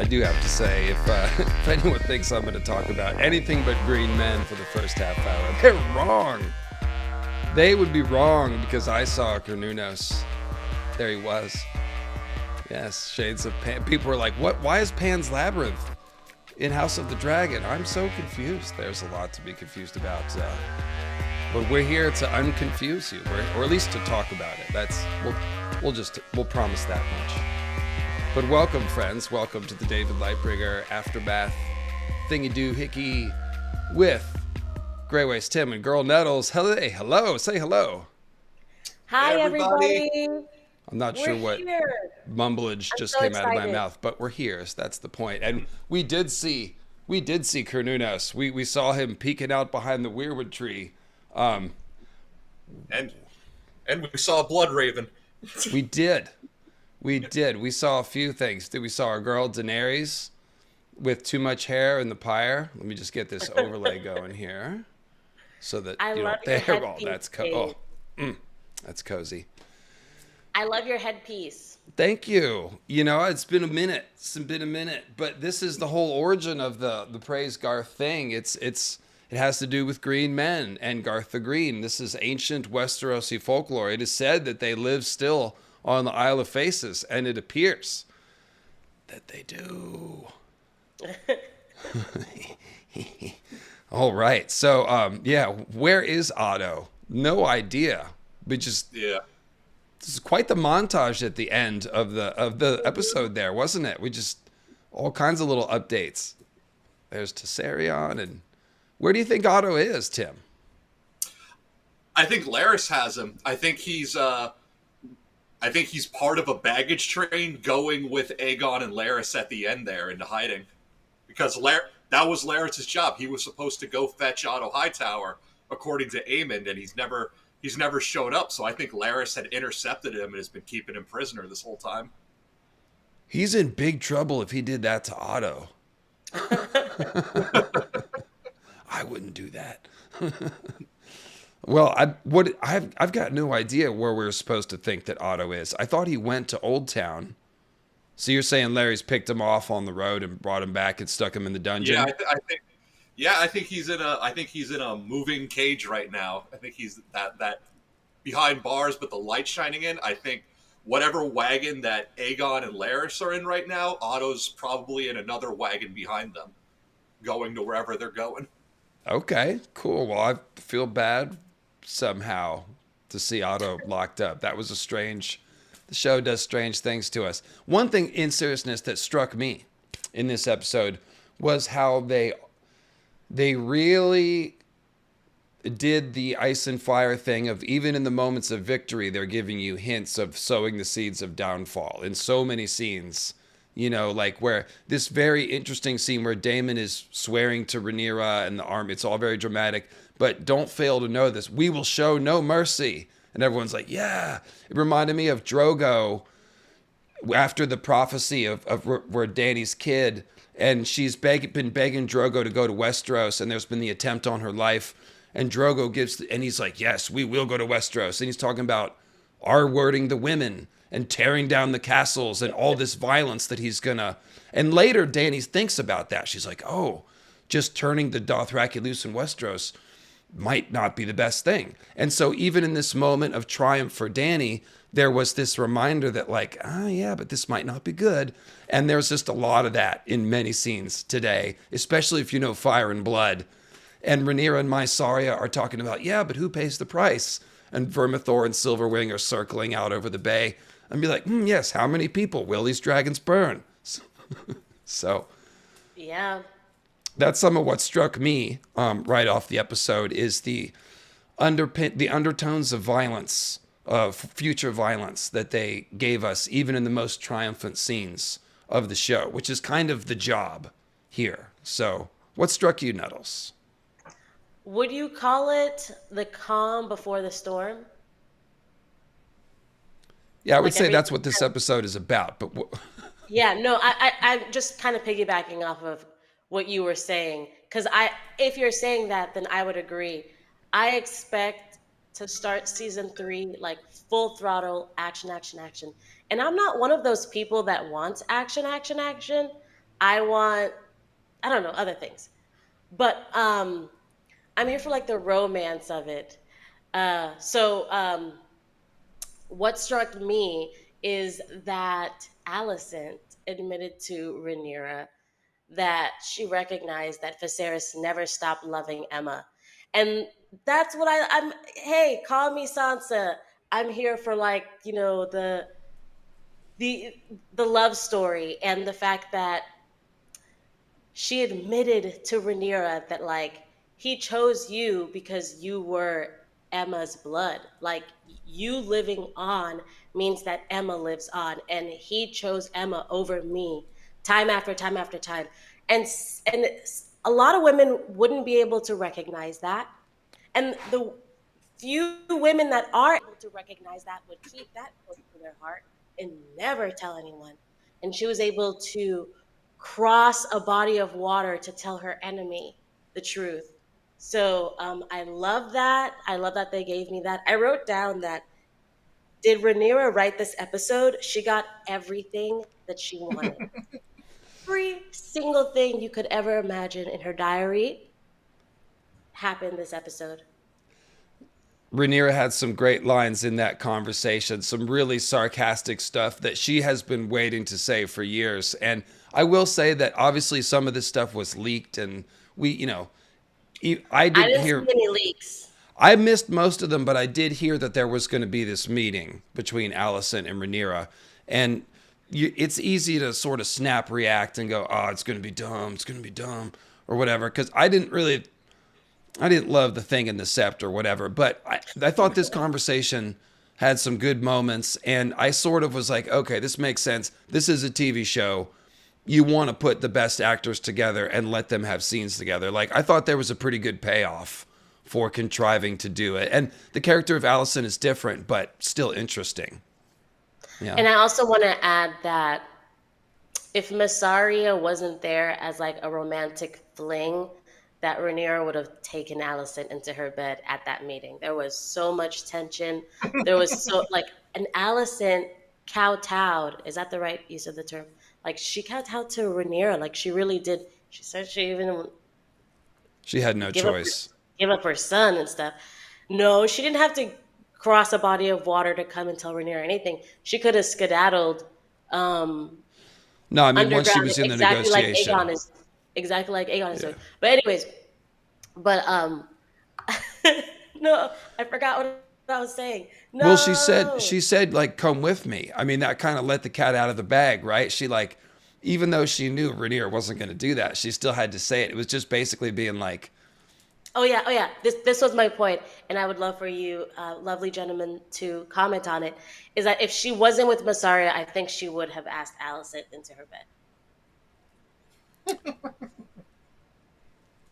I do have to say, if if anyone thinks I'm going to talk about anything but green men for the first half hour, they're wrong. They would be wrong because I saw Carnunos. There he was. Yes, shades of Pan. People were like, "What? Why is Pan's Labyrinth in House of the Dragon?" I'm so confused. There's a lot to be confused about, but we're here to unconfuse you, or at least to talk about it. We'll promise that much. But welcome, friends. Welcome to the David Lightbringer Aftermath Thingy Doo Hickey with Greyways Tim and Girl Nettles. Hello. Say hello. Hi, Hey, everybody. everybody. I'm not We're sure what here. mumblage I'm just so came out of my excited. mouth, but we're here. So that's the point. And we did see Carnunos. We saw him peeking out behind the weirwood tree. And and we saw a blood raven. We did. We saw a few things. We saw our girl Daenerys with too much hair in the pyre. Let me just get this overlay going here, so that I love your there. Oh, headpiece, that's Dave. that's cozy. I love your headpiece. Thank you. It's been a minute. But this is the whole origin of the praise Garth thing. It has to do with green men and Garth the Green. This is ancient Westerosi folklore. It is said that they live still on the Isle of Faces, and it appears that they do. All right. So, where is Otto? No idea. We just Yeah. This is quite the montage at the end of the episode there, wasn't it? We just all kinds of little updates. There's Tessarion, and where do you think Otto is, Tim? I think Laris has him. I think he's part of a baggage train going with Aegon and Laris at the end there into hiding. Because that was Laris' job. He was supposed to go fetch Otto Hightower, according to Aemond, and he's never showed up. So I think Laris had intercepted him and has been keeping him prisoner this whole time. He's in big trouble if he did that to Otto. I wouldn't do that. Well, I've got no idea where we're supposed to think that Otto is. I thought he went to Old Town. So you're saying Larry's picked him off on the road and brought him back and stuck him in the dungeon? I think he's in a moving cage right now. I think he's that behind bars, but the light shining in. I think whatever wagon that Aegon and Laris are in right now, Otto's probably in another wagon behind them, going to wherever they're going. Okay, cool. Well, I feel bad somehow to see Otto locked up. That was the show does strange things to us. One thing in seriousness that struck me in this episode was how they really did the ice and fire thing of, even in the moments of victory, they're giving you hints of sowing the seeds of downfall in so many scenes. Like where this very interesting scene where Daemon is swearing to Rhaenyra and the army. It's all very dramatic, but don't fail to know this. We will show no mercy. And everyone's like, yeah. It reminded me of Drogo after the prophecy of where Dany's kid, and she's been begging Drogo to go to Westeros, and there's been the attempt on her life. And Drogo and he's like, yes, we will go to Westeros. And he's talking about R-wording the women and tearing down the castles and all this violence that he's gonna. And later, Dany thinks about that. She's like, oh, just turning the Dothraki loose in Westeros might not be the best thing. And so even in this moment of triumph for Dany, there was this reminder that like, yeah, but this might not be good. And there's just a lot of that in many scenes today, especially if you know Fire and Blood. And Rhaenyra and Mysaria are talking about, yeah, but who pays the price? And Vermithor and Silverwing are circling out over the bay and be like, yes, how many people will these dragons burn? So Yeah. that's some of what struck me right off the episode is the undertones of violence, of future violence that they gave us, even in the most triumphant scenes of the show, which is kind of the job here. So what struck you, Nettles? Would you call it the calm before the storm? Yeah, I would Like say everything. that's what this episode is about. But Yeah, no, I'm just kind of piggybacking off of what you were saying. Because if you're saying that, then I would agree. I expect to start season 3 like full throttle action, action, action. And I'm not one of those people that wants action, action, action. I want, I don't know, other things. But I'm here for like the romance of it. So what struck me is that Alicent admitted to Rhaenyra that she recognized that Viserys never stopped loving Emma. And that's what I'm, hey, call me Sansa. I'm here for like, the the love story and the fact that she admitted to Rhaenyra that like he chose you because you were Emma's blood. Like you living on means that Emma lives on, and he chose Emma over me time after time after time. A lot of women wouldn't be able to recognize that, and the few women that are able to recognize that would keep that close to their heart and never tell anyone. And she was able to cross a body of water to tell her enemy the truth. So I love that. I love that they gave me that. I wrote down that did Rhaenyra write this episode? She got everything that she wanted. Every single thing you could ever imagine in her diary happened this episode. Rhaenyra had some great lines in that conversation, some really sarcastic stuff that she has been waiting to say for years. And I will say that obviously some of this stuff was leaked, and I I didn't didn't see hear, any leaks. I missed most of them, but I did hear that there was going to be this meeting between Alicent and Rhaenyra. And it's easy to sort of snap react and go, oh, it's going to be dumb, it's going to be dumb, or whatever. Because I didn't love the thing in the sept or whatever, but I thought this conversation had some good moments, and I sort of was like, okay, this makes sense. This is a TV show. You want to put the best actors together and let them have scenes together. Like, I thought there was a pretty good payoff for contriving to do it. And the character of Allison is different, but still interesting. Yeah. And I also want to add that if Massaria wasn't there as like a romantic fling, that Rhaenyra would have taken Alicent into her bed at that meeting. There was so much tension. There was so like an Alicent kowtowed. Is that the right use of the term? Like she kowtowed to Rhaenyra. Like she really did. She said she even She had no give up choice. give up her son and stuff. No, she didn't have to cross a body of water to come and tell Rhaenyra anything. She could have skedaddled No, I mean, once she underground, was in the negotiation. exactly like Aegon is Yeah. doing. But anyways, but no, I forgot what I was saying. Well, she No. said like, come with me. I mean, that kind of let the cat out of the bag, right? She like, even though she knew Rhaenyra wasn't going to do that, she still had to say it. It was just basically being like, Oh yeah. This was my point, and I would love for you, lovely gentlemen, to comment on it. Is that if she wasn't with Massaria, I think she would have asked Alicent into her bed.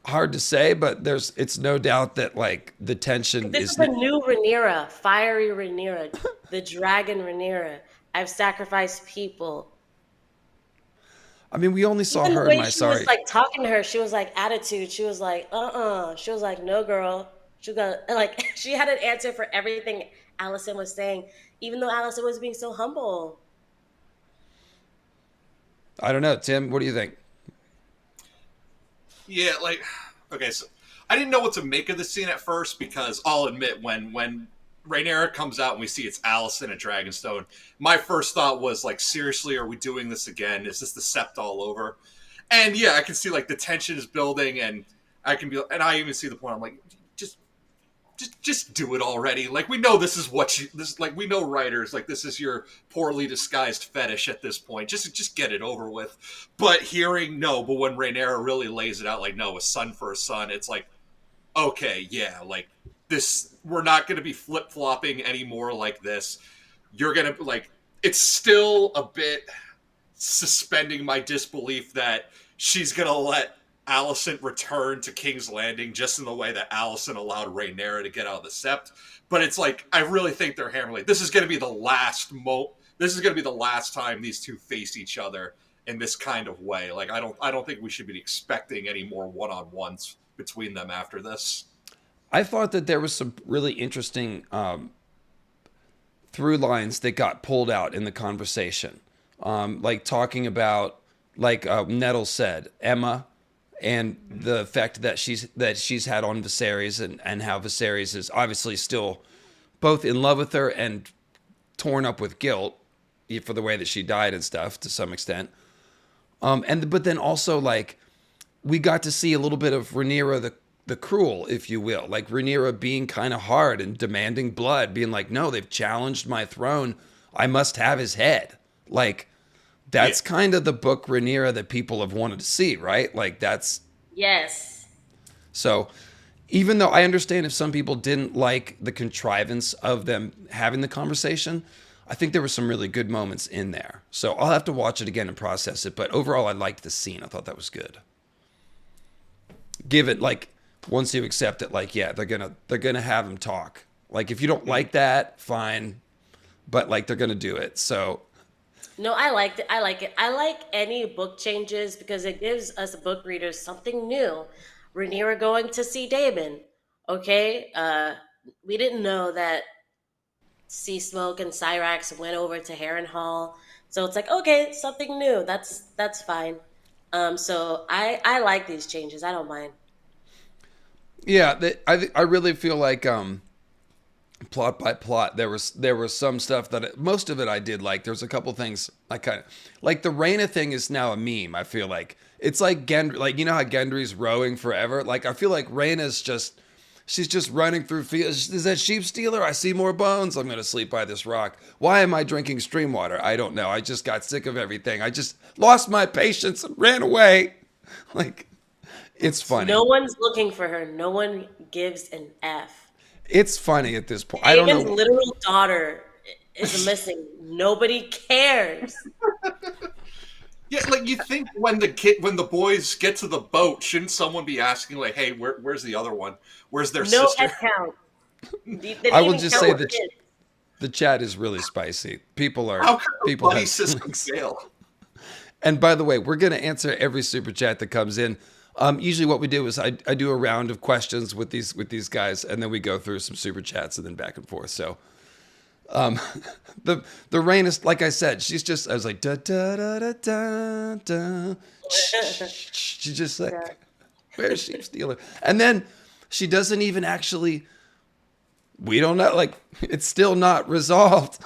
hard to say, but it's no doubt that like the tension This is is. the new Rhaenyra, fiery Rhaenyra, the dragon Rhaenyra. I've sacrificed people. I mean, we only saw Even the her in way my she was sorry. like talking to her, she was like attitude. She was like, She was like, no, girl. She got like she had an answer for everything Allison was saying, even though Allison was being so humble. I don't know, Tim. What do you think? Yeah, like okay, so I didn't know what to make of the scene at first because I'll admit when Rhaenyra comes out and we see it's Alicent at Dragonstone, my first thought was like, seriously, are we doing this again? Is this the Sept all over? And yeah, I can see like the tension is building, and I even see the point. I'm like, just just do it already. Like we know this is what you this like we know writers like this is your poorly disguised fetish at this point. Just get it over with. But hearing no, but when Rhaenyra really lays it out like no, a son for a son, it's like okay, yeah, like this we're not going to be flip-flopping anymore like this. You're going to like it's still a bit suspending my disbelief that she's going to let Alicent return to King's Landing just in the way that Alicent allowed Rhaenyra to get out of the Sept. But it's like I really think they're hammering. Like, this is going to be the last This is going to be the last time these two face each other in this kind of way. Like I don't think we should be expecting any more one-on-ones between them after this. I thought that there was some really interesting through lines that got pulled out in the conversation, like talking about like Nettles said, Emma, and the effect that she's had on Viserys, and how Viserys is obviously still both in love with her and torn up with guilt for the way that she died and stuff to some extent. And but then also like we got to see a little bit of Rhaenyra the cruel, if you will, like Rhaenyra being kind of hard and demanding blood, being like, no, they've challenged my throne, I must have his head. Like Yeah. that's kind of the book Rhaenyra that people have wanted to see, right? Like that's Yes. so. Even though I understand if some people didn't like the contrivance of them having the conversation, I think there were some really good moments in there. So I'll have to watch it again and process it. But overall, I liked the scene. I thought that was good. Give it like once you accept it, like yeah, they're gonna have him talk. Like if you don't like that, fine, but like they're gonna do it. So No, I liked it. I like it. I like any book changes because it gives us book readers something new. Rhaenyra going to see Damon. Okay, we didn't know that Sea Smoke and Cyrax went over to Harrenhal, so it's like okay, something new. That's fine. So I like these changes. I don't mind. yeah, I really feel like plot by plot there was some stuff that most of it I did like. There's a couple things I kind of like. The Rhaena thing is now a meme. I feel like it's like Gendry, like you know how Gendry's rowing forever. Like I feel like Rhaena's just she's just running through fields. Is that sheep stealer? I see more bones. I'm gonna sleep by this rock. Why am I drinking stream water? I don't know. I just got sick of everything. I just lost my patience and ran away. Like it's No funny. one's looking for her. No one gives an F. It's funny at this point. I don't Damon's know. literal daughter is missing. Nobody cares. Yeah, like you think when the boys get to the boat, shouldn't someone be asking like, "Hey, where's the other one? Where's their No sister?" head count. They didn't I will even just count say her that kids. the chat is really spicy. People are How could a people buddy have system feelings. fail? And by the way, we're going to answer every super chat that comes in. Usually, what we do is I do a round of questions with these guys, and then we go through some super chats and then back and forth. So um, the rain is like I said. She's just I was like da da da da da da. She's just Yeah. like where's Sheep Stealer? And then she doesn't even actually. We don't know. Like it's still not resolved.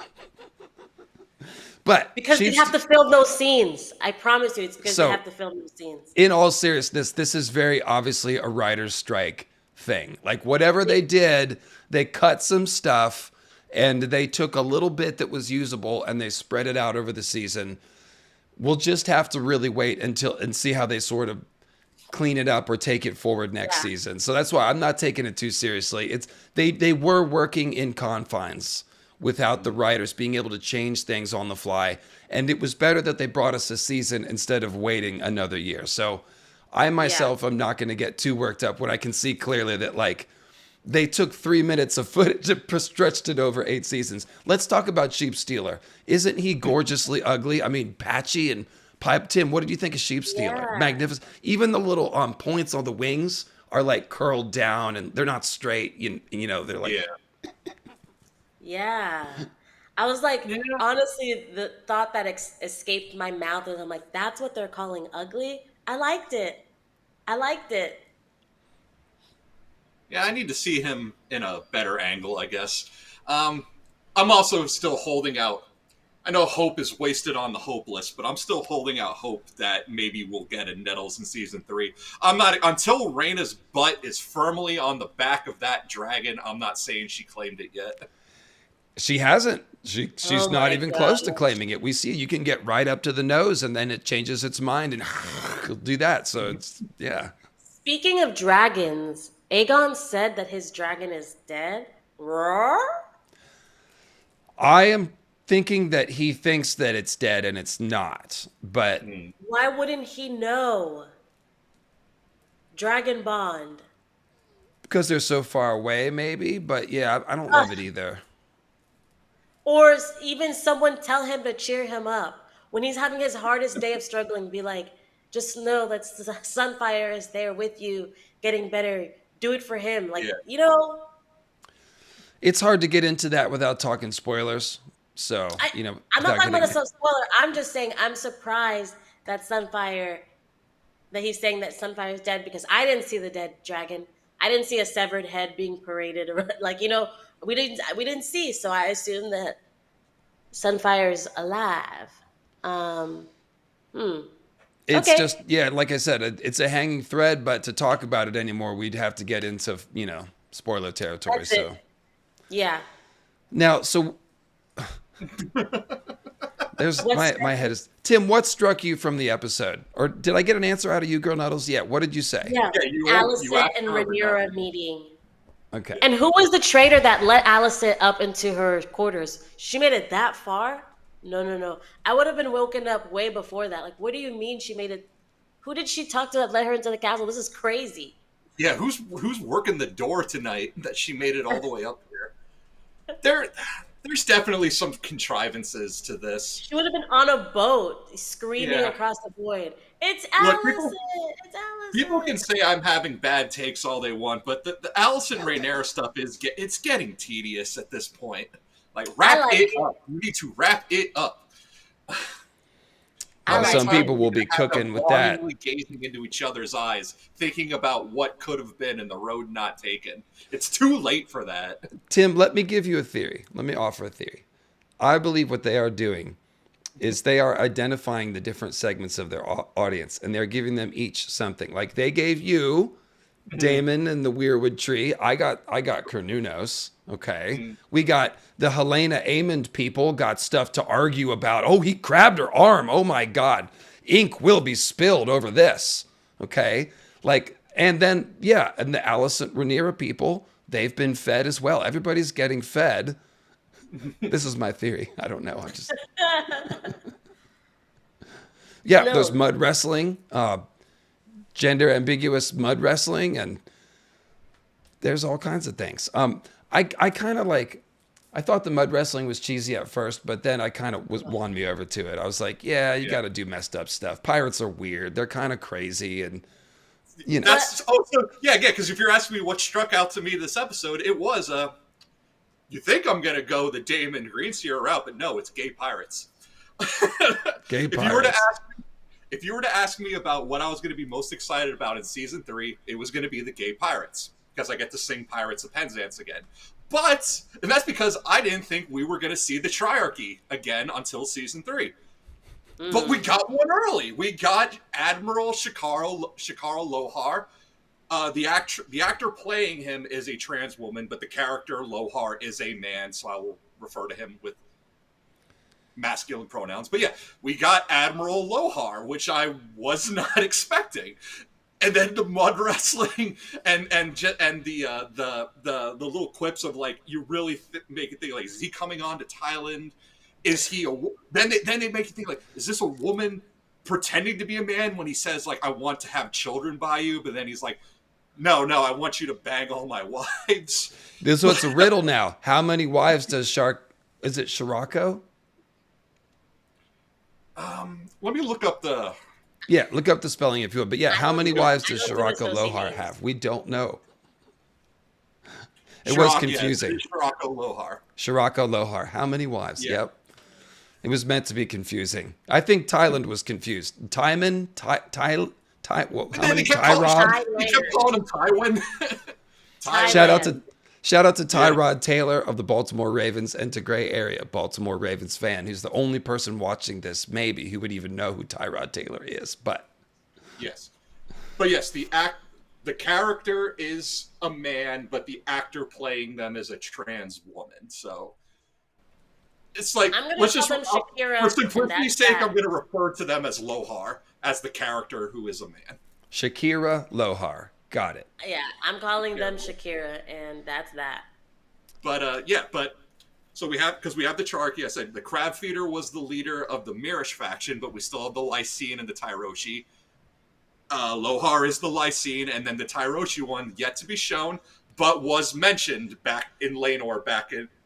But Because they Sheep have to film those scenes. I promise you, it's because they so have to film those scenes. in all seriousness, this is very obviously a writer's strike thing. Like whatever they did, they cut some stuff and they took a little bit that was usable and they spread it out over the season. We'll just have to really wait until and see how they sort of clean it up or take it forward next Yeah. season. So that's why I'm not taking it too seriously. It's they were working in confines without the writers being able to change things on the fly. And it was better that they brought us a season instead of waiting another year. So I Yeah. myself am not going to get too worked up when I can see clearly that like they took 3 minutes of footage and stretched it over 8 seasons. Let's talk about Sheep Stealer. Isn't he gorgeously ugly? I mean, patchy and pipe. Tim, what did you think of Sheep Stealer? Yeah. Magnificent. Even the little points on the wings are like curled down and they're not straight. You know, they're like Yeah. Yeah. I was like, Yeah. honestly, the thought that escaped my mouth is I'm like, that's what they're calling ugly? I liked it. I liked it. Yeah, I need to see him in a better angle, I guess. Um, I'm also still holding out. I know hope is wasted on the hopeless, but I'm still holding out hope that maybe we'll get a Nettles in season 3. I'm not until Rhaena's butt is firmly on the back of that dragon. I'm not saying she claimed it yet. she hasn't. She's Oh not my even close to gosh. claiming it. We see you can get right up to the nose and then it changes its mind and it'll do that. So it's yeah. Speaking of dragons, Aegon said that his dragon is dead. Roar? I am thinking that he thinks that it's dead and it's not. But Why wouldn't he know? Dragon Bond. because they're so far away, maybe. But yeah, I don't love it either. Or even someone tell him to cheer him up. When he's having his hardest day of struggling, be like, just know that Sunfire is there with you, getting better. Do it for him. Like, Yeah. It's hard to get into that without talking spoilers. So, I, you know, I'm not without talking about getting a spoiler. I'm just saying I'm surprised that Sunfire, that he's saying that Sunfire is dead because I didn't see the dead dragon. I didn't see a severed head being paraded around. Like, we didn't see. So I assume that Sunfire's alive. Um, hmm. It's Okay, just, yeah, like I said, it's a hanging thread, but to talk about it anymore, we'd have to get into, spoiler territory. that's it. So Yeah. now, so there's What's my head is Tim. What struck you from the episode, or did I get an answer out of you, Girl Nuddles? Yeah. What did you say? yeah? Yeah, you Allison asked and her about Rhaenyra it. meeting. Okay. And who was the traitor that let Allison up into her quarters? She made it that far? No, no, no. I would have been woken up way before that. Like, what do you mean she made it? Who did she talk to that let her into the castle? This is crazy. Yeah, who's working the door tonight that she made it all the way up here? There's definitely some contrivances to this. She would have been on a boat screaming Yeah. across the void. It's Look, Allison! It's Allison! people can say I'm having bad takes all they want, but the Allison Rhaenyra stuff it's getting tedious at this point. Like, I wrap like it it. up. You need to wrap it up. I Well, like some it. people will be Have them cooking with that. longingly gazing into each other's eyes, thinking about what could have been and the road not taken. It's too late for that. Tim, let me give you a theory. Let me offer a theory. I believe what they are doing is they are identifying the different segments of their audience, and they're giving them each something. Like they gave you Damon and the Weirwood Tree. I got Cornunos. Okay. We got the Helena Amond people got stuff to argue about. Oh, he grabbed her arm. Oh my God. Ink will be spilled over this. Okay. Like, and then, yeah, and the Allison Rhaenyra people, they've been fed as well. Everybody's getting fed. This is my theory. I don't know. I'm just, yeah, there's No. mud wrestling, gender ambiguous mud wrestling, and there's all kinds of things. I kind of like, I thought the mud wrestling was cheesy at first, but then I kind of won me over to it. I was like, yeah, you got to do messed up stuff. Pirates are weird. They're kind of crazy, and That's also yeah. Because if you're asking me what struck out to me this episode, it was you think I'm gonna go the Damon Greenseer route, but no, it's gay pirates. gay If you were to pirates. ask if you were to ask me about what I was going to be most excited about in season 3, it was going to be the gay pirates because I get to sing Pirates of Penzance again. And that's because I didn't think we were going to see the Triarchy again until season 3. But we got one early. We got Admiral Shikaro Lohar. The actor playing him is a trans woman, but the character Lohar is a man, so I will refer to him with masculine pronouns. But yeah, we got Admiral Lohar, which I was not expecting. And then the mud wrestling and the little clips of like you really make it think like, is he coming on to Thailand? Is he then they make you think like, is this a woman pretending to be a man when he says like I want to have children by you, but then he's like, no, I want you to bang all my wives. This is what's a riddle now. How many wives does is it Shirako? Let me look up the. Yeah, look up the spelling if you would. But yeah, how many wives does I don't do Shirako Lohar associations. have? We don't know. It was confusing. Yeah, Shirako Lohar. Shirako Lohar. How many wives? Yeah. Yep. It was meant to be confusing. I think Thailand was confused. Timon, how many They kept calling- Tyrod? They kept calling him Tywin. Thailand. Shout out to Tyrod Taylor of the Baltimore Ravens and to Gray Area, Baltimore Ravens fan, who's the only person watching this maybe who would even know who Tyrod Taylor is. But Yes, but yes, the character is a man, but the actor playing them is a trans woman. So it's like I'm gonna let's call just them Shakira, for and simplicity's that's sake, that. I'm going to refer to them as Lohar, as the character who is a man. Shakira Lohar. Got it. Yeah, I'm calling them Shakira, and that's that. But so we have the Triarchy. I said the Crab Feeder was the leader of the Mirish faction, but we still have the Lycene and the Tyroshi. Lohar is the Lycene, and then the Tyroshi one yet to be shown, but was mentioned back in Laenor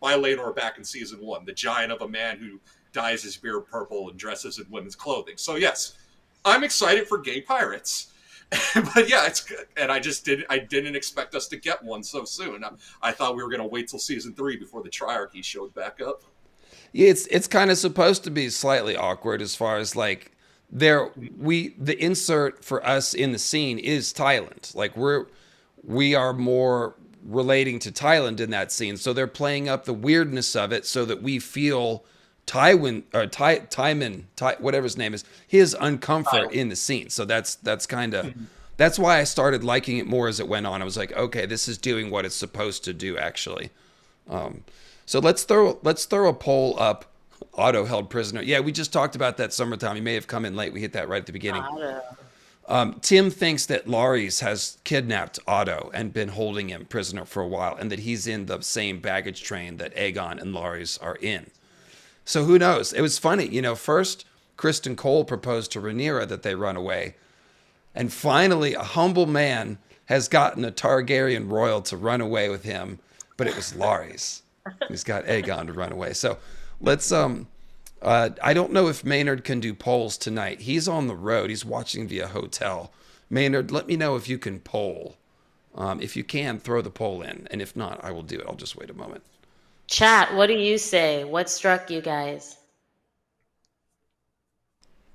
by Laenor back in season 1. The giant of a man who dyes his beard purple and dresses in women's clothing. So yes, I'm excited for gay pirates. But yeah, it's good. And I didn't expect us to get one so soon. I thought we were going to wait till season 3 before the Triarchy showed back up. Yeah, it's kind of supposed to be slightly awkward as far as like the insert for us in the scene is Thailand. Like we are more relating to Thailand in that scene. So they're playing up the weirdness of it so that we feel Taiman, whatever his name is, his uncomfort in the scene. So that's kind of that's why I started liking it more as it went on. I was like, okay, this is doing what it's supposed to do actually. So let's throw a poll up. Otto held prisoner. Yeah, we just talked about that summertime. You may have come in late. We hit that right at the beginning. Tim thinks that Lares has kidnapped Otto and been holding him prisoner for a while, and that he's in the same baggage train that Aegon and Lares are in. So who knows? It was funny. First, Kristen Cole proposed to Rhaenyra that they run away. And finally, a humble man has gotten a Targaryen royal to run away with him, but it was Lares. He's got Aegon to run away. So let's I don't know if Maynard can do polls tonight. He's on the road. He's watching via hotel. Maynard, let me know if you can poll. If you can, throw the poll in. And if not, I will do it. I'll just wait a moment. Chat, what do you say? What struck you guys?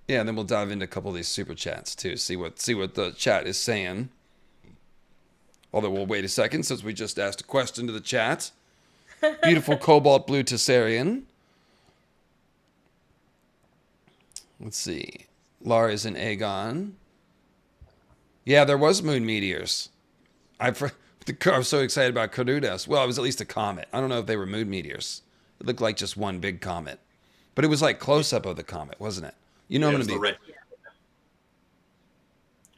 Yeah, and then we'll dive into a couple of these super chats too. See what the chat is saying. Although we'll wait a second since we just asked a question to the chat. Beautiful cobalt blue Tessarian. Let's see. Lares and Aegon. Yeah, there was moon meteors. I was so excited about Carudas. Well, it was at least a comet. I don't know if they were moon meteors. It looked like just one big comet. But it was like close-up of the comet, wasn't it? I'm going to be... Red...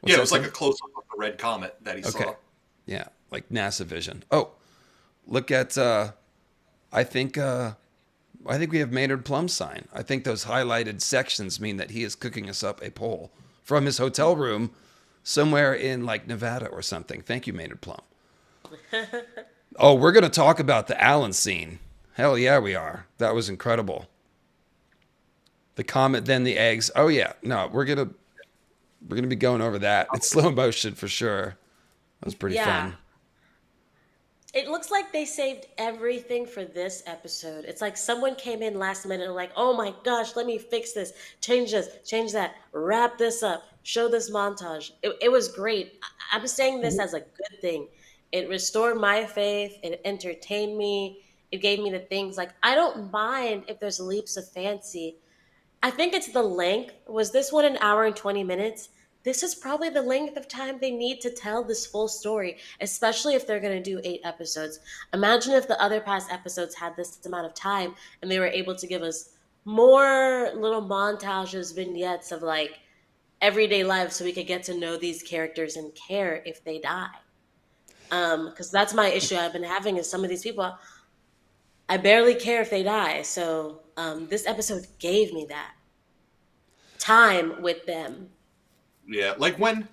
Yeah, it was like a close-up of the red comet that he saw. Yeah, like NASA vision. Oh, look at... I think we have Maynard Plum's sign. I think those highlighted sections mean that he is cooking us up a poll from his hotel room somewhere in like Nevada or something. Thank you, Maynard Plum. Oh, we're going to talk about the Allen scene. Hell yeah, we are. That was incredible. The comet, then the eggs. Oh yeah, no, we're gonna be going over that in slow motion for sure. That was pretty fun. It looks like they saved everything for this episode. It's like someone came in last minute and like, oh my gosh, let me fix this, change this, change that, wrap this up, show this montage. It was great. I'm saying this as a good thing. It restored my faith. It entertained me. It gave me the things like, I don't mind if there's leaps of fancy. I think it's the length. Was this one an hour and 20 minutes? This is probably the length of time they need to tell this full story, especially if they're going to do 8 episodes. Imagine if the other past episodes had this amount of time and they were able to give us more little montages, vignettes of like everyday life so we could get to know these characters and care if they die. Because that's my issue I've been having is some of these people, I barely care if they die. So this episode gave me that time with them. Yeah, like when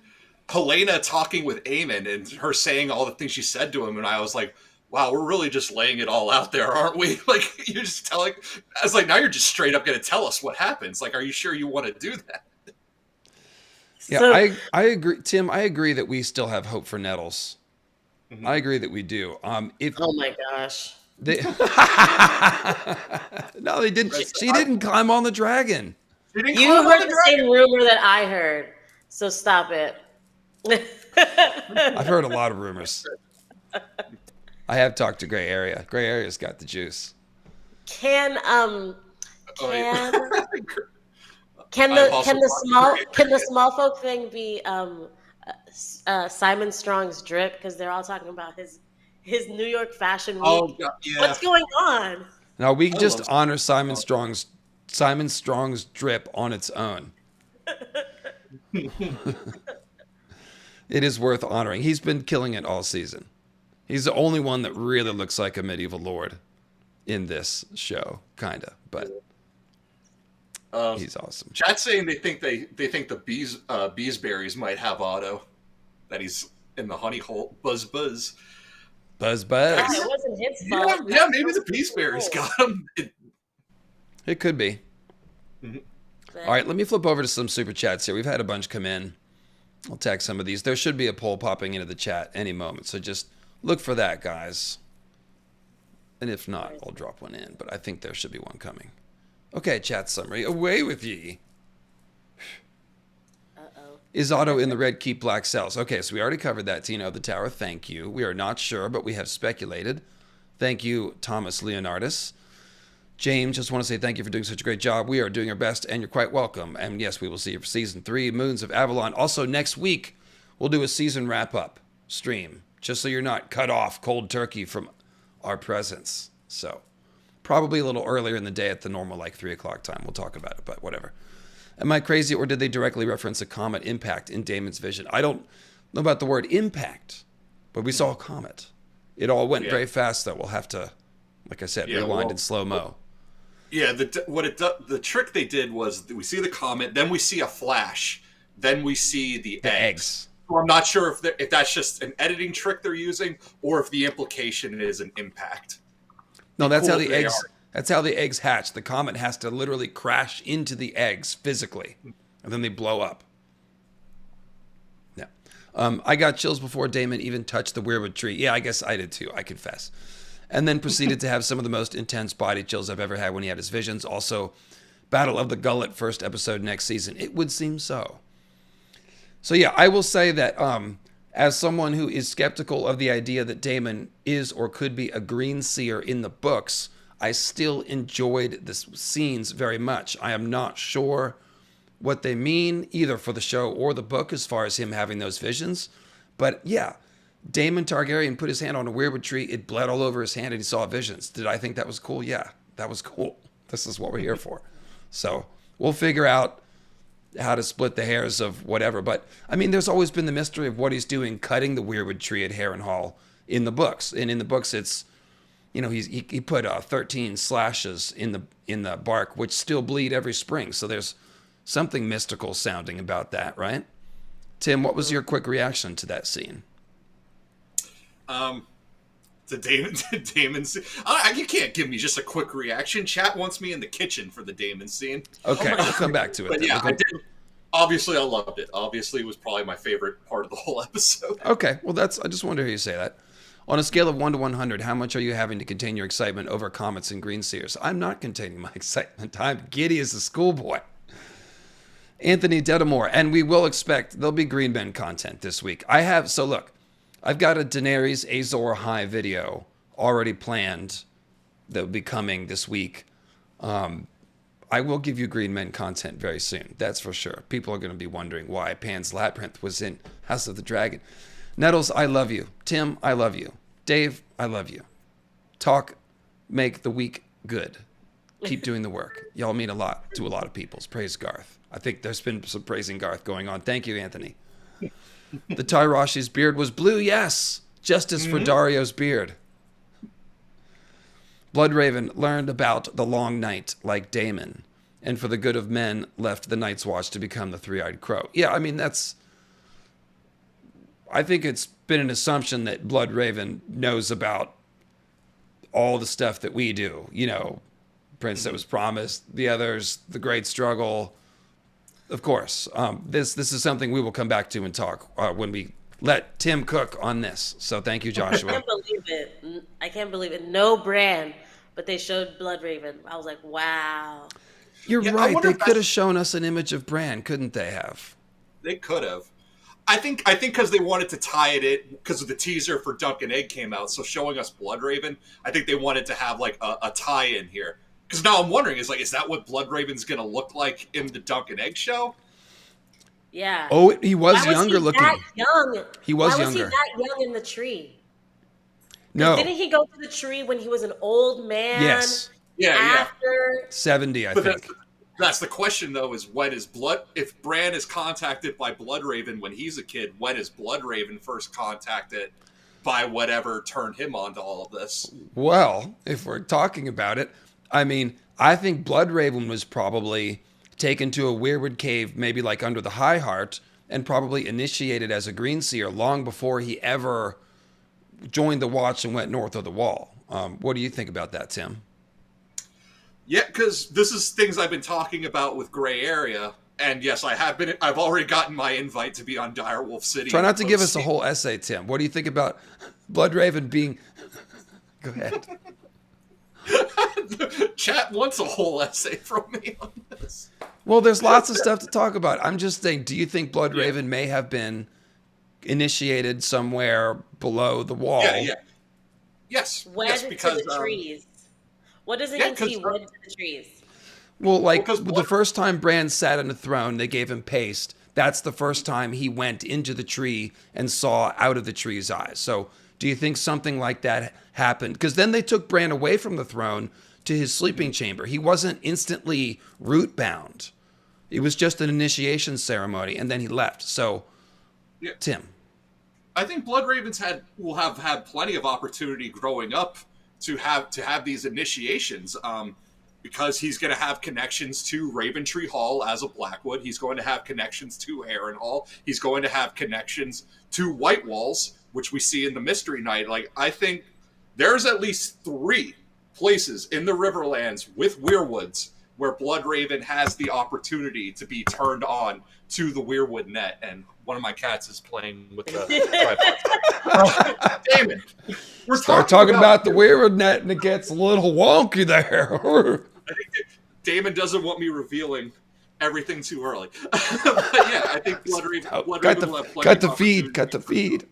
Helena talking with Aemon and her saying all the things she said to him, and I was like, wow, we're really just laying it all out there, aren't we? Like, you're just telling, I was like, now you're just straight up going to tell us what happens. Like, are you sure you want to do that? Yeah, so, I agree. Tim, I agree that we still have hope for Nettles. Mm-hmm. I agree that we do. Oh my gosh. No, they didn't. She didn't climb on the dragon. You heard the same rumor that I heard. So stop it. I've heard a lot of rumors. I have talked to Gray Area. Gray Area's got the juice. Can the small folk thing be Simon Strong's drip? Because they're all talking about his New York Fashion Week. Oh, yeah. What's going on? No, we just honor Simon Strong's drip on its own. It is worth honoring. He's been killing it all season. He's the only one that really looks like a medieval lord in this show, kind of. But he's awesome. Chat's saying they think the beesberries might have Otto, that he's in the honey hole. Buzz. Buzz. It wasn't his fault. Yeah, maybe the beesberries got him. It could be. Mm-hmm. All right, let me flip over to some super chats here. We've had a bunch come in. I'll tag some of these. There should be a poll popping into the chat any moment, so just look for that, guys. And if not, I'll drop one in, but I think there should be one coming. Okay, chat summary. Away with ye. Is Otto in the red keep black cells? Okay, so we already covered that. Tino of the Tower, thank you. We are not sure, but we have speculated. Thank you, Thomas Leonardis. James, just want to say thank you for doing such a great job. We are doing our best, and you're quite welcome. And yes, we will see you for season 3, Moons of Avalon. Also, next week, we'll do a season wrap-up stream, just so you're not cut off cold turkey from our presence. So, probably a little earlier in the day at the normal, like 3 o'clock time. We'll talk about it, but whatever. Am I crazy, or did they directly reference a comet impact in Damon's vision? I don't know about the word impact, but we saw a comet. It all went very fast, though. We'll have to, like I said, rewind in slow-mo. Yeah, the trick they did was we see the comet, then we see a flash, then we see the eggs. So I'm not sure if that's just an editing trick they're using, or if the implication is an impact. No, that's how the eggs. That's how the eggs hatch. The comet has to literally crash into the eggs physically, and then they blow up. Yeah, I got chills before Damon even touched the weirwood tree. Yeah, I guess I did too. I confess. And then proceeded to have some of the most intense body chills I've ever had when he had his visions. Also, Battle of the Gullet, first episode next season. It would seem so. So yeah, I will say that as someone who is skeptical of the idea that Damon is or could be a green seer in the books, I still enjoyed the scenes very much. I am not sure what they mean, either for the show or the book, as far as him having those visions. But yeah, Daemon Targaryen put his hand on a weirwood tree. It bled all over his hand, and he saw visions. Did I think that was cool? Yeah, that was cool. This is what we're here for. So we'll figure out how to split the hairs of whatever. But, I mean, there's always been the mystery of what he's doing cutting the weirwood tree at Harrenhal in the books. And in the books, it's, you know, he put 13 slashes in the bark, which still bleed every spring. So there's something mystical sounding about that, right? Tim, what was your quick reaction to that scene? To Damon scene. You can't give me just a quick reaction. Chat wants me in the kitchen for the Damon scene. Okay, we'll come back to it. But then. yeah, I did. Obviously, I loved it. Obviously, it was probably my favorite part of the whole episode. Okay, well, I just wanted to hear you say that. On a scale of 1 to 100, how much are you having to contain your excitement over comets and green seers? I'm not containing my excitement. I'm giddy as a schoolboy. Anthony Dedamore, and we will expect there'll be Green Men content this week. I've got a Daenerys Azor High video already planned that will be coming this week. I will give you Green Men content very soon. That's for sure. People are going to be wondering why Pan's Labyrinth was in House of the Dragon. Nettles, I love you. Tim, I love you. Dave, I love you. Talk, make the week good. Keep doing the work. Y'all mean a lot to a lot of people. Praise Garth. I think there's been some praising Garth going on. Thank you, Anthony. The Tyrashi's beard was blue, yes. Justice for Dario's beard. Bloodraven learned about the long night like Daemon, and for the good of men left the Night's Watch to become the Three-Eyed Crow. Yeah, I mean, I think it's been an assumption that Bloodraven knows about all the stuff that we do. You know, Prince That Was Promised, the others, The Great Struggle. Of course, this is something we will come back to and talk when we let Tim cook on this. So thank you, Joshua. I can't believe it. No brand, but they showed Bloodraven. I was like, wow. You're right. They could have shown us an image of Bran, couldn't they have? They could have. I think because they wanted to tie it in because of the teaser for Dunk and Egg came out, so showing us Bloodraven, I think they wanted to have like a tie-in here. Because now I'm wondering, is that what Bloodraven's going to look like in the Dunk and Egg show? Yeah. Oh, he was younger looking. That young? He was Why younger. Was he that young in the tree? No. Didn't he go to the tree when he was an old man? Yes. Yeah. 70, I think. That's the question, though, is if Bran is contacted by Bloodraven when he's a kid, when is Bloodraven first contacted by whatever turned him on to all of this? Well, if we're talking about it, I mean, I think Bloodraven was probably taken to a weirwood cave, maybe like under the High Heart, and probably initiated as a green seer long before he ever joined the Watch and went north of the Wall. What do you think about that, Tim? Yeah, because this is things I've been talking about with Gray Area, and yes, I've already gotten my invite to be on Direwolf City. Try not to give us a whole essay, Tim. What do you think about Bloodraven being... Go ahead. Chat wants a whole essay from me on this. Well, there's lots of stuff to talk about. I'm just saying, do you think Bloodraven may have been initiated somewhere below the wall? Yeah. Yes. Wed Yes, to because the trees. What does it yeah, mean to be because wed to the trees? Well, like because the first time Bran sat on the throne, they gave him paste. That's the first time he went into the tree and saw out of the tree's eyes. So, do you think something like that happened? Because then they took Bran away from the throne to his sleeping chamber. He wasn't instantly root bound. It was just an initiation ceremony, and then he left. So, yeah, Tim. I think Bloodravens will have had plenty of opportunity growing up to have these initiations. Because he's going to have connections to Raventree Hall as a Blackwood. He's going to have connections to Harrenhal. He's going to have connections to White Walls, which we see in the Mystery Knight. Like, I think there's at least 3 places in the Riverlands with Weirwoods where Bloodraven has the opportunity to be turned on to the Weirwood net. And one of my cats is playing with the tripod. Damon, we're Start talking about the Weirwood net, and it gets a little wonky there. I think Damon doesn't want me revealing everything too early. But yeah, I think Bloodraven will have plenty cut the of feed. Cut the feed.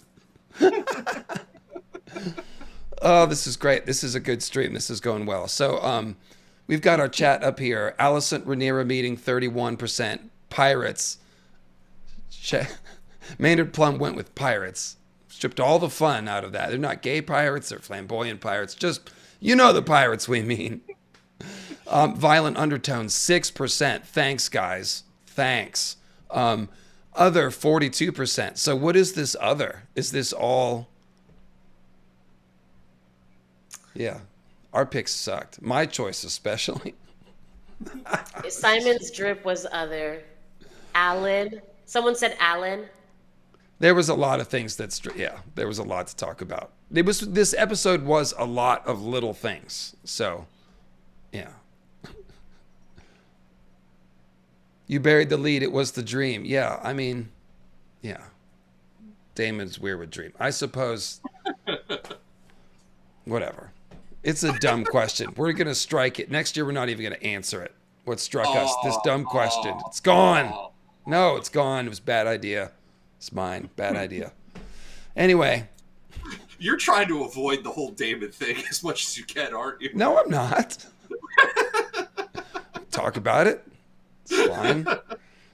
Oh, this is great. This is a good stream. This is going well. So, we've got our chat up here. Alicent Rhaenyra meeting 31%. Pirates. Maynard Plum went with pirates. Stripped all the fun out of that. They're not gay pirates. They're flamboyant pirates. Just, the pirates we mean. Violent undertones, 6%. Thanks, guys. Thanks. Other, 42%. So what is this other? Is this all? Yeah. Our picks sucked. My choice especially. Simon's drip was other. Alan. Someone said Alan. There was a lot of things there was a lot to talk about. This episode was a lot of little things. So, yeah. You buried the lead. It was the dream. Yeah, I mean, yeah. Damon's Weirwood dream. I suppose. Whatever. It's a dumb question. We're going to strike it. Next year, we're not even going to answer it. What struck us? This dumb question. It's gone. No, it's gone. It was a bad idea. It's mine. Bad idea. Anyway. You're trying to avoid the whole Damon thing as much as you can, aren't you? No, I'm not. Talk about it. It's fine.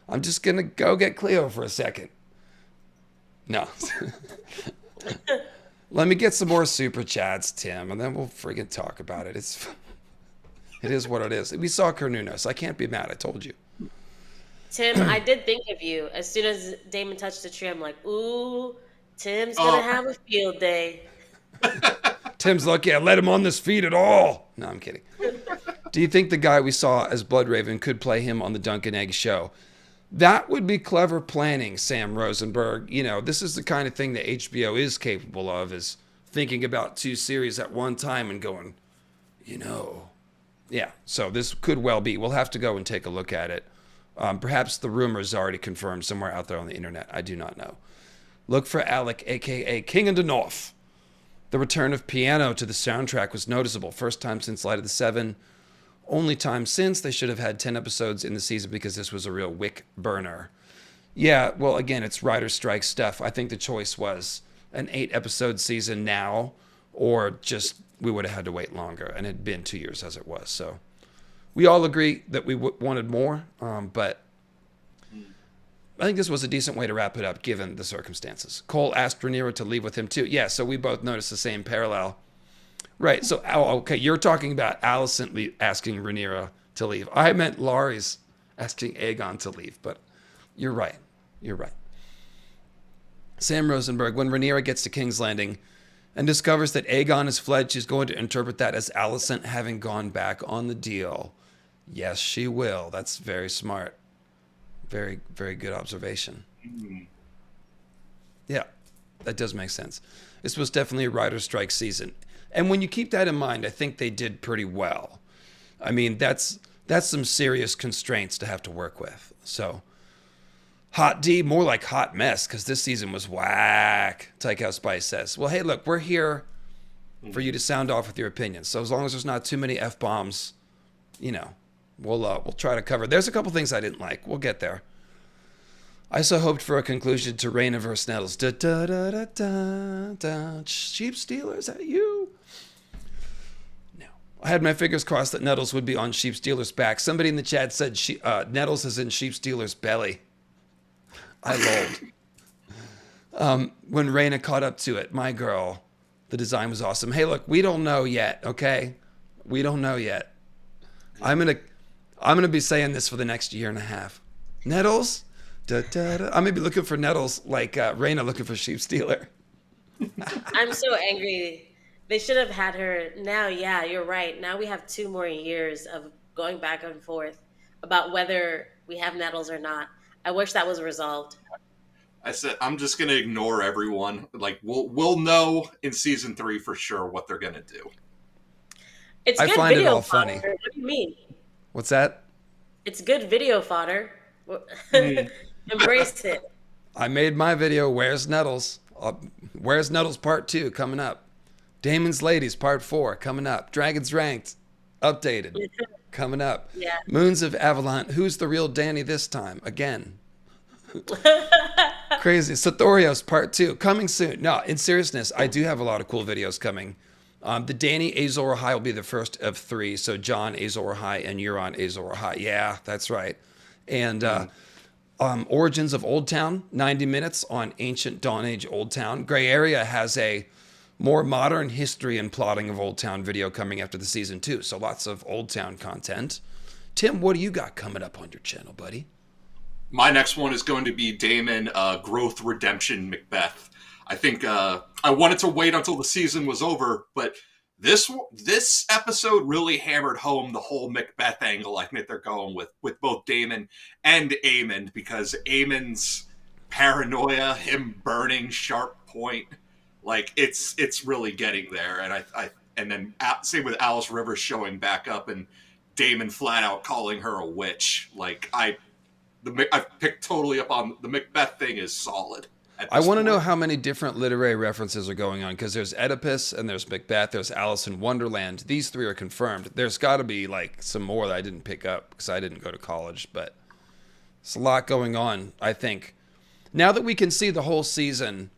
I'm just going to go get Cleo for a second. No. Let me get some more super chats, Tim, and then we'll friggin' talk about it. It is what it is. We saw Carnunos. I can't be mad. I told you. Tim, I did think of you. As soon as Damon touched the tree, I'm like, ooh, Tim's going to have a field day. Tim's lucky I let him on this feed at all. No, I'm kidding. Do you think the guy we saw as Bloodraven could play him on the Dunk and Egg show? That would be clever planning, Sam Rosenberg. This is the kind of thing that HBO is capable of, is thinking about 2 series at one time and going, Yeah, so this could well be. We'll have to go and take a look at it. Perhaps the rumor is already confirmed somewhere out there on the internet. I do not know. Look for Alec, a.k.a. King of the North. The return of piano to the soundtrack was noticeable. First time since Light of the Seven. Only time since. They should have had 10 episodes in the season because this was a real wick burner. Yeah, well, again, it's writer strike stuff. I think the choice was an 8-episode season now, or just we would have had to wait longer, and it had been 2 years as it was. So we all agree that we wanted more, but I think this was a decent way to wrap it up given the circumstances. Cole asked Rhaenyra to leave with him too. Yeah, so we both noticed the same parallel. Right, so, okay, you're talking about Alicent asking Rhaenyra to leave. I meant Laurie's asking Aegon to leave, but you're right. You're right. Sam Rosenberg, when Rhaenyra gets to King's Landing and discovers that Aegon has fled, she's going to interpret that as Alicent having gone back on the deal. Yes, she will. That's very smart. Very, very good observation. Yeah, that does make sense. This was definitely a writer's strike season. And when you keep that in mind, I think they did pretty well. I mean, that's some serious constraints to have to work with. So, Hot D, more like hot mess, because this season was whack, Takeout Spice says. Well, hey, look, we're here for you to sound off with your opinions. So as long as there's not too many F-bombs, We'll try to cover. There's a couple things I didn't like. We'll get there. I so hoped for a conclusion to Reina versus Nettles. Da, da, da, da, da, da. Sheep Stealers at you. No. I had my fingers crossed that Nettles would be on Sheep Stealer's back. Somebody in the chat said Nettles is in Sheep Stealer's belly. I lolled. When Reina caught up to it, my girl, the design was awesome. Hey, look, we don't know yet, okay? We don't know yet. I'm gonna be saying this for the next year and a half. Nettles? Da, da, da. I'm gonna be looking for Nettles like Reina looking for Sheep Stealer. I'm so angry. They should have had her now. Yeah, you're right. Now we have 2 more years of going back and forth about whether we have Nettles or not. I wish that was resolved. I said I'm just gonna ignore everyone. Like we'll know in season 3 for sure what they're gonna do. It's I good find it video all fodder. funny. What do you mean? What's that? It's good video fodder. Mm. Embrace it. I made my video. Where's Nettles? Where's Nettles Part 2 coming up? Damon's Ladies Part 4 coming up. Dragons Ranked updated coming up. Yeah. Moons of Avalon. Who's the real Danny this time? Again. Crazy. Sathorios Part 2 coming soon. No, in seriousness, I do have a lot of cool videos coming. The Danny Azor Ahai will be the first of 3. So John Azor Ahai and Euron Azor Ahai. Yeah, that's right. And Origins of Old Town, 90 minutes on ancient Dawn Age Old Town. Gray Area has a more modern history and plotting of Old Town video coming after the season 2. So lots of Old Town content. Tim, what do you got coming up on your channel, buddy? My next one is going to be Damon Growth Redemption Macbeth. I think I wanted to wait until the season was over, but this episode really hammered home the whole Macbeth angle I think they're going with both Damon and Aemond, because Aemon's paranoia, him burning Sharp Point, like it's really getting there. And and then same with Alice Rivers showing back up and Damon flat out calling her a witch. Like I've picked totally up on the Macbeth thing is solid. I want to know how many different literary references are going on, because there's Oedipus and there's Macbeth, there's Alice in Wonderland. These 3 are confirmed. There's got to be like some more that I didn't pick up because I didn't go to college, but it's a lot going on, I think. Now that we can see the whole season,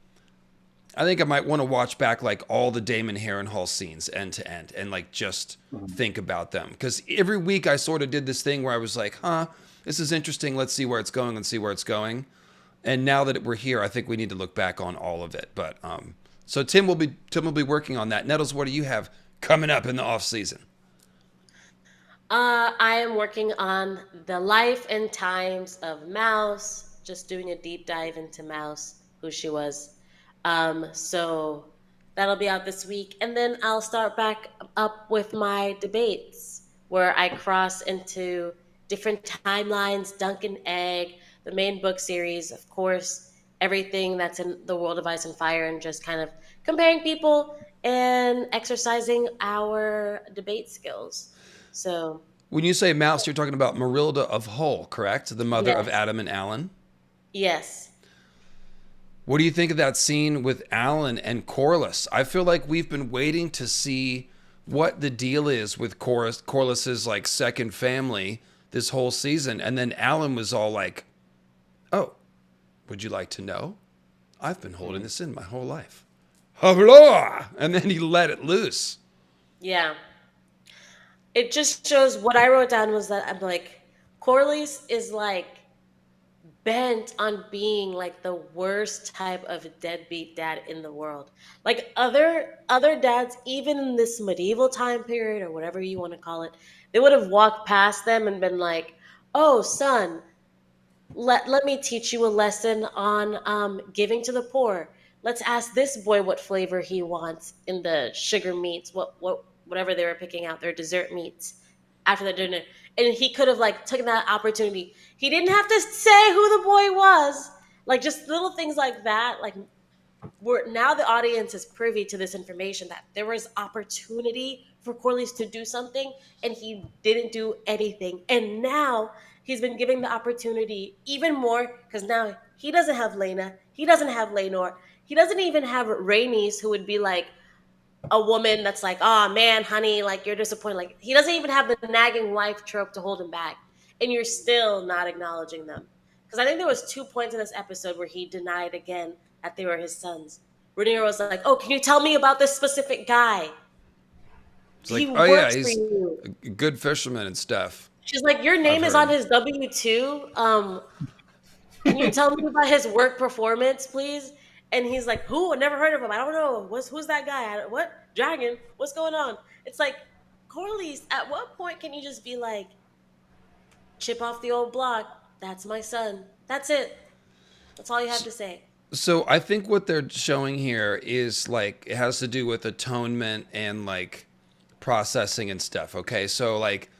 I think I might want to watch back like all the Damon Harrenhal scenes end to end and like just think about them. Because every week I sort of did this thing where I was like, this is interesting. Let's see where it's going and see where it's going. And now that we're here, I think we need to look back on all of it. But so Tim will be working on that. Nettles, what do you have coming up in the off season? I am working on the life and times of Mouse, just doing a deep dive into Mouse, who she was. So that'll be out this week. And then I'll start back up with my debates, where I cross into different timelines, Dunk and Egg, the main book series, of course, everything that's in the world of Ice and Fire, and just kind of comparing people and exercising our debate skills. So when you say Mouse, you're talking about Marilda of Hull, correct? The mother of Yes. Adam and Alan? Yes. What do you think of that scene with Alan and Corlys? I feel like we've been waiting to see what the deal is with Corlys's like second family this whole season. And then Alan was all like, oh, would you like to know? I've been holding this in my whole life. Habla! And then he let it loose. Yeah. It just shows what I wrote down was that I'm like, Corlys is like bent on being like the worst type of deadbeat dad in the world. Like other dads, even in this medieval time period or whatever you want to call it, they would have walked past them and been like, oh, son, let me teach you a lesson on giving to the poor. Let's ask this boy what flavor he wants in the sugar meats, whatever they were picking out, their dessert meats after the dinner. And he could have like taken that opportunity. He didn't have to say who the boy was. Like just little things like that. Like now the audience is privy to this information that there was opportunity for Corlys to do something and he didn't do anything. And now he's been giving the opportunity even more, because now he doesn't have Lena. He doesn't have Laenor. He doesn't even have Rhaenys, who would be like, a woman that's like, oh man, honey, like you're disappointed. Like he doesn't even have the nagging wife trope to hold him back, and you're still not acknowledging them. Because I think there was 2 points in this episode where he denied again that they were his sons. Rhaenyra was like, "Oh, can you tell me about this specific guy? It's He like, oh yeah, works for he's you." a good fisherman and stuff. She's like, "Your I've name is on heard. his W-2. Can you tell me about his work performance, please?" And he's like, "Who? I never heard of him. I don't know. Who's that guy? What dragon? What's going on?" It's like, Corlys, at what point can you just be like, chip off the old block? That's my son. That's it. That's all you have to say. So I think what they're showing here is like it has to do with atonement and like processing and stuff. Okay, so like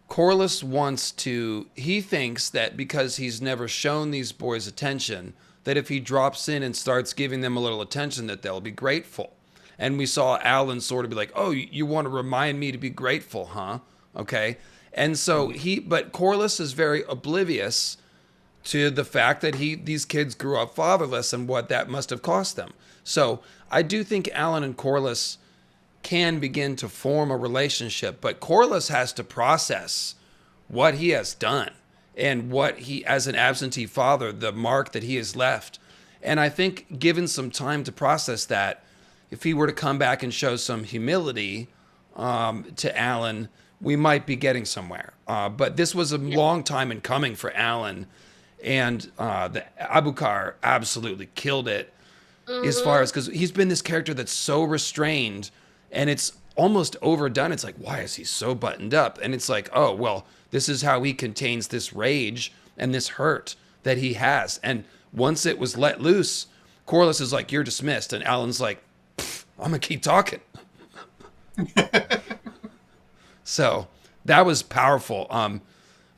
Corliss wants to. He thinks that because he's never shown these boys attention, that if he drops in and starts giving them a little attention, that they'll be grateful. And we saw Alan sort of be like, "Oh, you want to remind me to be grateful, huh?" Okay, and so but Corliss is very oblivious to the fact that these kids grew up fatherless and what that must have cost them. So I do think Alan and Corliss can begin to form a relationship, but Corliss has to process what he has done and what he, as an absentee father, the mark that he has left. And I think given some time to process that, if he were to come back and show some humility to Alan, we might be getting somewhere. But this was a long time in coming for Alan. And the Abukar absolutely killed it as far as, because he's been this character that's so restrained and it's almost overdone. It's like, why is he so buttoned up? And it's like, oh, well, this is how he contains this rage and this hurt that he has. And once it was let loose, Corliss is like, you're dismissed. And Alan's like, I'm going to keep talking. So that was powerful.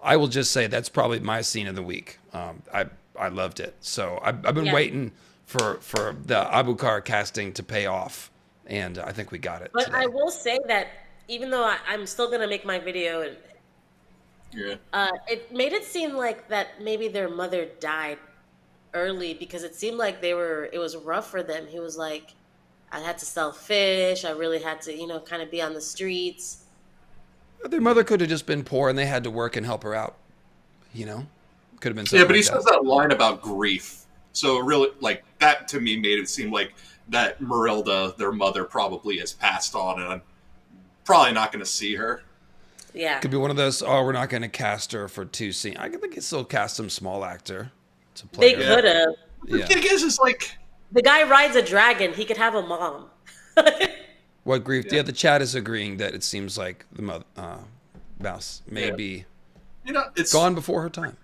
I will just say that's probably my scene of the week. I loved it. So I've been waiting for the Abukar casting to pay off, and I think we got it. But today. I will say that even though I'm still gonna make my video, and it made it seem like that maybe their mother died early because it seemed like it was rough for them. He was like, I had to sell fish. I really had to, kind of be on the streets. Their mother could have just been poor, and they had to work and help her out. Could have been something. Yeah, but he like says that line about grief. So really, like that to me made it seem like that Marilda, their mother, probably has passed on, and I'm probably not going to see her. Yeah, Could be one of those. Oh, we're not going to cast her for 2 scenes. I think it's still cast some small actor to play. they her. could have. The thing is like The guy rides a dragon. He could have a mom. What grief? Yeah, the chat is agreeing that it seems like the mother, mouse may be it's gone before her time.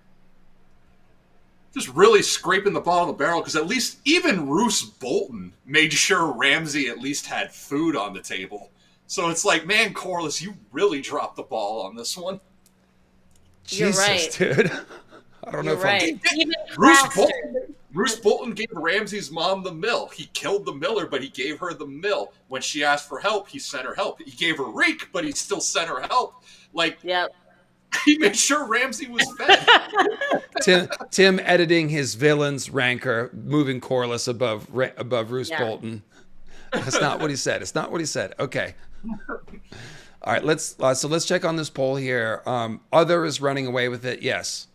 just really scraping the bottom of the barrel, because at least even Roose Bolton made sure Ramsay at least had food on the table. So it's like, man, Corliss, you really dropped the ball on this one. You're Jesus, right. dude. I don't know You're if right. Even Roose Bolton gave Ramsay's mom the mill. He killed the miller, but he gave her the mill. When she asked for help, he sent her help. He gave her reek, but he still sent her help. Like, Yep. he made sure Ramsay was fed. Tim editing his villain's rancor, moving Corliss above Roose Bolton. That's not what he said. It's not what he said. Okay. All right. Let's check on this poll here. Other is running away with it. Yes.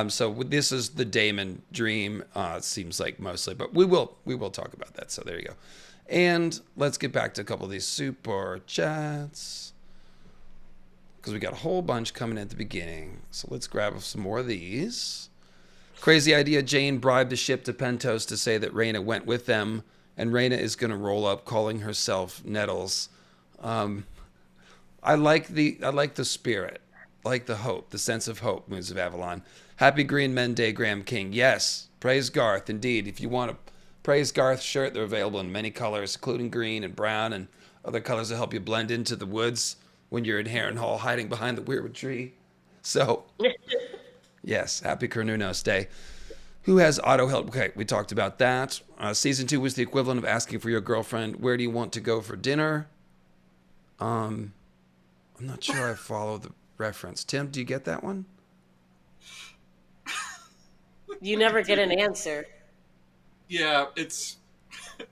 So this is the Damon dream. It seems like mostly, but we will talk about that. So there you go. And let's get back to a couple of these super chats, because we got a whole bunch coming at the beginning. So let's grab some more of these. Crazy idea. Jane bribed the ship to Pentos to say that Rhaena went with them, and Rhaena is going to roll up calling herself Nettles. I like the spirit, like the hope, the sense of hope. Moons of Avalon. Happy Green Men Day, Graham King. Yes, praise Garth. Indeed, if you want a praise Garth shirt, they're available in many colors, including green and brown and other colors to help you blend into the woods when you're in Harrenhal hiding behind the weirwood tree. So, yes, happy Carnunos Day. Who has auto help? Okay, we talked about that. Season 2 was the equivalent of asking for your girlfriend, where do you want to go for dinner? I'm not sure I follow the reference. Tim, do you get that one? You never get an answer. Yeah, it's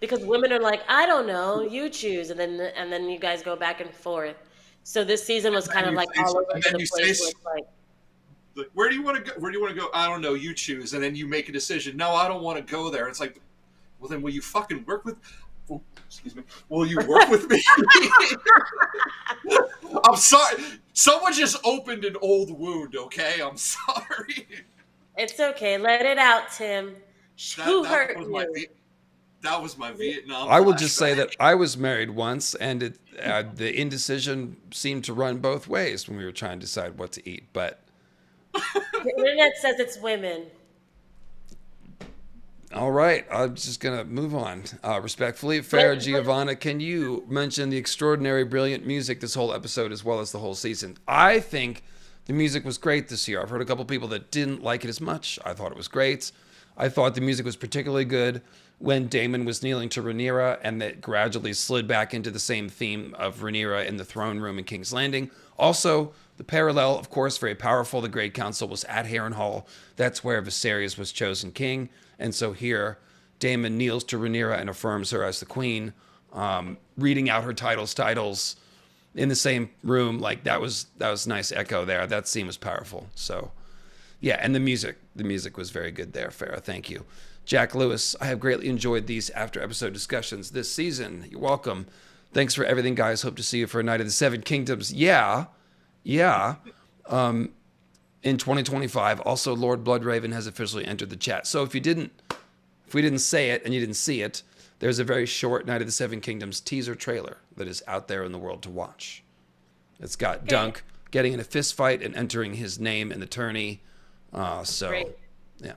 Because women are like, I don't know, you choose, and then you guys go back and forth. So this season was kind of like all over And then the you place. say, Where it's like, like, where do you want to go? Where do you want to go? I don't know. You choose, and then you make a decision. No, I don't want to go there. It's like, well, then will you fucking work with? Oh, excuse me. Will you work with me? I'm sorry. Someone just opened an old wound. Okay, I'm sorry. it's okay, let it out, Tim. That Who that hurt was my you? that was my Vietnam I will just say that flashback. I was married once, and the indecision seemed to run both ways when we were trying to decide what to eat. But The internet says it's women. all right, I'm just gonna move on. Respectfully, But, Farah Giovanna, can you mention the extraordinary, brilliant music this whole episode as well as the whole season? I think the music was great this year. I've heard a couple people that didn't like it as much. I thought it was great. I thought the music was particularly good when Damon was kneeling to Rhaenyra, and that gradually slid back into the same theme of Rhaenyra in the throne room in King's Landing. Also, the parallel, of course, very powerful. The Great Council was at Harrenhal. That's where Viserys was chosen king. And so here, Damon kneels to Rhaenyra and affirms her as the queen, reading out her titles in the same room. Like that was nice echo there. That scene was powerful. So yeah, and the music was very good there, Farah. Thank you. Jack Lewis, I have greatly enjoyed these after episode discussions this season. You're welcome. Thanks for everything, guys. Hope to see you for a Night of the Seven Kingdoms. Yeah. In 2025. Also, Lord Bloodraven has officially entered the chat. So if we didn't say it and you didn't see it, there's a very short Night of the Seven Kingdoms teaser trailer that is out there in the world to watch. It's got Dunk getting in a fist fight and entering his name in the tourney. Great. Yeah.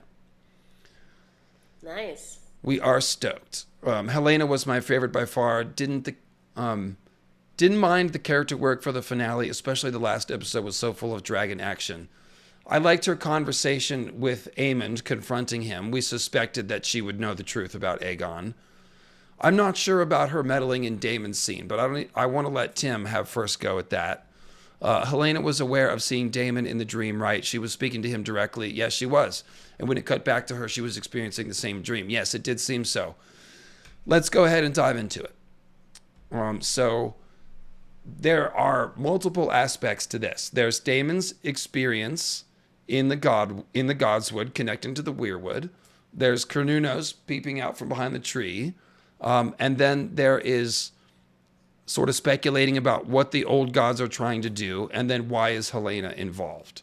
Nice. We are stoked. Helena was my favorite by far. Didn't mind the character work for the finale, especially the last episode was so full of dragon action. I liked her conversation with Aemond confronting him. We suspected that she would know the truth about Aegon. I'm not sure about her meddling in Daemon's scene, but I want to let Tim have first go at that. Helena was aware of seeing Daemon in the dream, right? She was speaking to him directly. Yes, she was. And when it cut back to her, she was experiencing the same dream. Yes, it did seem so. Let's go ahead and dive into it. So there are multiple aspects to this. There's Daemon's experience in the Godswood connecting to the Weirwood. There's Carnunos peeping out from behind the tree. And then there is sort of speculating about what the old gods are trying to do, and then why is Helena involved.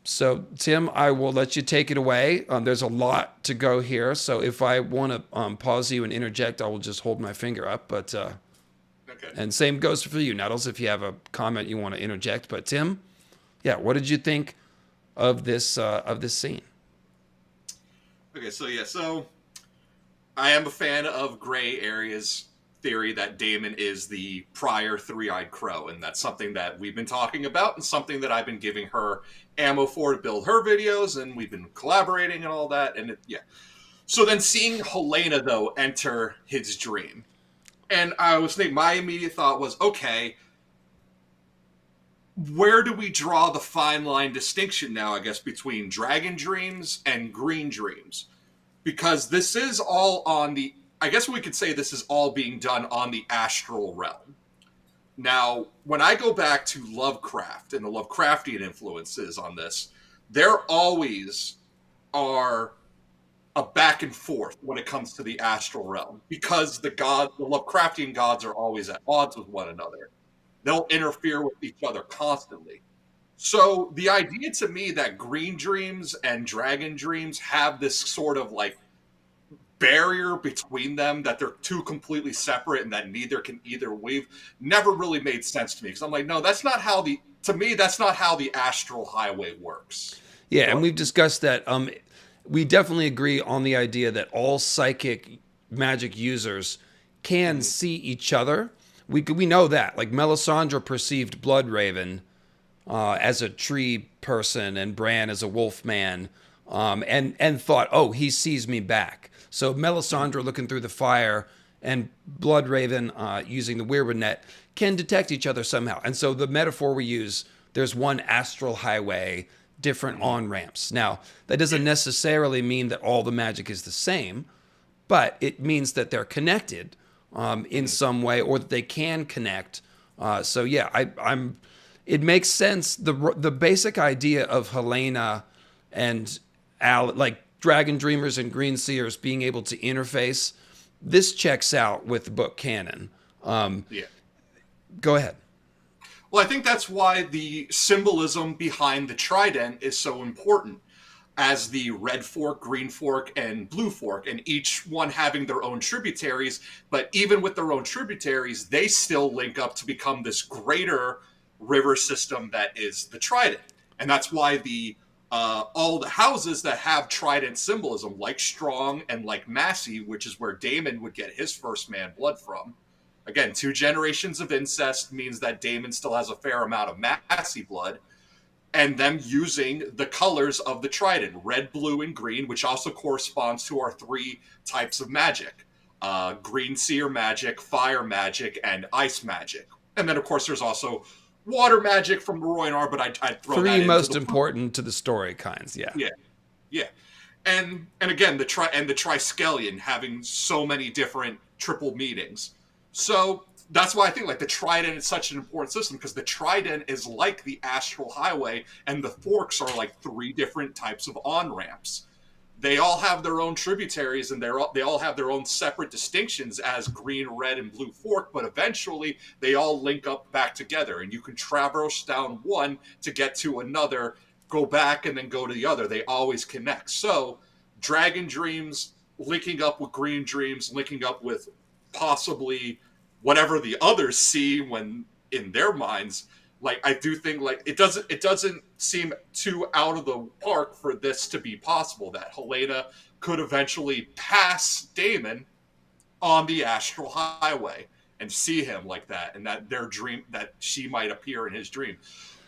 So, Tim, I will let you take it away. There's a lot to go here, so if I want to pause you and interject, I will just hold my finger up. But Okay. and same goes for you, Nettles, if you have a comment you want to interject. But Tim, yeah, what did you think of this scene? Okay, so I am a fan of Gray Area's theory that Daemon is the prior three-eyed crow, and that's something that we've been talking about and something that I've been giving her ammo for to build her videos, and we've been collaborating and all that, and yeah. So then seeing Helena, though, enter his dream, and I was thinking, my immediate thought was, okay, where do we draw the fine line distinction now, I guess, between dragon dreams and green dreams? Because this is all on the, I guess we could say this is all being done on the astral realm. Now, when I go back to Lovecraft and the Lovecraftian influences on this, there always are a back and forth when it comes to the astral realm, because the Lovecraftian gods are always at odds with one another. They'll interfere with each other constantly. So the idea to me that green dreams and dragon dreams have this sort of like barrier between them, that they're two completely separate and that neither can either weave, never really made sense to me, because I'm like, no, that's not how the astral highway works. Yeah, and we've discussed that. We definitely agree on the idea that all psychic magic users can see each other. We know that. Like Melisandre perceived Bloodraven as a tree person and Bran as a wolf man, and thought, oh, he sees me back. So Melisandre looking through the fire and Bloodraven using the Weirwood net can detect each other somehow. And so the metaphor we use, there's one astral highway, different on-ramps. Now, that doesn't necessarily mean that all the magic is the same. but it means that they're connected in some way, or that they can connect. So yeah, I'm. It makes sense. The basic idea of Helena and like Dragon Dreamers and Green Seers being able to interface. This checks out with the book canon. Yeah. Go ahead. Well, I think that's why the symbolism behind the trident is so important, as the red fork, green fork, and blue fork, and each one having their own tributaries. But even with their own tributaries, they still link up to become this greater river system that is the trident. And that's why the all the houses that have trident symbolism, like Strong and like Massey, which is where Damon would get his first man blood from. Again, 2 generations of incest means that Damon still has a fair amount of Massey blood, and them using the colors of the trident, red, blue, and green, which also corresponds to our 3 types of magic: green seer magic, fire magic, and ice magic. And then, of course, there's also water magic from Roy and R, but I'd throw that Three into most the important to the story kinds. Yeah. yeah, yeah. And again, the Triskelion having so many different triple meanings. So that's why I think like the trident is such an important system, because the trident is like the astral highway, and the forks are like 3 different types of on ramps. They all have their own tributaries, and they all have their own separate distinctions as green, red, and blue fork. But eventually, they all link up back together, and you can traverse down one to get to another, go back, and then go to the other. They always connect. So, Dragon Dreams linking up with Green Dreams, linking up with possibly whatever the others see when in their minds. Like, I do think like it doesn't seem too out of the park for this to be possible, that Helena could eventually pass Damon on the astral highway and see him like that, and that their dream, that she might appear in his dream.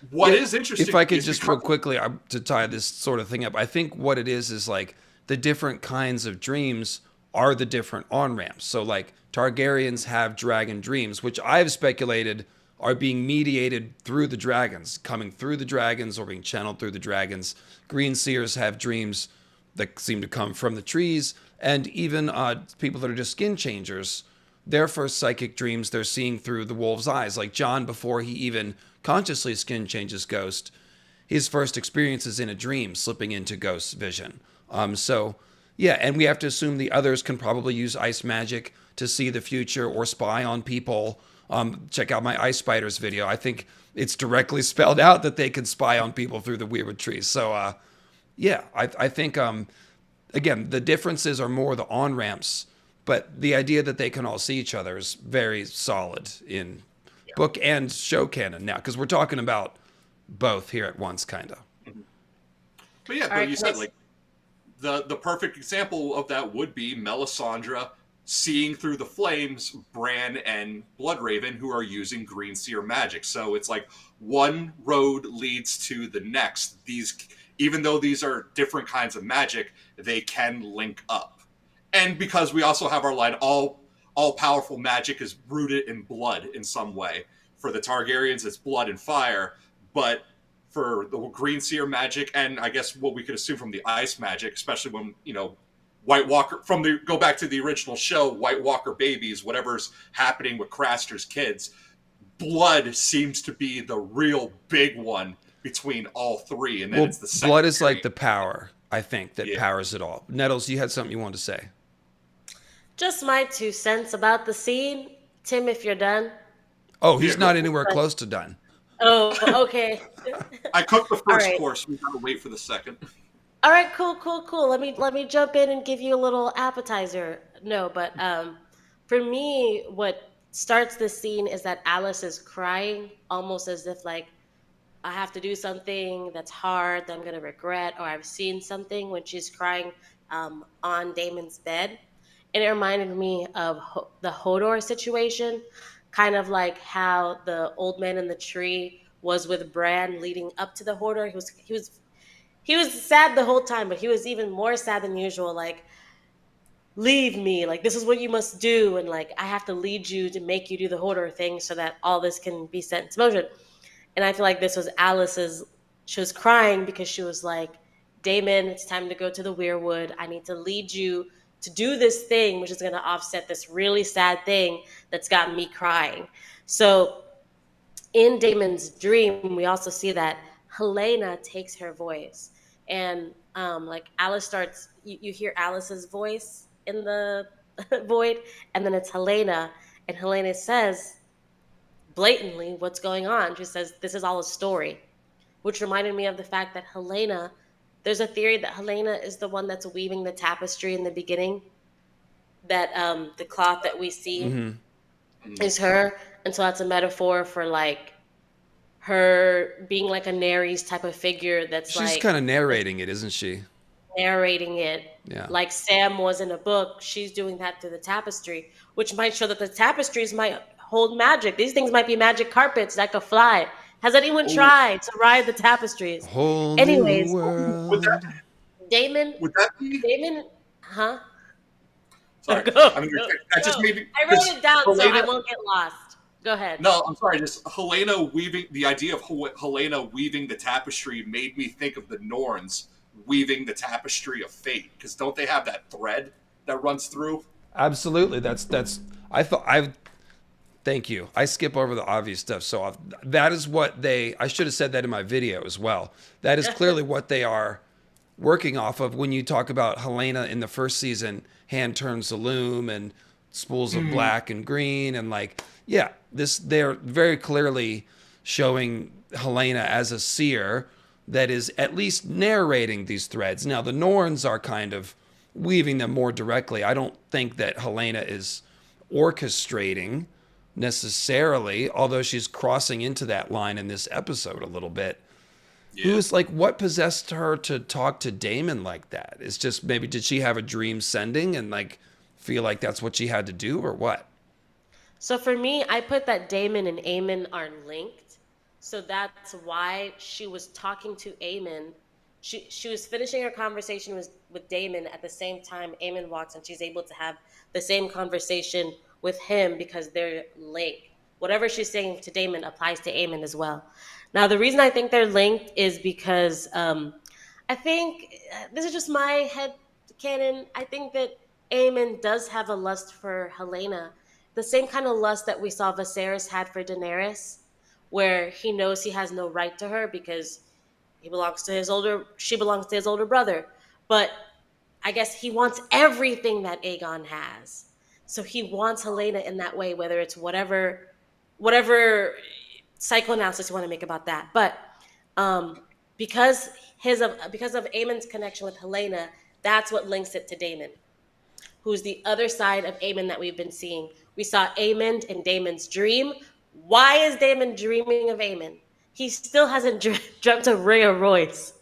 What is interesting, if I could just real quickly to tie this sort of thing up, I think what it is like the different kinds of dreams are the different on ramps. So like Targaryens have dragon dreams, which I've speculated are being mediated through the dragons, coming through the dragons or being channeled through the dragons. Green seers have dreams that seem to come from the trees, and even people that are just skin changers, their first psychic dreams they're seeing through the wolf's eyes. Like John, before he even consciously skin changes Ghost, his first experience is in a dream, slipping into Ghost's vision. So yeah, and we have to assume the others can probably use ice magic to see the future or spy on people. Check out my Ice Spiders video. I think it's directly spelled out that they can spy on people through the weirwood trees. So, yeah, I think, again, the differences are more the on-ramps, but the idea that they can all see each other is very solid in book and show canon now, because we're talking about both here at once, kind of. But yeah, but you said, like, the perfect example of that would be Melisandre seeing through the flames Bran and Bloodraven, who are using Green Seer magic. So it's like one road leads to the next. These, even though these are different kinds of magic, they can link up. And because we also have our line, all powerful magic is rooted in blood in some way. For the Targaryens, it's blood and fire, but for the Green Seer magic, and I guess what we could assume from the ice magic, especially when, you know, White Walker, go back to the original show, White Walker babies, whatever's happening with Craster's kids, blood seems to be the real big one between all 3. And then it's the blood is like the power, I think, that powers it all. Nettles, you had something you wanted to say. Just my 2 cents about the scene. Tim, if you're done. Oh, he's not anywhere close to done. Oh, okay. I cooked the first course. We gotta wait for the second. All right, cool. Let me jump in and give you a little appetizer. No, but for me, what starts the scene is that Alice is crying, almost as if like I have to do something that's hard that I'm gonna regret, or I've seen something when she's crying on Damon's bed, and it reminded me of the Hodor situation, kind of like how the old man in the tree was with Bran leading up to the Hodor. He was sad the whole time, but he was even more sad than usual. Like, leave me. Like, this is what you must do. And, like, I have to lead you to make you do the Hodor thing so that all this can be set into motion. And I feel like this was Alice's. She was crying because she was like, Damon, it's time to go to the Weirwood. I need to lead you to do this thing, which is going to offset this really sad thing that's got me crying. So in Damon's dream, we also see that Helena takes her voice, and like Alice starts. You hear Alice's voice in the void, and then it's Helena, and Helena says blatantly what's going on. She says, "This is all a story," which reminded me of the fact that Helena. There's a theory that Helena is the one that's weaving the tapestry in the beginning. That the cloth that we see is her, and so that's a metaphor for like her being like a Nares type of figure that's She's like kind of narrating it, isn't she? narrating it Yeah. like Sam was in a book. She's doing that through the tapestry, which might show that the tapestries might hold magic. These things might be magic carpets that could fly. Has anyone Oh, tried to ride the tapestries? Whole new Anyways, would that world. Damon, would that be? huh? Sorry, Go, I mean go, that just go. made me. I Because wrote it down so I Helena, won't get lost. Go ahead. no, I'm sorry. Just Helena weaving the idea of Helena weaving the tapestry made me think of the Norns weaving the tapestry of fate. Because don't they have that thread that runs through? Absolutely. That's. I thought I. Thank you. I skip over the obvious stuff. So that is what they. I should have said that in my video as well. That is clearly what they are working off of when you talk about Helena in the first season. Hand turns the loom and spools of black and green and like yeah. This they're very clearly showing Helena as a seer that is at least narrating these threads. Now the Norns are kind of weaving them more directly. I don't think that Helena is orchestrating necessarily, although she's crossing into that line in this episode a little bit. Yeah. Who's like, what possessed her to talk to Damon like that? It's just maybe did she have a dream sending and like feel like that's what she had to do or what? So for me, I put that Damon and Aemon are linked. So that's why she was talking to Aemon. She was finishing her conversation with Damon at the same time Aemon walks, and she's able to have the same conversation with him because they're linked. Whatever she's saying to Damon applies to Aemon as well. Now, the reason I think they're linked is because I think this is just my head canon. I think that Aemon does have a lust for Helena, the same kind of lust that we saw Viserys had for Daenerys, where he knows he has no right to her because she belongs to his older brother. But I guess he wants everything that Aegon has. So he wants Helena in that way, whether it's whatever psychoanalysis you want to make about that. But because because of Aemon's connection with Helena, that's what links it to Daemon, who's the other side of Aemon that we've been seeing. We saw Aemon in Daemon's dream. Why is Daemon dreaming of Aemon? He still hasn't dreamt of Rhea Royce,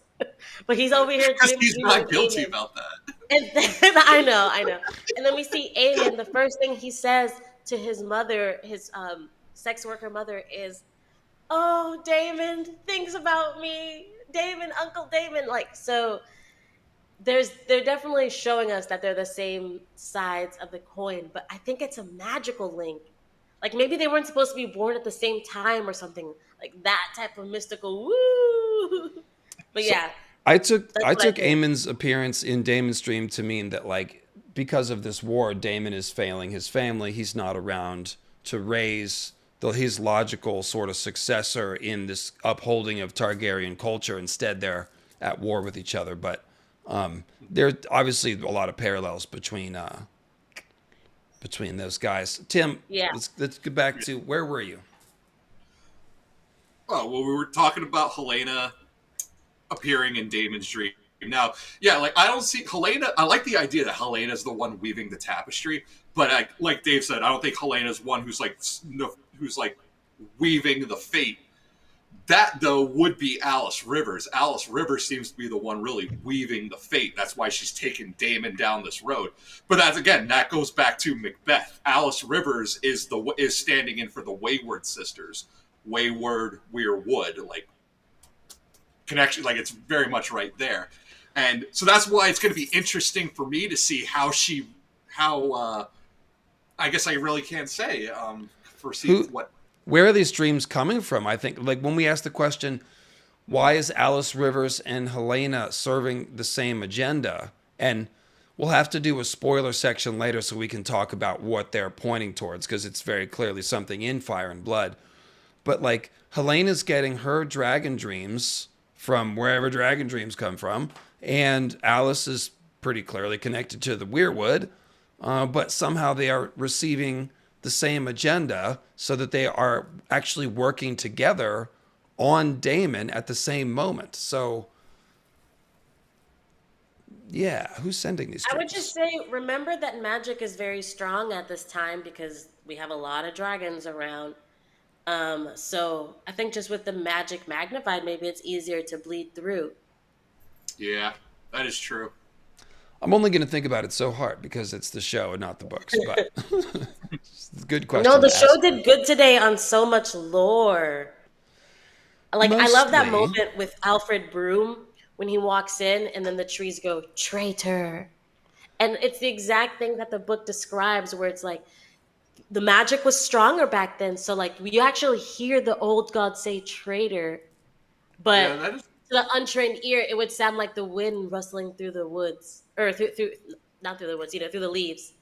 but he's over here Because he's dreaming not of guilty Aemon. about that. And then I know. And then we see Aemon. The first thing he says to his mother, his sex worker mother, is, "Oh, Damon thinks about me. Damon, Uncle Damon." Like so, they're definitely showing us that they're the same sides of the coin. But I think it's a magical link. Like maybe they weren't supposed to be born at the same time or something like that type of mystical woo. But So yeah, I took that's I what I took think. Aemon's appearance in Daemon's dream to mean that like because of this war, Daemon is failing his family. He's not around to raise his logical sort of successor in this upholding of Targaryen culture. Instead, they're at war with each other. But there are obviously a lot of parallels between those guys. Tim, Yeah. let's get back to where were you? Oh, well, we were talking about Helena appearing in Damon's dream. Now, yeah, like I don't see Helena. I like the idea that Helena's the one weaving the tapestry, but like Dave said, I don't think Helena's one who's like weaving the fate. That though would be Alice Rivers. Alice Rivers seems to be the one really weaving the fate. That's why she's taking Damon down this road. But that goes back to Macbeth. Alice Rivers is standing in for the Wayward sisters. Wayward, Weirwood, like connection, like it's very much right there. And so that's why it's going to be interesting for me to see how I guess I really can't say for seeing what. Where are these dreams coming from? I think like when we ask the question, why is Alice Rivers and Helena serving the same agenda? And We'll have to do a spoiler section later so we can talk about what they're pointing towards because it's very clearly something in Fire and Blood. But like Helena's getting her dragon dreams from wherever dragon dreams come from, and Alice is pretty clearly connected to the Weirwood, but somehow they are receiving the same agenda so that they are actually working together on Damon at the same moment. So yeah, who's sending these I would dreams? just say, remember that magic is very strong at this time because we have a lot of dragons around. So I think just with the magic magnified, maybe it's easier to bleed through. Yeah, that is true. I'm only going to think about it so hard because it's the show and not the books. But it's a good No, question the to show ask. did good today on so much lore. Like I love that Mostly, moment with Alfred Broom when he walks in and then the trees go traitor. And it's the exact thing that the book describes where it's like the magic was stronger back then. So like you actually hear the old god say traitor, but Yeah, that is. to the untrained ear, it would sound like the wind rustling through the woods or through not through the woods, through the leaves.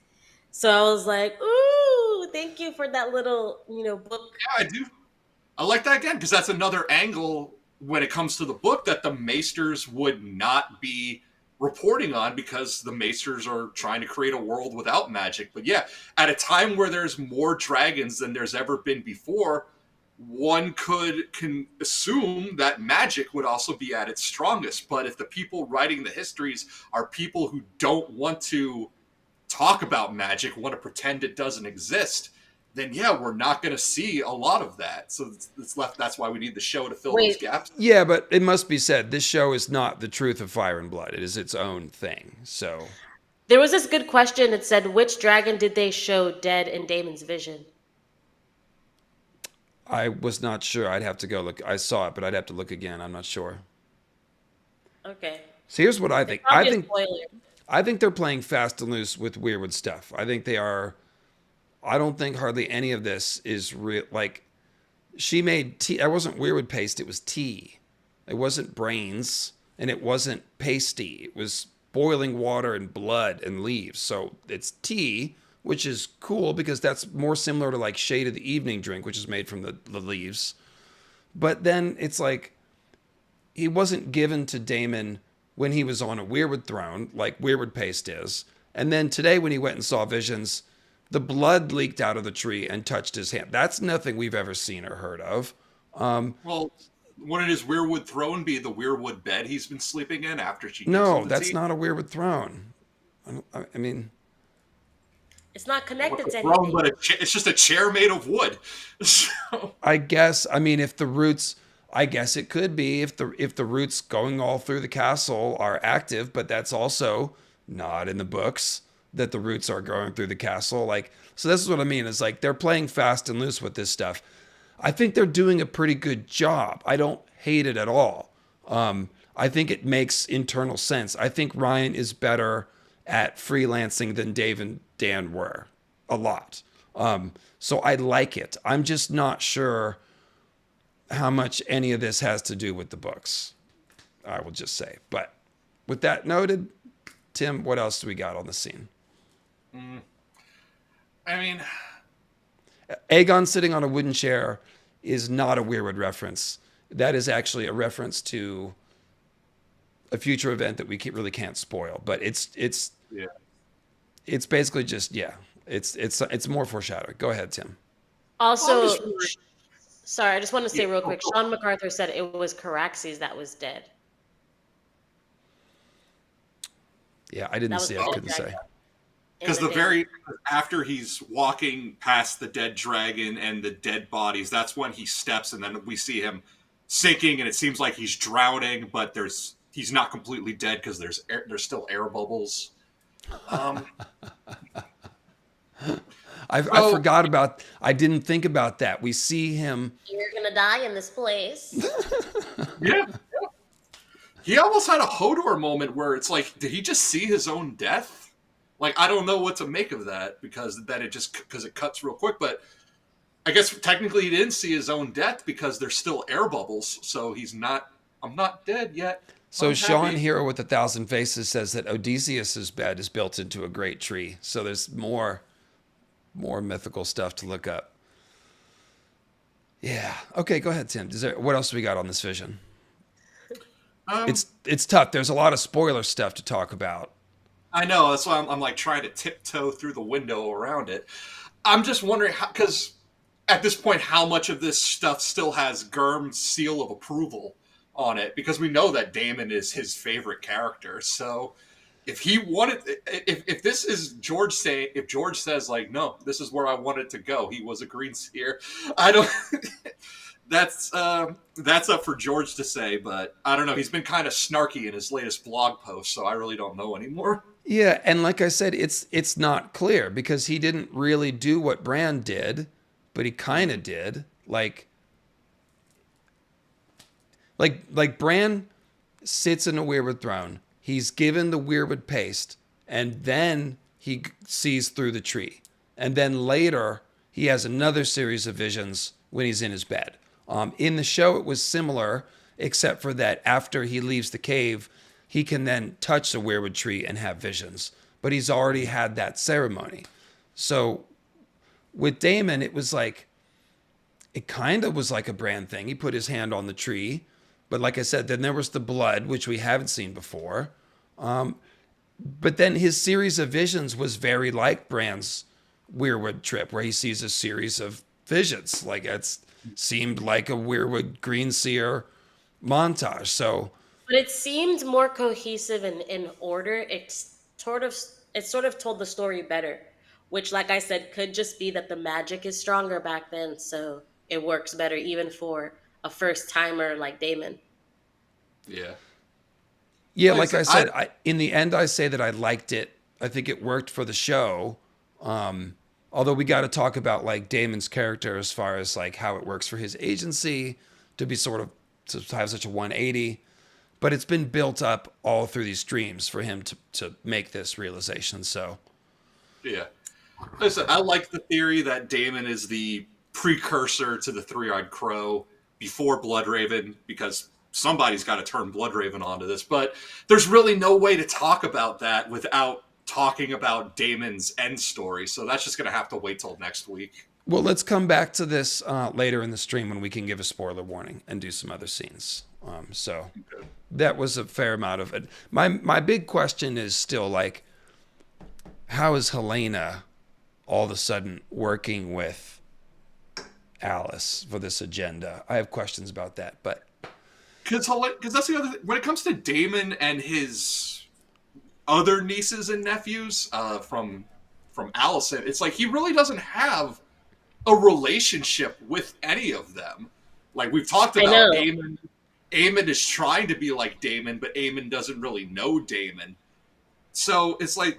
So I was like, ooh, thank you for that little, book. Yeah, I do. I like that again because that's another angle when it comes to the book that the Maesters would not be reporting on because the Maesters are trying to create a world without magic. But yeah, at a time where there's more dragons than there's ever been before, one can assume that magic would also be at its strongest. But if the people writing the histories are people who don't want to talk about magic, want to pretend it doesn't exist, then yeah, we're not going to see a lot of that. So it's left. That's why we need the show to fill those Wait, gaps. yeah, but it must be said this show is not the truth of Fire and Blood. It is its own thing. So there was this good question that said, which dragon did they show dead in Damon's vision? I was not sure. I'd have to go look. I saw it, but I'd have to look again. I'm not sure. Okay. So here's what I It's think. probably a spoiler. I think they're playing fast and loose with Weirwood stuff. I think they are. I don't think hardly any of this is real. Like she made tea. It wasn't Weirwood paste. It was tea. It wasn't brains, and it wasn't pasty. It was boiling water and blood and leaves. So it's tea, which is cool because that's more similar to like Shade of the Evening drink, which is made from the leaves. But then it's like he wasn't given to Damon when he was on a Weirwood throne, like Weirwood paste is. And then today, when he went and saw visions, the blood leaked out of the tree and touched his hand. That's nothing we've ever seen or heard of. Well, wouldn't his Weirwood throne be the Weirwood bed he's been sleeping in after she gives No, him the that's tea? not a Weirwood throne. I mean, It's not connected to Throne, anything. but it's just a chair made of wood. So, I guess. I mean, if the roots, I guess it could be if the roots going all through the castle are active, but that's also not in the books that the roots are going through the castle. Like, so this is what I mean. Is like they're playing fast and loose with this stuff. I think they're doing a pretty good job. I don't hate it at all. I think it makes internal sense. I think Ryan is better at freelancing than Dave and Dan were, a lot. So I like it. I'm just not sure how much any of this has to do with the books. I will just say. But with that noted, Tim, what else do we got on the scene? I mean, Aegon sitting on a wooden chair is not a Weirwood reference. That is actually a reference to a future event that we really can't spoil. But it's yeah. basically just it's more foreshadowing. Go ahead, Tim. Also, I'm just- sorry, I just want to say Yeah, real go, quick. go. Sean MacArthur said it was Caraxes that was dead. Yeah, I didn't That was see. the I dead couldn't say. dragon. Because In the the very after he's walking past the dead dragon and the dead bodies, that's when he steps, and then we see him sinking, and it seems like he's drowning, but he's not completely dead because there's still air bubbles. I forgot about. I didn't think about that. We see him. You're gonna die in this place. Yeah. He almost had a Hodor moment where it's like, did he just see his own death? Like, I don't know what to make of that because it cuts real quick. But I guess technically he didn't see his own death because there's still air bubbles. So he's not. I'm not dead yet. So I'm Sean happy. Hero with a Thousand Faces says that Odysseus's bed is built into a great tree. So there's more mythical stuff to look up. Yeah. Okay, go ahead, Tim. What else we got on this vision? Um, It's tough. There's a lot of spoiler stuff to talk about. I know that's why I'm like trying to tiptoe through the window around it. I'm just wondering how, because at this point, how much of this stuff still has Gurm's seal of approval on it? Because we know that Damon is his favorite character. So if he wanted, if this is George saying, if George says like, no, this is where I wanted to go, he was a green seer. I don't. That's up for George to say, but I don't know. He's been kind of snarky in his latest blog post, so I really don't know anymore. Yeah, and like I said, it's not clear because he didn't really do what Bran did, but he kind of did. Like Bran sits in a weirwood throne. He's given the weirwood paste, and then he sees through the tree. And then later, he has another series of visions when he's in his bed. In the show, it was similar, except for that after he leaves the cave, he can then touch the weirwood tree and have visions. But he's already had that ceremony. So with Damon, it kind of was like a Bran thing. He put his hand on the tree. But like I said, then there was the blood, which we haven't seen before. But then his series of visions was very like Bran's Weirwood trip, where he sees a series of visions. Like it seemed like a Weirwood Green Seer montage. So But it seemed more cohesive and in order. It sort of told the story better, which, like I said, could just be that the magic is stronger back then, so it works better even for a first timer like Damon. Yeah. yeah, Like I like said, I said, in the end, I say that I liked it. I think it worked for the show. Although we got to talk about like Damon's character as far as like how it works for his agency to be sort of to have such a 180. But it's been built up all through these streams for him to make this realization. So yeah. Like I said, I like the theory that Damon is the precursor to the three-eyed crow before Bloodraven, because somebody's got to turn Bloodraven onto this. But there's really no way to talk about that without talking about Damon's end story. So that's just going to have to wait till next week. well, let's come back to this later in the stream when we can give a spoiler warning and do some other scenes. So that was a fair amount of it. My big question is still like, how is Helena all of a sudden working with Alice for this agenda? I have questions about that, but Because that's the other thing. When it comes to Damon and his other nieces and nephews from Allison, it's like he really doesn't have a relationship with any of them. Like we've talked I about, know. Aemon is trying to be like Damon, but Aemon doesn't really know Damon. So it's like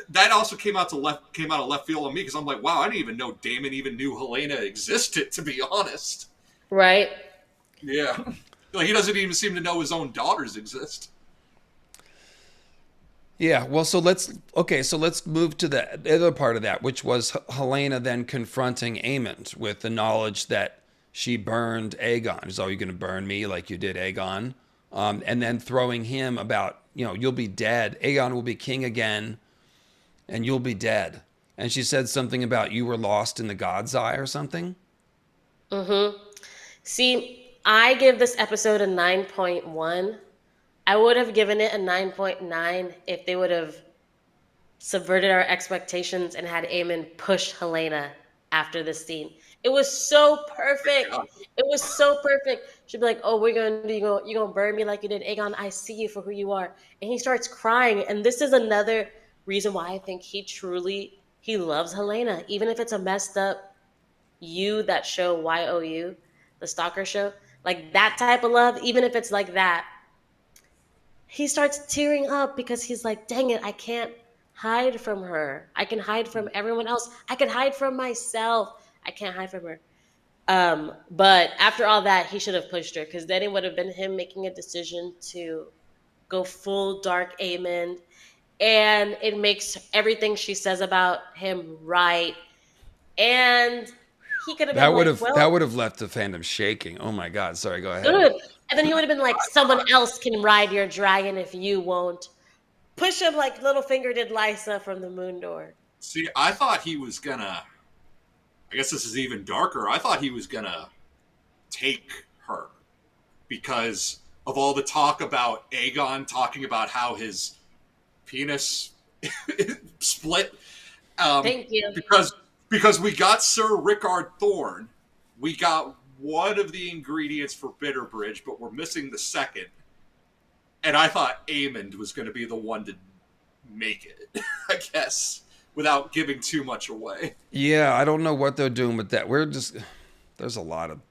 that also came out of left field on me because I'm like, wow, I didn't even know Damon even knew Helena existed. To be honest, Right? yeah, like he doesn't even seem to know his own daughters exist. yeah. Well, so let's move to the other part of that, which was Helena then confronting Aemond with the knowledge that she burned Aegon. Is, "Oh, you going to burn me like you did Aegon?" And then throwing him about, you'll be dead. Aegon will be king again, and you'll be dead. And she said something about you were lost in the God's eye or something. See, I give this episode a 9.1. I would have given it a 9.9 if they would have subverted our expectations and had Eamon push Helena after this scene. It was so perfect. God. It was so perfect. She'd be like, "Oh, we're gonna do you gonna burn me like you did, Aegon. I see you for who you are." And he starts crying. And this is another reason why I think he loves Helena, even if it's a messed up that show YOU, the stalker show, like that type of love. Even if it's like that, he starts tearing up because he's like, dang it, I can't hide from her. I can hide from everyone else. I can hide from myself. I can't hide from her. But after all that, he should have pushed her because then it would have been him making a decision to go full dark Aemond. And it makes everything she says about him right. And he could have been That would like, have well, that would have left the fandom shaking. Oh my God! Sorry, go ahead. good. And then he would have been like, someone else can ride your dragon if you won't. Push him like Littlefinger did Lysa from the moon door. See, I thought he was gonna. I guess this is even darker. I thought he was gonna take her because of all the talk about Aegon talking about how his penis split. Thank you. Because we got Sir Rickard Thorne, we got one of the ingredients for Bitterbridge, but we're missing the second. And I thought Aemond was going to be the one to make it, I guess, without giving too much away. Yeah, I don't know what they're doing with that. There's a lot of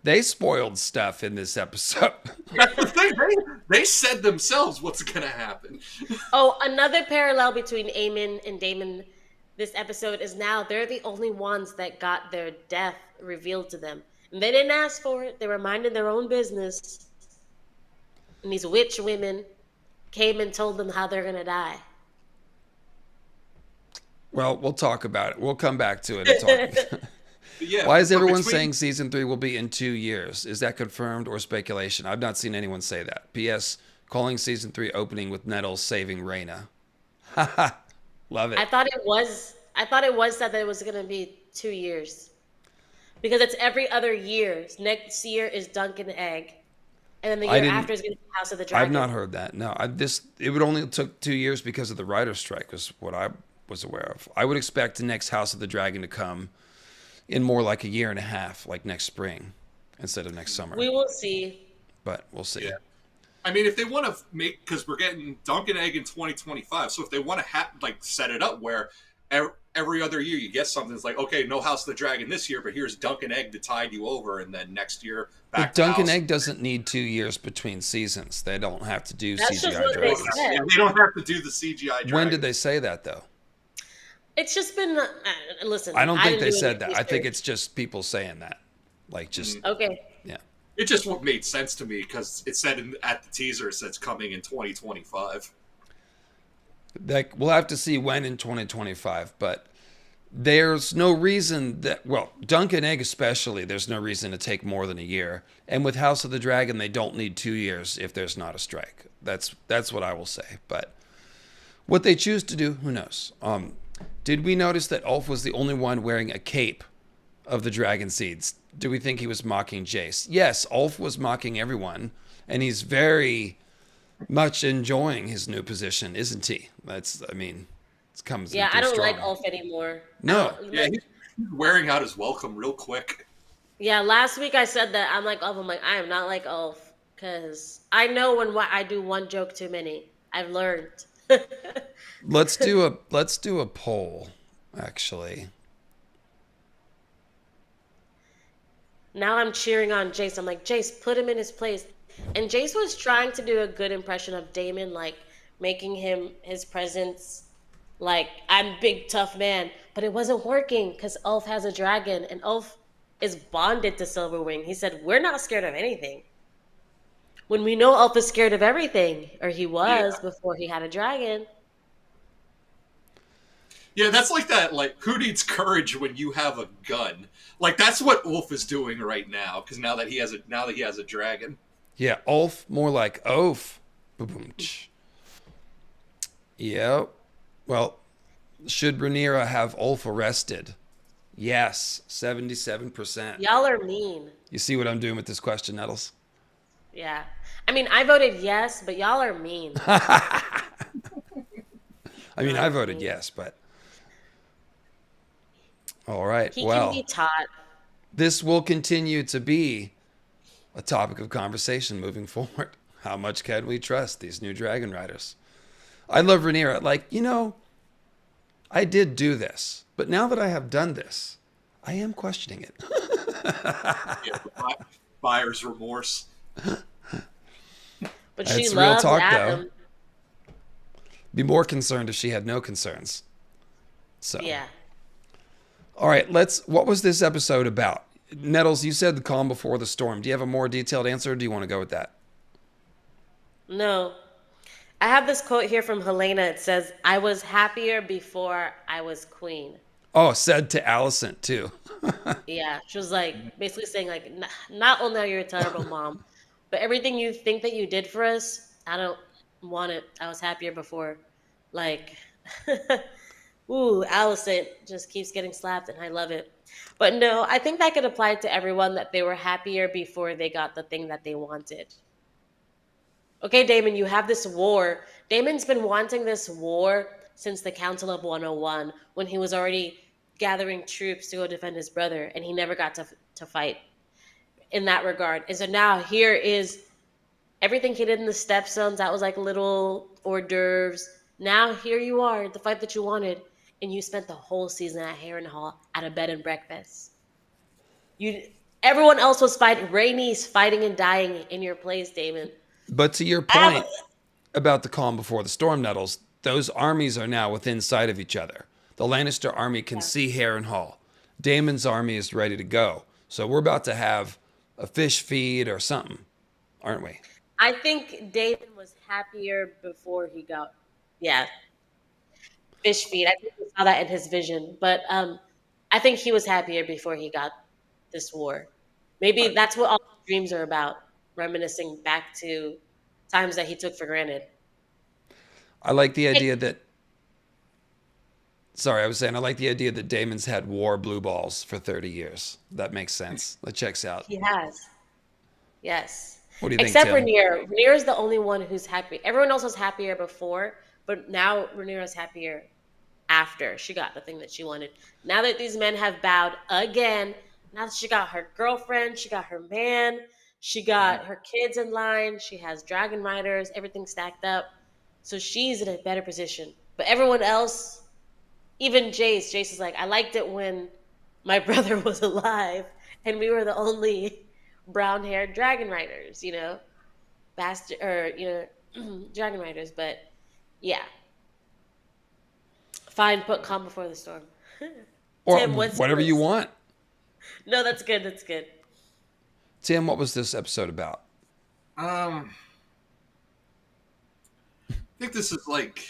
they spoiled stuff in this episode. They said themselves what's going to happen. Oh, another parallel between Aemon and Daemon this episode is now they're the only ones that got their death revealed to them. And they didn't ask for it. They were minding their own business. And these witch women came and told them how they're going to die. Well, we'll talk about it. We'll come back to it and talk. Yeah, Why is everyone saying season 3 will be in 2 years? Is that confirmed or speculation? I've not seen anyone say that. P.S. Calling season 3 opening with Nettles saving Rhaena. Haha. Love it. I thought it was that it was going to be 2 years. Because it's every other year. Next year is Dunk and Egg. And then the year after is going to be House of the Dragon. I've not heard that. No, it would only took 2 years because of the writer's strike was what I was aware of. I would expect the next House of the Dragon to come in more like a year and a half, like next spring instead of next summer. We will see. But we'll see. Yeah. I mean, if they want to make, because we're getting Dunk and Egg in 2025, so if they want to set it up where every other year you get something that's like, okay, no House of the Dragon this year, but here's Dunk and Egg to tide you over, and then next year back But to Dunk and House. Egg doesn't need 2 years between seasons. They don't have to do That's just CGI what they dragons. said. Yeah, they don't have to do the CGI dragon. When did they say that though? It's just been listen. I don't think didn't they do said any that. I research. think it's just people saying that. Like just Okay. yeah. It just made sense to me because it said at the teaser it says coming in 2025. Like we'll have to see when in 2025, but there's no reason that Dunk and Egg especially, there's no reason to take more than a year. And with House of the Dragon, they don't need 2 years if there's not a strike. That's what I will say. But what they choose to do, who knows? Did we notice that Ulf was the only one wearing a cape of the dragon seeds? Do we think he was mocking Jace? Yes, Ulf was mocking everyone, and he's very much enjoying his new position, isn't he? It comes. Yeah, in I don't strong. like Ulf anymore. No. Yeah, he's wearing out his welcome real quick. Yeah, last week I said that I'm like Ulf. I'm like, I am not like Ulf because I know when I do one joke too many. I've learned. Let's do a poll, actually. Now I'm cheering on Jace. I'm like, Jace, put him in his place. And Jace was trying to do a good impression of Daemon, like making his presence like, I'm big tough man. But it wasn't working because Ulf has a dragon and Ulf is bonded to Silverwing. He said, we're not scared of anything. When we know Ulf is scared of everything, or he was before he had a dragon. Yeah, that's like that. Like, who needs courage when you have a gun? Like, that's what Ulf is doing right now. Because now that he has a dragon. Yeah, Ulf, more like Oaf. Boom. Yeah. Well, should Rhaenyra have Ulf arrested? Yes, 77%. Y'all are mean. You see what I'm doing with this question, Nettles? Yeah. I mean, I voted yes, but y'all are mean. I mean, I voted yes, but all right. He Well, can be taught. this will continue to be a topic of conversation moving forward. How much can we trust these new Dragon Riders? I love Rhaenyra. Like, I did do this, but now that I have done this, I am questioning it. Yeah, buyer's remorse. But she It's real loves talk, Adam. though. Be more concerned if she had no concerns. So, Yeah. all right, what was this episode about? Nettles, you said the calm before the storm. Do you have a more detailed answer, or do you want to go with that? No. I have this quote here from Helena. It says, I was happier before I was queen. Oh, said to Alicent, too. Yeah. She was like, basically saying, like, not only are you a terrible mom, But everything you think that you did for us, I don't want it. I was happier before. Like, ooh, Allison just keeps getting slapped, and I love it. But no, I think that could apply to everyone that they were happier before they got the thing that they wanted. Okay, Damon, you have this war. Damon's been wanting this war since the Council of 101 when he was already gathering troops to go defend his brother, and he never got to fight in that regard. And so now here is everything he did in the stepstones. That was like little hors d'oeuvres. Now here you are, the fight that you wanted, and you spent the whole season at Harrenhal at a bed and breakfast. You, everyone else was fighting. Rhaenys fighting and dying in your place, Damon. But to your Ab- point about the calm before the storm, Nettles, those armies are now within sight of each other. The Lannister army can see Harrenhal. Daemon's army is ready to go. So we're about to have a fish feed or something, aren't we? I think Damon was happier before he got, yeah, fish feed. I think we saw that in his vision. But I think he was happier before he got this war. Maybe that's what all his dreams are about, reminiscing back to times that he took for granted. I like the Hey, idea that, sorry, I was saying, I like the idea that Daemon's had war blue balls for 30 years. That makes sense. That checks out. he has, yes. What do you think, Except Tim? Rhaenyra. Rhaenyra is the only one who's happy. Everyone else was happier before, but now Rhaenyra's happier after she got the thing that she wanted. Now that these men have bowed again, now that she got her girlfriend, she got her man, she got her kids in line, she has dragon riders, everything stacked up. So she's in a better position. But everyone else, even Jace is like, I liked it when my brother was alive and we were the only brown haired dragon riders, bastard or dragon riders. But yeah, fine, put calm before the storm. Or Tim, what's whatever you yours? want. No, that's good. That's good. Tim, what was this episode about? I think this is like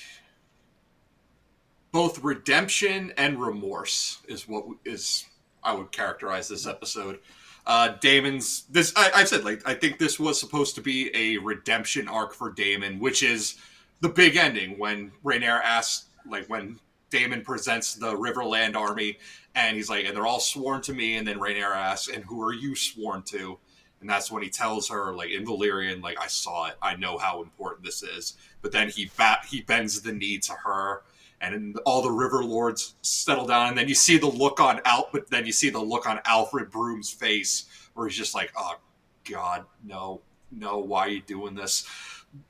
both redemption and remorse is what is I would characterize this episode. Damon's this I've said like I think this was supposed to be a redemption arc for Damon, which is the big ending when Rhaenyra asks like when Damon presents the Riverland army and he's like and they're all sworn to me and then Rhaenyra asks and who are you sworn to? And that's when he tells her like in Valyrian like I saw it, I know how important this is. But then he bends the knee to her and all the river lords settle down, and then you see the look on but then you see the look on Alfred Broom's face, where he's just like, "Oh God, no, why are you doing this?"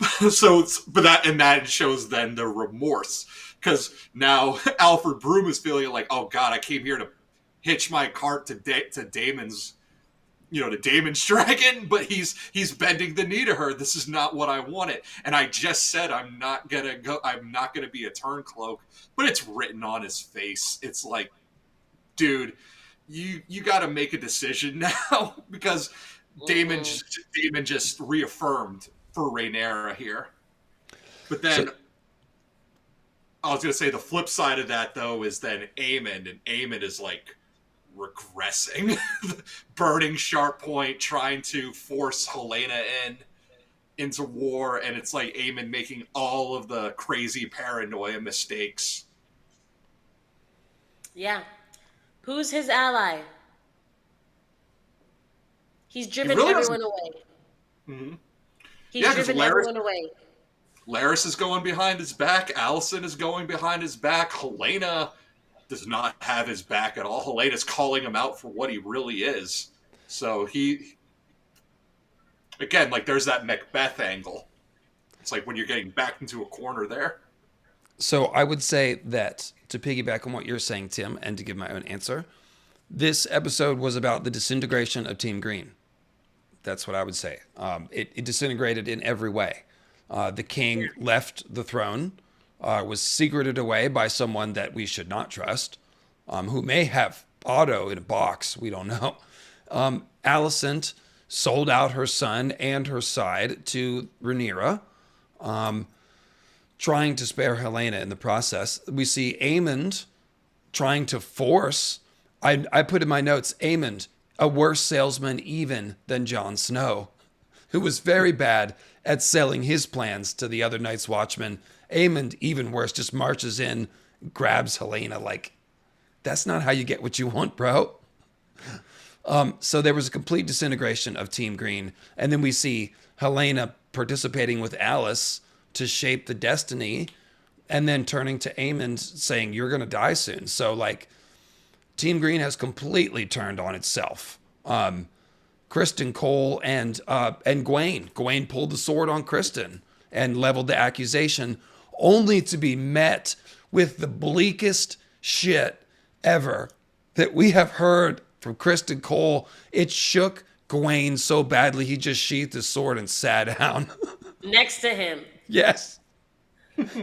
That shows then the remorse, because now Alfred Broom is feeling like, "Oh God, I came here to hitch my cart to Damon's." To Damon's dragon, but he's bending the knee to her. This is not what I wanted. And I just said I'm not gonna be a turncloak, but it's written on his face. It's like, dude, you gotta make a decision now because Damon Mm-mm. just reaffirmed for Rhaenyra here. But then So, I was gonna say the flip side of that though is then Aemon, and Aemon is like regressing, burning Sharp Point, trying to force Helena into war, and it's like Aemon making all of the crazy paranoia mistakes. Yeah. Who's his ally? He's He driven really doesn't. everyone away. Mm-hmm. He's Yeah, because driven everyone away. Laris is going behind his back. Allison is going behind his back. Helena does not have his back at all. Helena's calling him out for what he really is. So again, like there's that Macbeth angle. It's like when you're getting backed into a corner there. so I would say that to piggyback on what you're saying, Tim, and to give my own answer, this episode was about the disintegration of Team Green. That's what I would say. It disintegrated in every way. The king left the throne, was secreted away by someone that we should not trust, who may have Otto in a box. We don't know. Alicent sold out her son and her side to Rhaenyra, trying to spare Helena in the process. We see Aemond trying to force. I put in my notes, Aemond, a worse salesman even than Jon Snow, who was very bad at selling his plans to the other Night's Watchmen. Aemond, even worse, just marches in, grabs Helena like, that's not how you get what you want, bro. So there was a complete disintegration of Team Green. And then we see Helena participating with Alice to shape the destiny and then turning to Aemond saying, you're going to die soon. So, like, Team Green has completely turned on itself. Kristen Cole and Gwaine. Gwaine pulled the sword on Kristen and leveled the accusation, only to be met with the bleakest shit ever that we have heard from Kristen Cole. It shook Gwaine so badly he just sheathed his sword and sat down. Next to him. Yes.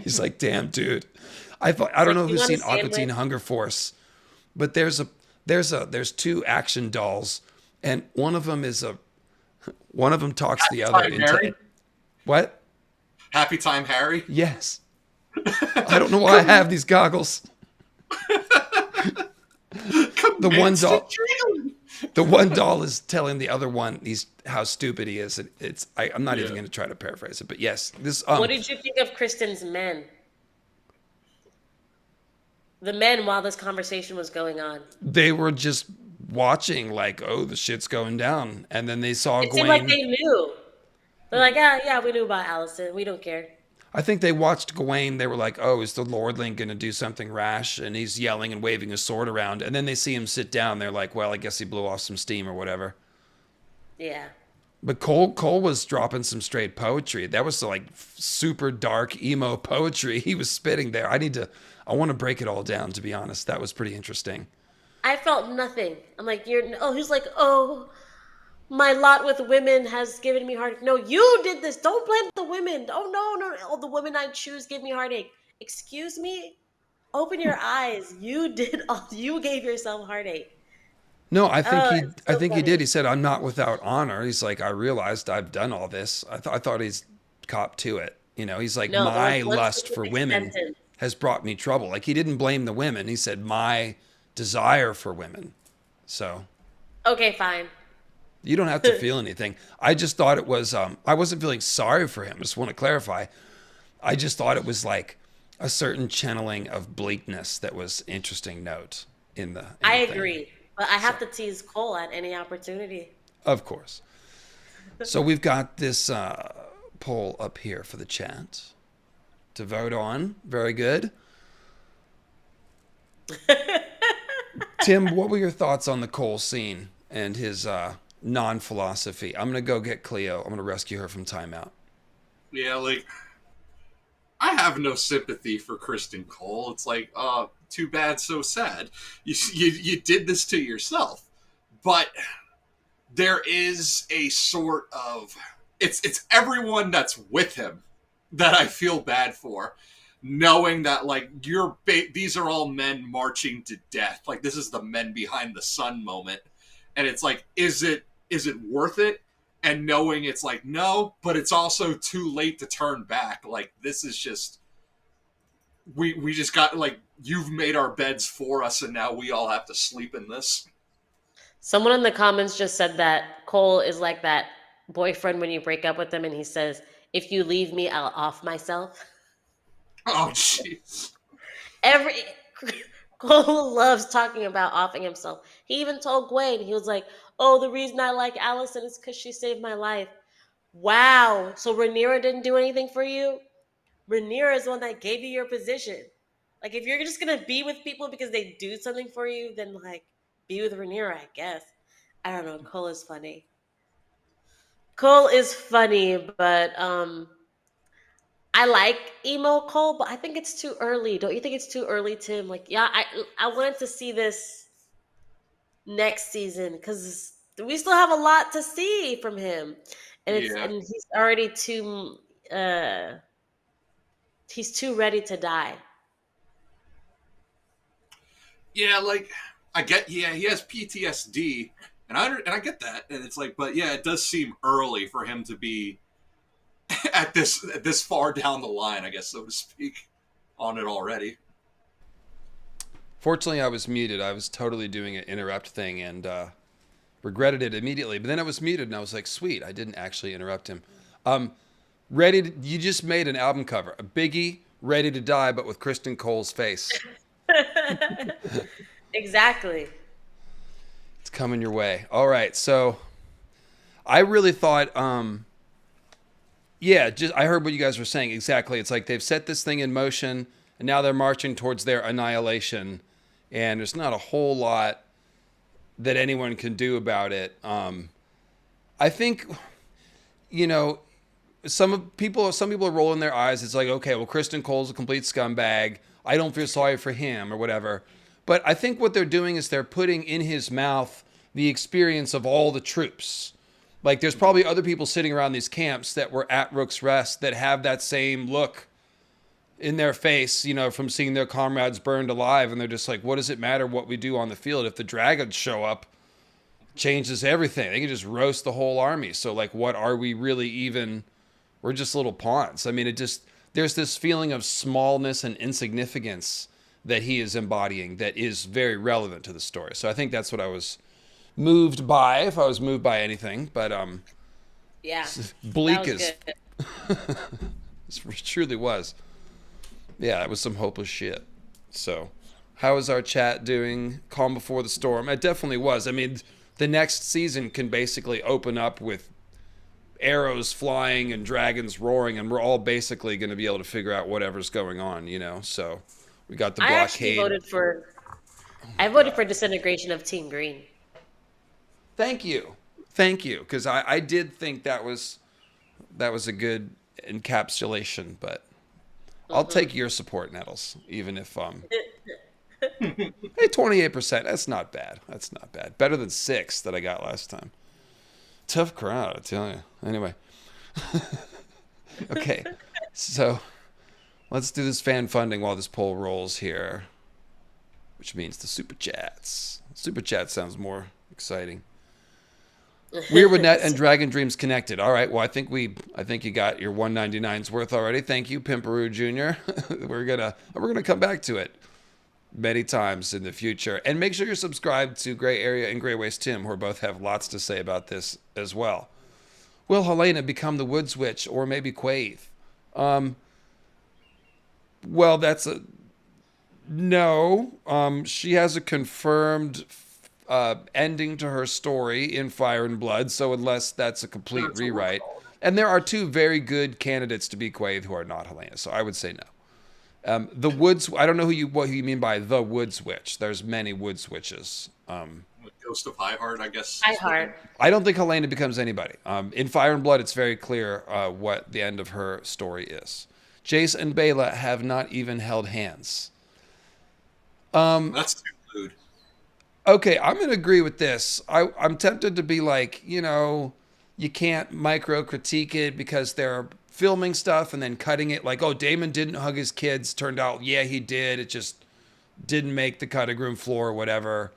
He's like, damn, dude. I don't know You who's want seen a Aqua Teen sandwich? Hunger Force, but there's two action dolls, and one of them talks the other Time into Harry? what? Happy Time Harry? Yes. I don't know why I have these goggles. The one Commenced doll, adrenaline. the one doll is telling the other one how stupid he is. I'm not even Yeah. going to try to paraphrase it, but yes, this What did you think of Kristen's men? The men while this conversation was going on. they were just watching like, oh, the shit's going down, and then they saw It seemed like Gwaine. they knew. They're like, yeah, we knew about Allison. We don't care. I think they watched Gawain. They were like, oh, is the Lordling going to do something rash? And he's yelling and waving his sword around. And then they see him sit down. They're like, well, I guess he blew off some steam or whatever. Yeah. But Cole was dropping some straight poetry. That was like super dark emo poetry he was spitting there. I want to break it all down, to be honest. That was pretty interesting. I felt nothing. I'm like, he's like, oh, my lot with women has given me heartache. No, you did this. Don't blame the women. Oh, no. Oh, the women I choose give me heartache. Excuse me? Open your eyes. You gave yourself heartache. No, I think Oh, he it's I so think he funny. did. He said, I'm not without honor. He's like, I realized I've done all this. I thought he's cop to it. He's like, No, my one lust for specific women sentence. has brought me trouble. Like, he didn't blame the women. He said, my desire for women. So Okay, fine. you don't have to feel anything. I just thought it was, I wasn't feeling sorry for him. I just want to clarify. I just thought it was like a certain channeling of bleakness that was interesting note in I the thing. agree. But I have So, to tease Cole at any opportunity. of course. So we've got this poll up here for the chat to vote on. Very good. Tim, what were your thoughts on the Cole scene and his non-philosophy? I'm going to go get Cleo. I'm going to rescue her from timeout. Yeah, like I have no sympathy for Kristen Cole. It's like, too bad, so sad. You did this to yourself. But there is a sort of it's everyone that's with him that I feel bad for, knowing that like these are all men marching to death. Like this is the men behind the sun moment, and it's like, is it worth it? And knowing it's like no, but it's also too late to turn back. Like this is just we just got like you've made our beds for us, and now we all have to sleep in this. Someone in the comments just said that Cole is like that boyfriend when you break up with him and he says, if you leave me, I'll off myself. Oh jeez. Every Cole loves talking about offing himself. He even told Gwen, he was like, oh, the reason I like Allison is because she saved my life. Wow. So Rhaenyra didn't do anything for you? Rhaenyra is the one that gave you your position. Like, if you're just going to be with people because they do something for you, then, like, be with Rhaenyra, I guess. I don't know. Cole is funny. Cole is funny, but I like emo Cole, but I think it's too early. Don't you think it's too early, Tim? Like, yeah, I wanted to see this next season because we still have a lot to see from him, and Yeah. he's already he's too ready to die. Yeah, like I get, yeah, he has PTSD, and I get that, and it's like, but yeah, it does seem early for him to be at this far down the line, I guess, so to speak, on it already. Fortunately, I was muted. I was totally doing an interrupt thing, and regretted it immediately. But then I was muted and I was like, sweet, I didn't actually interrupt him. Ready to, you just made an album cover, a Biggie, Ready to Die, but with Kristen Cole's face. Exactly. It's coming your way. All right, so I really thought, yeah, just I heard what you guys were saying exactly. It's like they've set this thing in motion, and now they're marching towards their annihilation, and there's not a whole lot that anyone can do about it. I think, you know, some people are rolling their eyes. It's like, okay, well, Kristen Cole's a complete scumbag. I don't feel sorry for him or whatever. But I think what they're doing is they're putting in his mouth the experience of all the troops. Like, there's probably other people sitting around these camps that were at Rook's Rest that have that same look in their face, you know, from seeing their comrades burned alive. And they're just like, what does it matter what we do on the field? If the dragons show up, changes everything. They can just roast the whole army. So, like, what are we really even? We're just little pawns. I mean, there's this feeling of smallness and insignificance that he is embodying that is very relevant to the story. So I think that's what I was moved by, if I was moved by anything. But Yeah. bleak That was as good. it truly was. Yeah, it was some hopeless shit. So, how is our chat doing? Calm before the storm. It definitely was. I mean, the next season can basically open up with arrows flying and dragons roaring, and we're all basically going to be able to figure out whatever's going on, you know? So, we got the I actually blockade. I voted for disintegration of Team Green. Thank you. Thank you. Because I did think that was a good encapsulation, but I'll take your support, Nettles, even if hey, 28%, that's not bad. That's not bad. Better than 6 that I got last time. Tough crowd, I tell you. Anyway. Okay. So let's do this fan funding while this poll rolls here, which means the super chats. Super chat sounds more exciting. Weird with Net and Dragon Dreams connected. All right. Well, I think you got your 199's worth already. Thank you, Pimperoo Jr. we're gonna come back to it many times in the future. And make sure you're subscribed to Gray Area and Gray Waste Tim, who both have lots to say about this as well. Will Helena become the Woods Witch or maybe Quaithe? Well, that's a no. She has a confirmed ending to her story in Fire and Blood, so unless that's a complete rewrite. And there are 2 very good candidates to be Quaithe who are not Helena, so I would say no. The Woods, I don't know what you mean by the Woods Witch. There's many Woods Witches. Ghost of High Heart, I guess. High Heart. I don't think Helena becomes anybody. In Fire and Blood, it's very clear what the end of her story is. Jace and Bela have not even held hands. That's too rude. Okay, I'm going to agree with this. I'm tempted to be like, you know, you can't micro-critique it because they're filming stuff and then cutting it like, oh, Damon didn't hug his kids. Turned out, yeah, he did. It just didn't make the cutting room floor or whatever.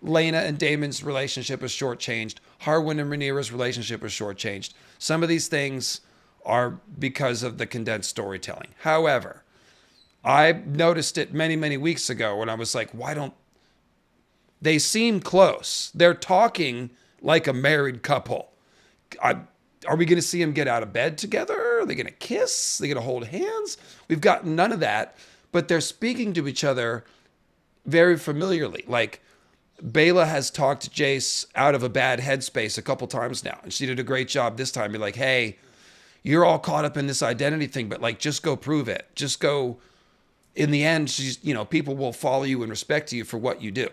Lena and Damon's relationship was shortchanged. Harwin and Rhaenyra's relationship was shortchanged. Some of these things are because of the condensed storytelling. However, I noticed it many, many weeks ago when I was like, why don't they seem close? They're talking like a married couple. Are we going to see them get out of bed together? Are they going to kiss? Are they going to hold hands? We've got none of that, but they're speaking to each other very familiarly. Like, Bela has talked Jace out of a bad headspace a couple times now, and she did a great job this time. Be like, hey, you're all caught up in this identity thing, but like, just go prove it. Just go. In the end, people will follow you and respect you for what you do.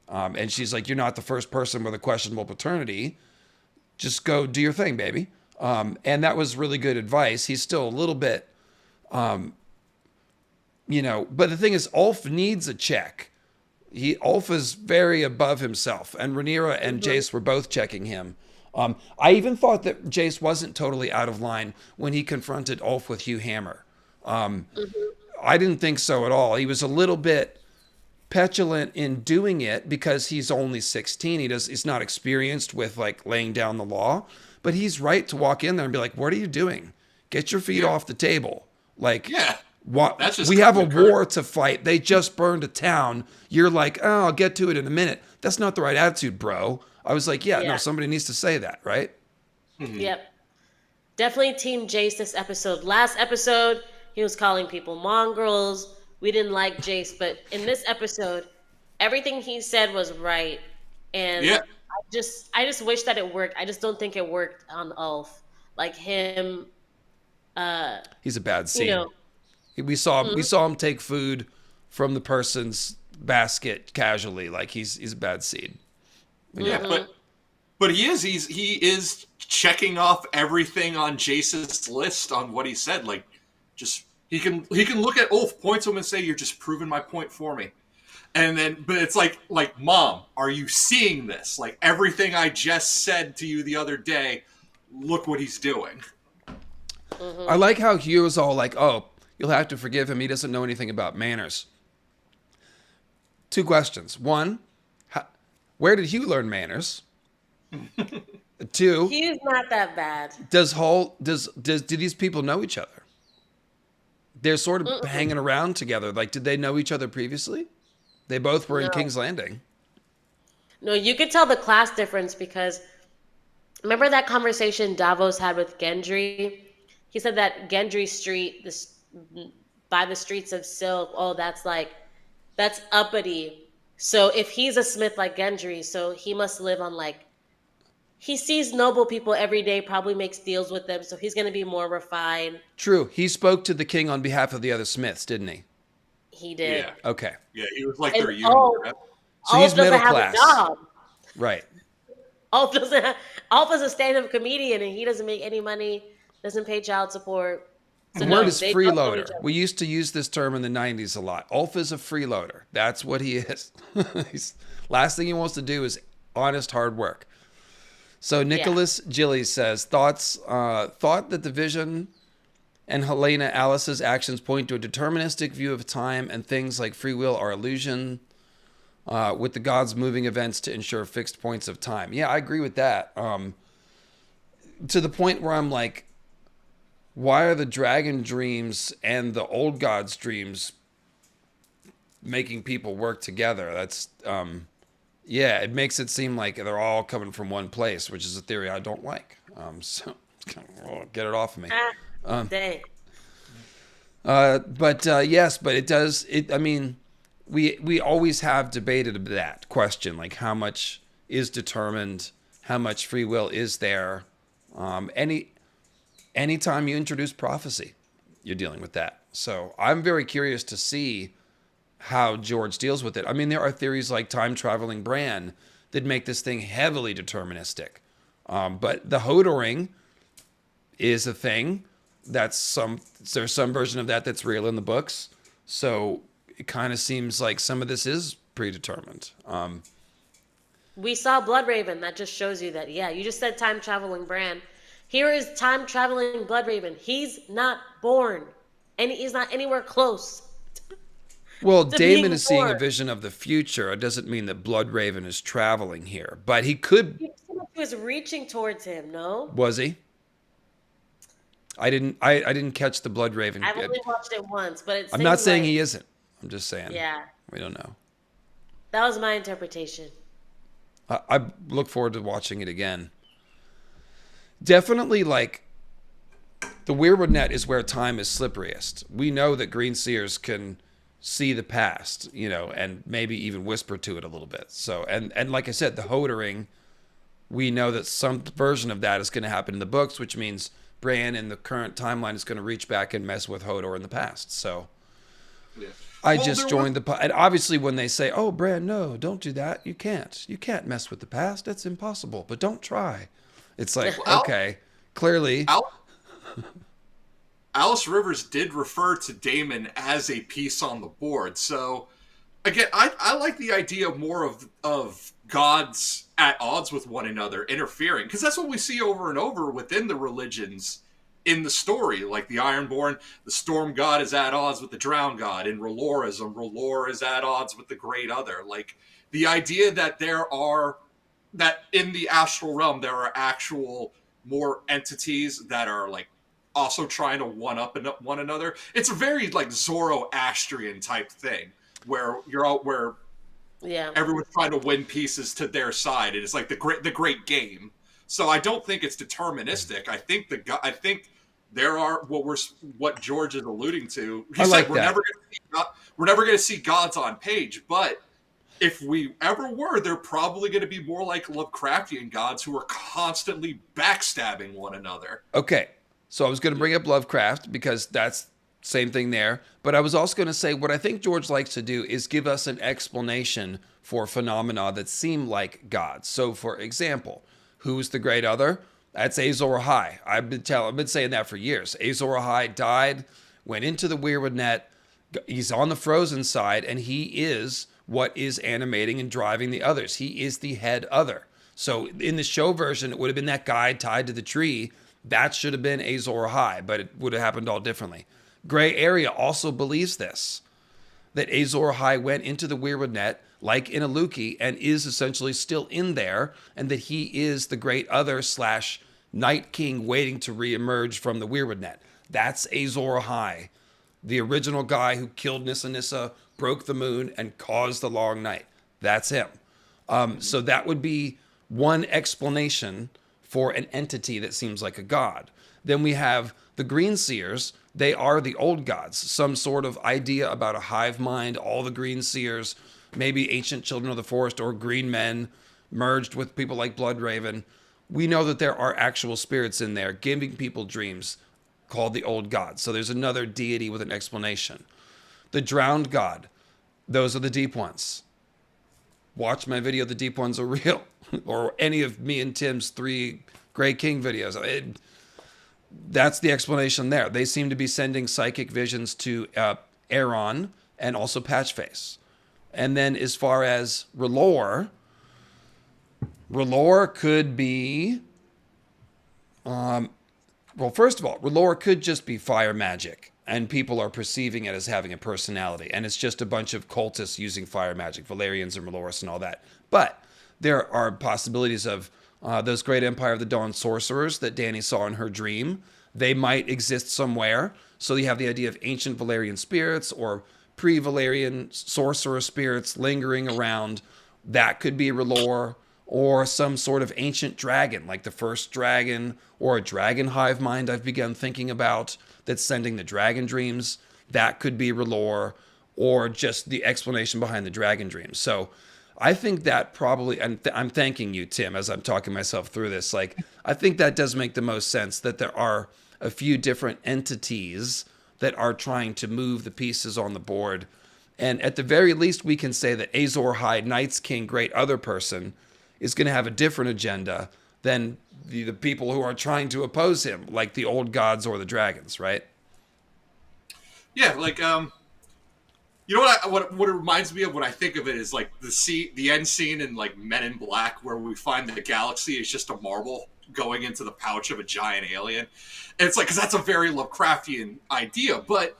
And she's like, you're not the first person with a questionable paternity. Just go do your thing, baby. And that was really good advice. He's still a little bit, but the thing is, Ulf needs a check. Ulf is very above himself, and Rhaenyra and Jace were both checking him. I even thought that Jace wasn't totally out of line when he confronted Ulf with Hugh Hammer. I didn't think so at all. He was a little bit petulant in doing it because he's only 16. He's not experienced with like laying down the law, but he's right to walk in there and be like, what are you doing? Get your feet off the table. Like, what? We have a war to fight. They just burned a town. You're like, oh, I'll get to it in a minute. That's not the right attitude, bro. I was like, yeah, no, Yeah. somebody needs to say that, right? Yep. Definitely Team Jace this episode. Last episode, he was calling people mongrels. We didn't like Jace, but in this episode, everything he said was right. And Yeah. I just wish that it worked. I just don't think it worked on Ulf. Like him, uh, He's a bad you seed. know, We saw him take food from the person's basket casually. Like he's a bad seed. Yeah, but he is checking off everything on Jace's list on what he said. Like, just he can look at Ulf, point to him, and say, "You're just proving my point for me." And then, but it's like, Mom, are you seeing this? Like everything I just said to you the other day. Look what he's doing. I like how Hugh was all like, "Oh, you'll have to forgive him. He doesn't know anything about manners." Two questions. One, where did Hugh learn manners? Two, he's not that bad. do these people know each other? They're sort of hanging around together. Like, did they know each other previously? They both were in No. King's Landing. No, you could tell the class difference because remember that conversation Davos had with Gendry? He said that Gendry Street, this by the streets of Silk, oh, that's uppity. So if he's a smith like Gendry, so he must live on like he sees noble people every day, probably makes deals with them, so he's gonna be more refined. True. He spoke to the king on behalf of the other Smiths, didn't he? He did. Yeah, Okay. yeah, he was like And their union rep. So Ulf he's doesn't middle have class. a job. Right. Ulf doesn't have, Ulf is a stand-up comedian and he doesn't make any money, doesn't pay child support. So The no, word is they don't know each freeloader. other. We used to use this term in the 90s a lot. Ulf is a freeloader. That's what he is. Last thing he wants to do is honest hard work. So Nicholas Gillies says, thought that the vision and Helena Alice's actions point to a deterministic view of time and things like free will are illusion, with the gods moving events to ensure fixed points of time. Yeah, I agree with that. To the point where I'm like, why are the dragon dreams and the old gods dreams making people work together? That's yeah, it makes it seem like they're all coming from one place, which is a theory I don't like. So get it off of me. Dang. Yes, but it does. I mean, we always have debated that question, like how much is determined, how much free will is there. Anytime you introduce prophecy, you're dealing with that. So I'm very curious to see how George deals with it. I mean, there are theories like time traveling Bran that make this thing heavily deterministic. But the Hodoring is a thing. There's some version of that that's real in the books. So it kind of seems like some of this is predetermined. We saw Bloodraven. That just shows you that, yeah, you just said time traveling Bran. Here is time traveling Bloodraven. He's not born. And he's not anywhere close. Well, to Damon being is seeing a born. vision of the future. It doesn't mean that Bloodraven is traveling here, but he could. He was reaching towards him, no? Was he? I didn't catch the Bloodraven. I've only watched it once, but it I'm not seems saying like, he isn't. I'm just saying. Yeah, We don't know. that was my interpretation. I look forward to watching it again. Definitely, like, the Weirwood Net is where time is slipperiest. We know that Green Seers can see the past, and maybe even whisper to it a little bit. So, and like I said, the Hodoring, we know that some version of that is going to happen in the books, which means Bran in the current timeline is going to reach back and mess with Hodor in the past. So, Yeah. I Well, just there joined and obviously when they say, "Oh, Bran, no, don't do that. You can't mess with the past. That's impossible. But don't try." It's like, Well, okay, clearly, Alice Rivers did refer to Damon as a piece on the board. So, again, I like the idea more of gods at odds with one another interfering, because that's what we see over and over within the religions in the story. Like the Ironborn, the Storm God is at odds with the Drown God. In Relorism, Relor is at odds with the Great Other. Like the idea that that in the astral realm there are actual more entities that are like also trying to one up one another. It's a very like Zoroastrian type thing where Yeah. everyone's trying to win pieces to their side. It is like the great game. So I don't think it's deterministic. I think there are what George is alluding to. He I said like that. we're never going to see gods on page, but if we ever were, they're probably going to be more like Lovecraftian gods who are constantly backstabbing one another. Okay. So I was going to bring up Lovecraft because that's same thing there. But I was also going to say what I think George likes to do is give us an explanation for phenomena that seem like gods. So, for example, who's the great other? That's Azor Ahai. I've been saying that for years. Azor Ahai died, went into the Weirwood net. He's on the frozen side, and he is what is animating and driving the others. He is the head other. So in the show version, it would have been that guy tied to the tree. That should have been Azor Ahai, but it would have happened all differently. Gray Area also believes this, that Azor Ahai went into the Weirwood net like in Aluki and is essentially still in there, and that he is the great other / Night King waiting to reemerge from the Weirwood net. That's Azor Ahai, the original guy who killed Nissa Nissa, broke the moon, and caused the long night. That's him. So that would be one explanation for an entity that seems like a god. Then we have the Green Seers. They are the old gods, some sort of idea about a hive mind, all the Green Seers, maybe ancient children of the forest or green men merged with people like Bloodraven. We know that there are actual spirits in there giving people dreams called the old gods. So there's another deity with an explanation. The drowned god, those are the deep ones. Watch my video, The Deep Ones Are Real, or any of me and Tim's 3 Grey King videos. That's the explanation there. They seem to be sending psychic visions to Aaron and also Patchface. And then as far as R'hllor could be... well, first of all, R'hllor could just be fire magic, and people are perceiving it as having a personality, and it's just a bunch of cultists using fire magic, Valerians and R'hllors and all that. But there are possibilities of those great Empire of the Dawn sorcerers that Dany saw in her dream. They might exist somewhere. So you have the idea of ancient Valerian spirits or pre-Valerian sorcerer spirits lingering around. That could be R'hllor, or some sort of ancient dragon, like the first dragon, or a dragon hive mind I've begun thinking about that's sending the dragon dreams. That could be R'hllor, or just the explanation behind the dragon dreams. So I think that probably, and I'm thanking you, Tim, as I'm talking myself through this. Like, I think that does make the most sense, that there are a few different entities that are trying to move the pieces on the board. And at the very least, we can say that Azor Ahai, Night's King, great other person, is going to have a different agenda than the people who are trying to oppose him, like the old gods or the dragons, right? Yeah, like you know what it reminds me of when I think of it is like the end scene in like Men in Black, where we find that the galaxy is just a marble going into the pouch of a giant alien. And it's like, because that's a very Lovecraftian idea, but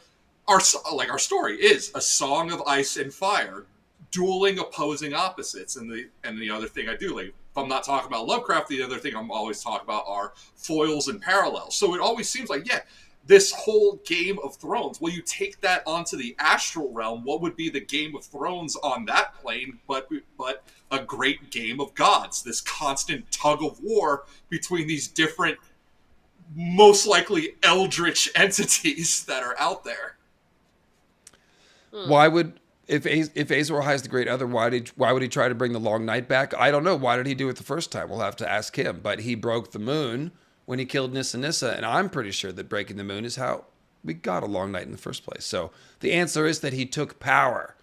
our story is a song of ice and fire, dueling opposing opposites. And the other thing I do, like, if I'm not talking about Lovecraft, the other thing I'm always talking about are foils and parallels. So it always seems like, yeah, this whole Game of Thrones, well, you take that onto the astral realm, what would be the Game of Thrones on that plane but a great game of gods, this constant tug of war between these different, most likely eldritch entities that are out there. Why would, if Azor Ahai is the great other, why would he try to bring the long night back? I don't know. Why did he do it the first time? We'll have to ask him. But he broke the moon when he killed Nissa Nissa, and I'm pretty sure that breaking the moon is how we got a long night in the first place. So the answer is that he took power.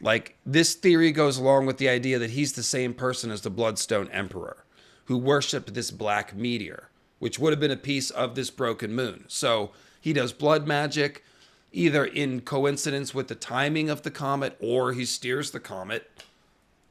Like, this theory goes along with the idea that he's the same person as the Bloodstone Emperor, who worshipped this black meteor, which would have been a piece of this broken moon. So he does blood magic, either in coincidence with the timing of the comet, or he steers the comet,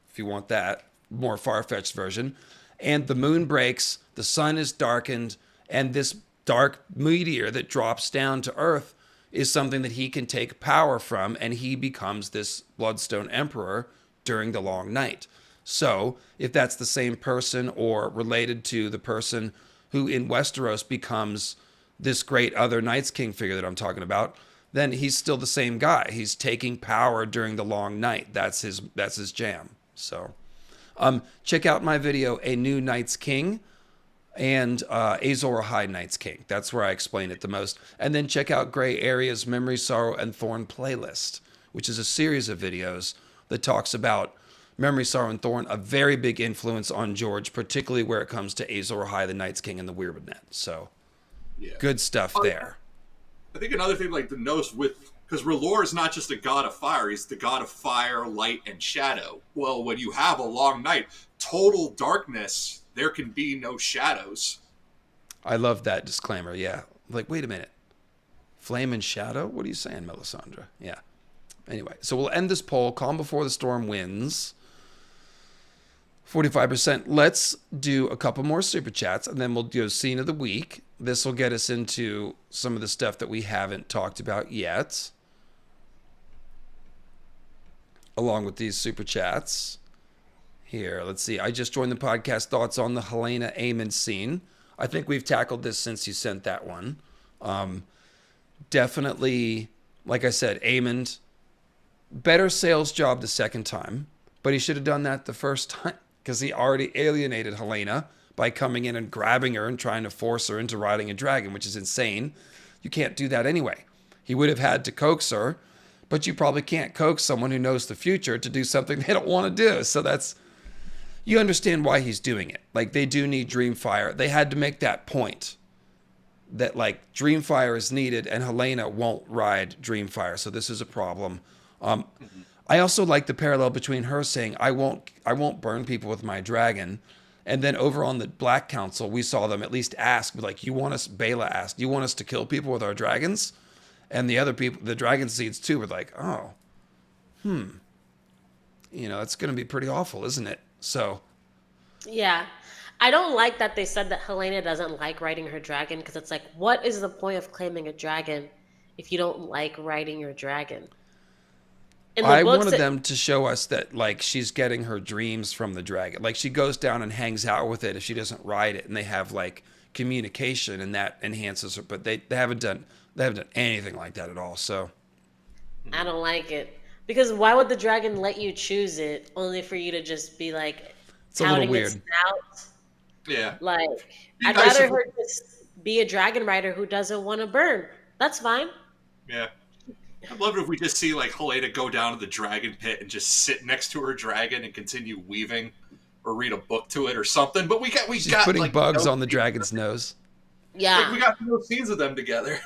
if you want that more far-fetched version. And the moon breaks, the sun is darkened, and this dark meteor that drops down to Earth is something that he can take power from, and he becomes this Bloodstone Emperor during the long night. So, if that's the same person or related to the person who in Westeros becomes this great other Night's King figure that I'm talking about, then he's still the same guy. He's taking power during the long night. That's his jam. So check out my video, A New Night's King, and Azor Ahai Night's King. That's where I explain it the most. And then check out Gray Area's Memory, Sorrow, and Thorn playlist, which is a series of videos that talks about Memory, Sorrow, and Thorn, a very big influence on George, particularly where it comes to Azor Ahai, the Night's King, and the Weirwood Net. So good stuff there. I think another thing like to notice because R'hllor is not just a god of fire, he's the god of fire, light, and shadow. Well, when you have a long night, total darkness, there can be no shadows. I love that disclaimer, yeah. Like, wait a minute. Flame and shadow? What are you saying, Melisandre? Yeah. Anyway, so we'll end this poll. Calm Before the Storm wins. 45%. Let's do a couple more super chats, and then we'll do a scene of the week. This will get us into some of the stuff that we haven't talked about yet, along with these super chats. Here, let's see. I just joined the podcast. Thoughts on the Helena Aemond scene? I think we've tackled this since you sent that one. Definitely, like I said, Aemond, better sales job the second time, but he should have done that the first time because he already alienated Helena by coming in and grabbing her and trying to force her into riding a dragon, which is insane. You can't do that anyway. He would have had to coax her, but you probably can't coax someone who knows the future to do something they don't want to do. So you understand why he's doing it. Like, they do need Dreamfire. They had to make that point that, like, Dreamfire is needed and Helena won't ride Dreamfire. So this is a problem. I also like the parallel between her saying, I won't burn people with my dragon. And then over on the Black Council, we saw them at least ask, like, Bela asked, you want us to kill people with our dragons? And the other people, the Dragon Seeds too, were like, oh, that's going to be pretty awful, isn't it? So. Yeah. I don't like that they said that Helena doesn't like riding her dragon, because it's like, what is the point of claiming a dragon if you don't like riding your dragon? I wanted them to show us that, like, she's getting her dreams from the dragon. Like, she goes down and hangs out with it if she doesn't ride it, and they have, like, communication, and that enhances her. But they haven't done anything like that at all. So I don't like it, because why would the dragon let you choose it only for you to just be like, it's a little weird. Yeah, like, I'd rather her just be a dragon rider who doesn't want to burn. That's fine. Yeah. I'd love it if we just see, like, Helena go down to the dragon pit and just sit next to her dragon and continue weaving or read a book to it or something. But she's got putting like, bugs on the dragon's nose. Yeah. Like, we got no scenes of them together.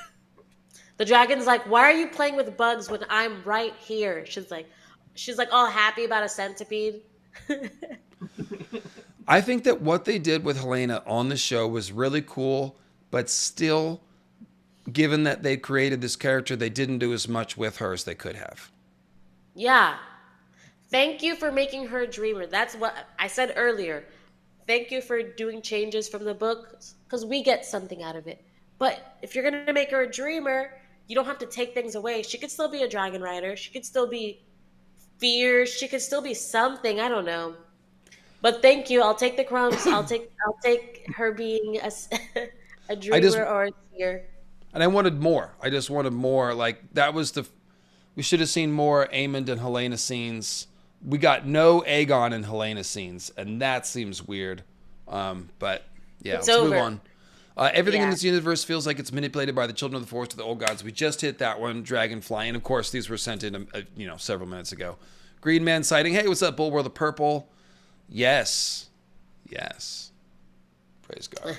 The dragon's like, why are you playing with bugs when I'm right here? She's like all happy about a centipede. I think that what they did with Helena on the show was really cool, but still, given that they created this character, they didn't do as much with her as they could have. Yeah. Thank you for making her a dreamer. That's what I said earlier. Thank you for doing changes from the book, because we get something out of it. But if you're going to make her a dreamer, you don't have to take things away. She could still be a dragon rider. She could still be fierce. She could still be something. I don't know. But thank you. I'll take the crumbs. I'll take her being a dreamer or a seer. And I wanted more. I just wanted more. Like, that was we should have seen more Aemond and Helena scenes. We got no Aegon and Helena scenes, and that seems weird. But yeah, let's move on. Everything in this universe feels like it's manipulated by the children of the forest or the old gods. We just hit that one, Dragonfly, and of course these were sent in, several minutes ago. Green Man sighting. Hey, what's up, Bull? We're the purple. Yes. Praise God.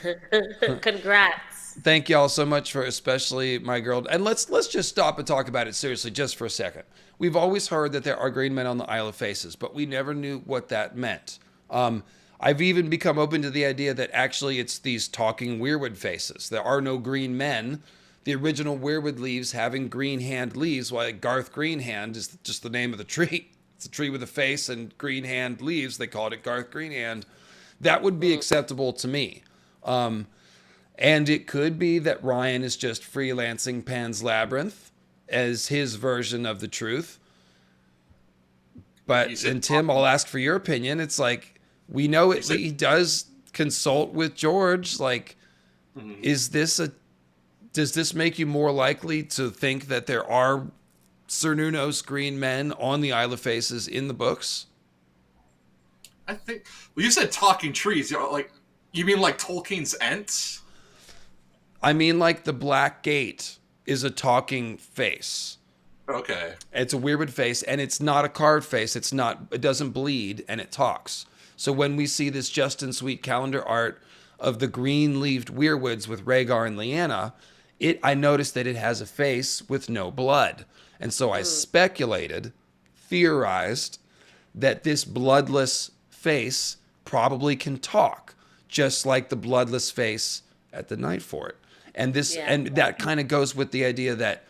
Congrats. Thank y'all so much for, especially my girl. And let's just stop and talk about it seriously just for a second. We've always heard that there are green men on the Isle of Faces, but we never knew what that meant. I've even become open to the idea that actually it's these talking weirwood faces. There are no green men. The original weirwood leaves having green hand leaves, while Garth Greenhand is just the name of the tree. It's a tree with a face and green hand leaves. They called it Garth Greenhand. That would be acceptable to me. And it could be that Ryan is just freelancing Pan's Labyrinth as his version of the truth. But, and Tim, I'll ask for your opinion. It's like, we know he does consult with George. Like, is this a Does this make you more likely to think that there are Cernunnos green men on the Isle of Faces in the books? I think. Well, you said talking trees. You mean like Tolkien's Ents? I mean, like the Black Gate is a talking face. Okay. It's a weirwood face, and it's not a carved face. It's not. It doesn't bleed, and it talks. So when we see this Justin Sweet calendar art of the green-leaved weirwoods with Rhaegar and Lyanna, I noticed that it has a face with no blood, and so I speculated, theorized that this bloodless face probably can talk, just like the bloodless face at the Night Fort. And that kind of goes with the idea that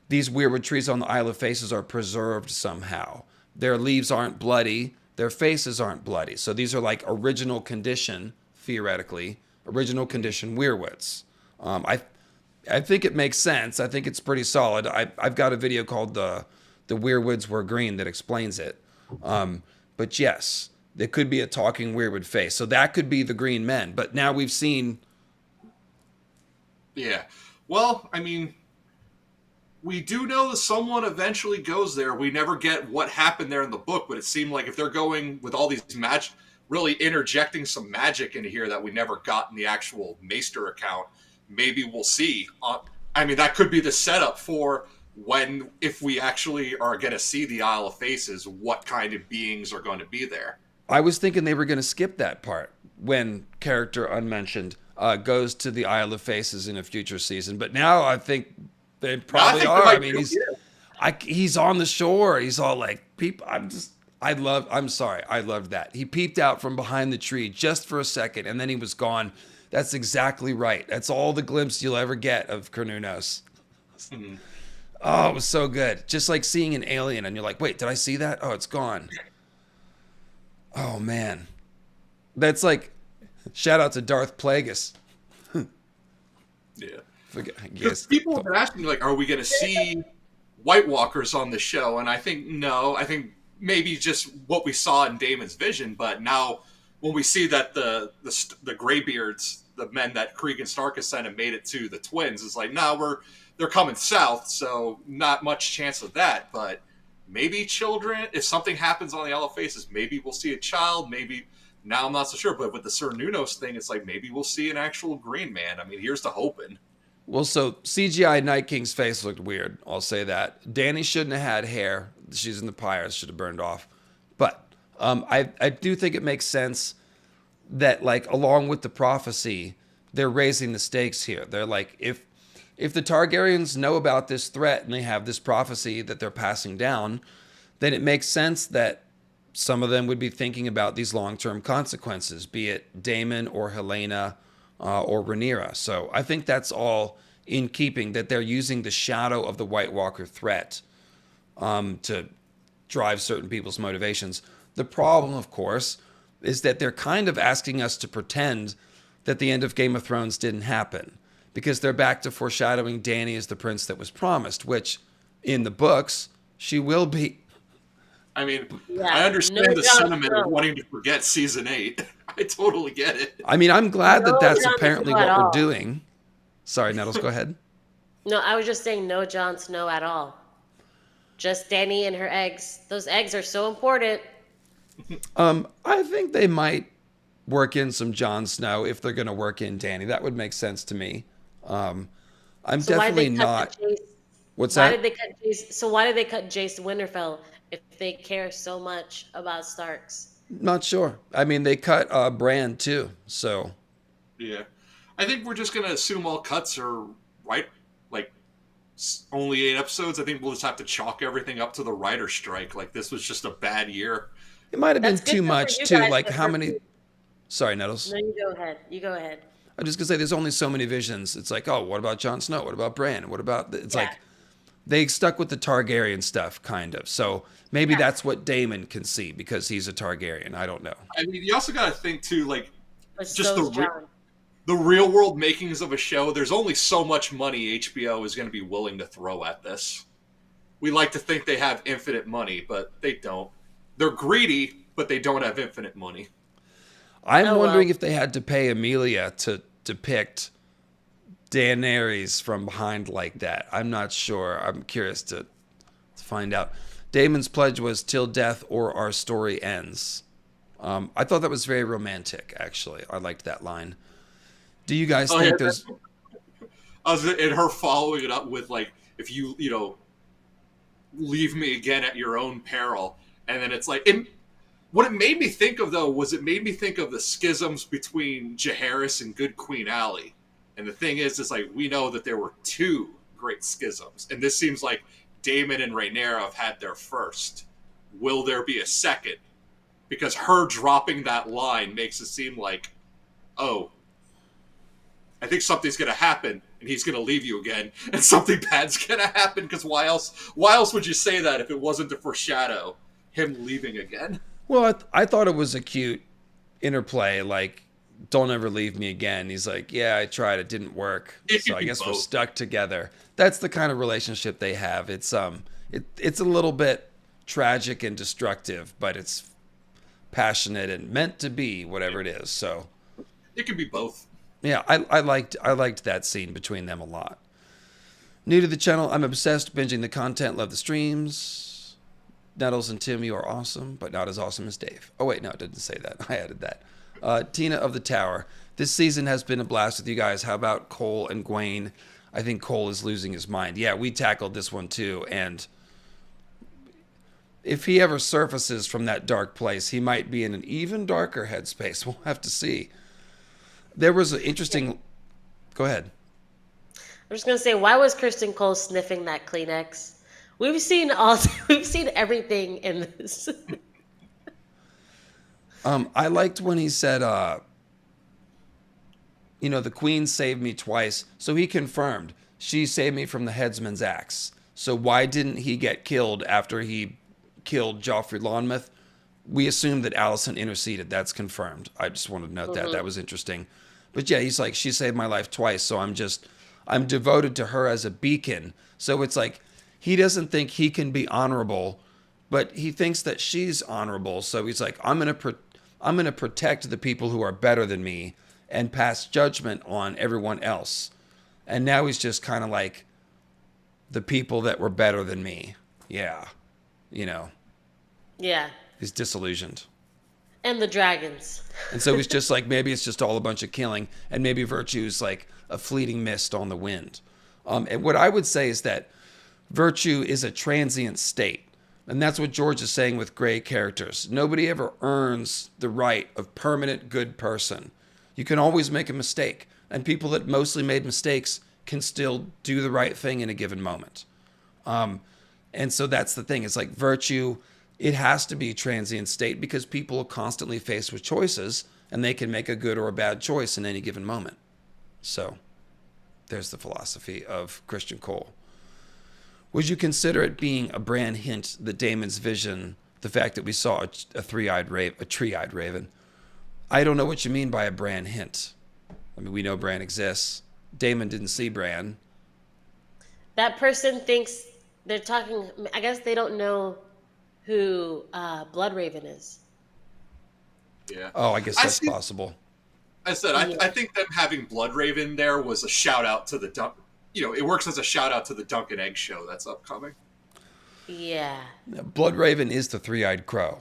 these weirwood trees on the Isle of Faces are preserved somehow. Their leaves aren't bloody, their faces aren't bloody. So these are like original condition, theoretically, original condition weirwoods. I think it makes sense. I think it's pretty solid. I've got a video called the Weirwoods Were Green that explains it. But yes, there could be a talking weirwood face. So that could be the green men. But now we've seen... Yeah. Well, I mean, we do know that someone eventually goes there. We never get what happened there in the book, but it seemed like if they're going with all these magic, really interjecting some magic into here that we never got in the actual Maester account, maybe we'll see. I mean, that could be the setup for if we actually are going to see the Isle of Faces, what kind of beings are going to be there. I was thinking they were going to skip that part when character unmentioned goes to the Isle of Faces in a future season. But now I think they probably are. I mean, he's on the shore. He's all like, I loved that. He peeped out from behind the tree just for a second, and then he was gone. That's exactly right. That's all the glimpse you'll ever get of Cernunnos. Mm-hmm. Oh, it was so good. Just like seeing an alien, and you're like, wait, did I see that? Oh, it's gone. Oh, man. That's like, shout out to Darth Plagueis. Yeah. Yes. People have been asking, like, are we going to see White Walkers on the show? And I think no. I think maybe just what we saw in Daemon's vision. But now, when we see that the Greybeards, the men that Cregan Stark has sent and made it to the twins, it's like, they're coming south, so not much chance of that. But maybe children. If something happens on the Isle of Faces, maybe we'll see a child. Maybe. Now I'm not so sure. But with the Cernunnos thing, it's like maybe we'll see an actual green man. I mean, here's to hoping. Well, so CGI Night King's face looked weird. I'll say that. Dany shouldn't have had hair. She's in the pyres. Should have burned off. But I do think it makes sense that, like, along with the prophecy, they're raising the stakes here. They're like, if the Targaryens know about this threat and they have this prophecy that they're passing down, then it makes sense that some of them would be thinking about these long-term consequences, be it Daemon or Helena or Rhaenyra. So I think that's all in keeping, that they're using the shadow of the White Walker threat to drive certain people's motivations. The problem, of course, is that they're kind of asking us to pretend that the end of Game of Thrones didn't happen, because they're back to foreshadowing Dany as the prince that was promised, which in the books, she will be. I mean, I understand the sentiment of wanting to forget season 8. I totally get it. I mean, I'm glad that that's apparently what we're doing. Sorry, Nettles, go ahead. No, I was just saying no Jon Snow at all. Just Dany and her eggs. Those eggs are so important. I think they might work in some Jon Snow if they're going to work in Dany. That would make sense to me. I'm definitely not. What's that? Why did they cut Jace? So why did they cut Jace Winterfell if they care so much about Starks? Not sure. I mean, they cut Bran too, so. Yeah. I think we're just going to assume all cuts are right, like only 8 episodes. I think we'll just have to chalk everything up to the writer strike. Like, this was just a bad year. It might have been too much too. Like, how many? Sorry, Nettles. No, you go ahead. I'm just going to say there's only so many visions. It's like, oh, what about Jon Snow? What about Bran? What about... It's like they stuck with the Targaryen stuff, kind of. So maybe that's what Daemon can see because he's a Targaryen. I don't know. I mean, you also got to think, too, like, just the real world makings of a show. There's only so much money HBO is going to be willing to throw at this. We like to think they have infinite money, but they don't. They're greedy, but they don't have infinite money. I'm wondering if they had to pay Emilia to depict Daenerys from behind like that. I'm not sure. I'm curious to find out. Damon's pledge was till death or our story ends. I thought that was very romantic, actually. I liked that line. Do you guys think there's... And her following it up with, like, if you leave me again at your own peril. And then it's like... what it made me think of, though, was it made me think of the schisms between Jaehaerys and Good Queen Aly. And the thing is like, we know that there were two great schisms. And this seems like Daemon and Rhaenyra have had their first. Will there be a second? Because her dropping that line makes it seem like, oh, I think something's going to happen, and he's going to leave you again, and something bad's going to happen, because why else would you say that if it wasn't to foreshadow him leaving again? Well, I thought it was a cute interplay, like, don't ever leave me again. He's like, yeah, I tried. It didn't work. So I guess we're stuck together. That's the kind of relationship they have. It's it's a little bit tragic and destructive, but it's passionate and meant to be whatever it is. So it could be both. Yeah, I liked that scene between them a lot. New to the channel, I'm obsessed binging the content, love the streams. Nettles and Tim, you are awesome, but not as awesome as Dave. Oh wait, no, it didn't say that. I added that. Tina of the Tower. This season has been a blast with you guys. How about Cole and Gwaine? I think Cole is losing his mind. Yeah, we tackled this one too. And if he ever surfaces from that dark place, he might be in an even darker headspace. We'll have to see. There was an interesting... Go ahead. I'm just going to say, why was Kristen Cole sniffing that Kleenex? We've seen everything in this. I liked when he said, the queen saved me twice. So he confirmed she saved me from the headsman's axe. So why didn't he get killed after he killed Joffrey Lonmouth? We assumed that Alicent interceded. That's confirmed. I just wanted to note that. That was interesting. But yeah, he's like, she saved my life twice. So I'm devoted to her as a beacon. So it's like, he doesn't think he can be honorable, but he thinks that she's honorable. So he's like, I'm going to protect the people who are better than me and pass judgment on everyone else. And now he's just kind of like the people that were better than me. Yeah. Yeah. He's disillusioned. And the dragons. And so he's just like, maybe it's just all a bunch of killing, and maybe virtue's like a fleeting mist on the wind. And what I would say is that virtue is a transient state. And that's what George is saying with gray characters. Nobody ever earns the right of permanent good person. You can always make a mistake. And people that mostly made mistakes can still do the right thing in a given moment. And so that's the thing. It's like virtue, it has to be a transient state because people are constantly faced with choices and they can make a good or a bad choice in any given moment. So there's the philosophy of Christian Cole. Would you consider it being a brand hint that Daemon's vision, the fact that we saw a tree-eyed raven? I don't know what you mean by a Bran hint. I mean, we know Bran exists. Daemon didn't see Bran. That person thinks they're talking... I guess they don't know who Bloodraven is. Yeah. Oh, I guess that's possible. I said, I think them having Bloodraven there was a shout-out to the... it works as a shout-out to the Dunk and Egg show that's upcoming. Yeah. Bloodraven is the three-eyed crow.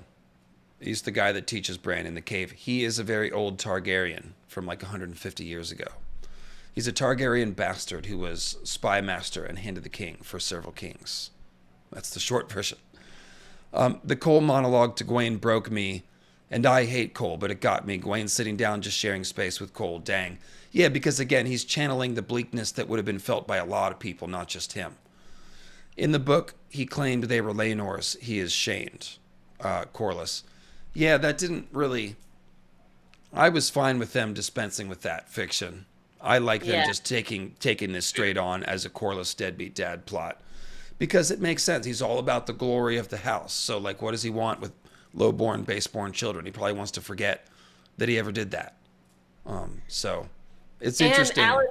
He's the guy that teaches Bran in the cave. He is a very old Targaryen from like 150 years ago. He's a Targaryen bastard who was spy master and hand of the king for several kings. That's the short version. The Cole monologue to Gwaine broke me, and I hate Cole, but it got me. Gwaine sitting down, just sharing space with Cole. Dang. Yeah, because again, he's channeling the bleakness that would have been felt by a lot of people, not just him. In the book, he claimed they were Laenor's. He is shamed. Corlys. Yeah, that didn't really... I was fine with them dispensing with that fiction. I like them just taking this straight on as a Corlys deadbeat dad plot. Because it makes sense. He's all about the glory of the house. So, like, what does he want with low-born, base-born children? He probably wants to forget that he ever did that. So, it's interesting. And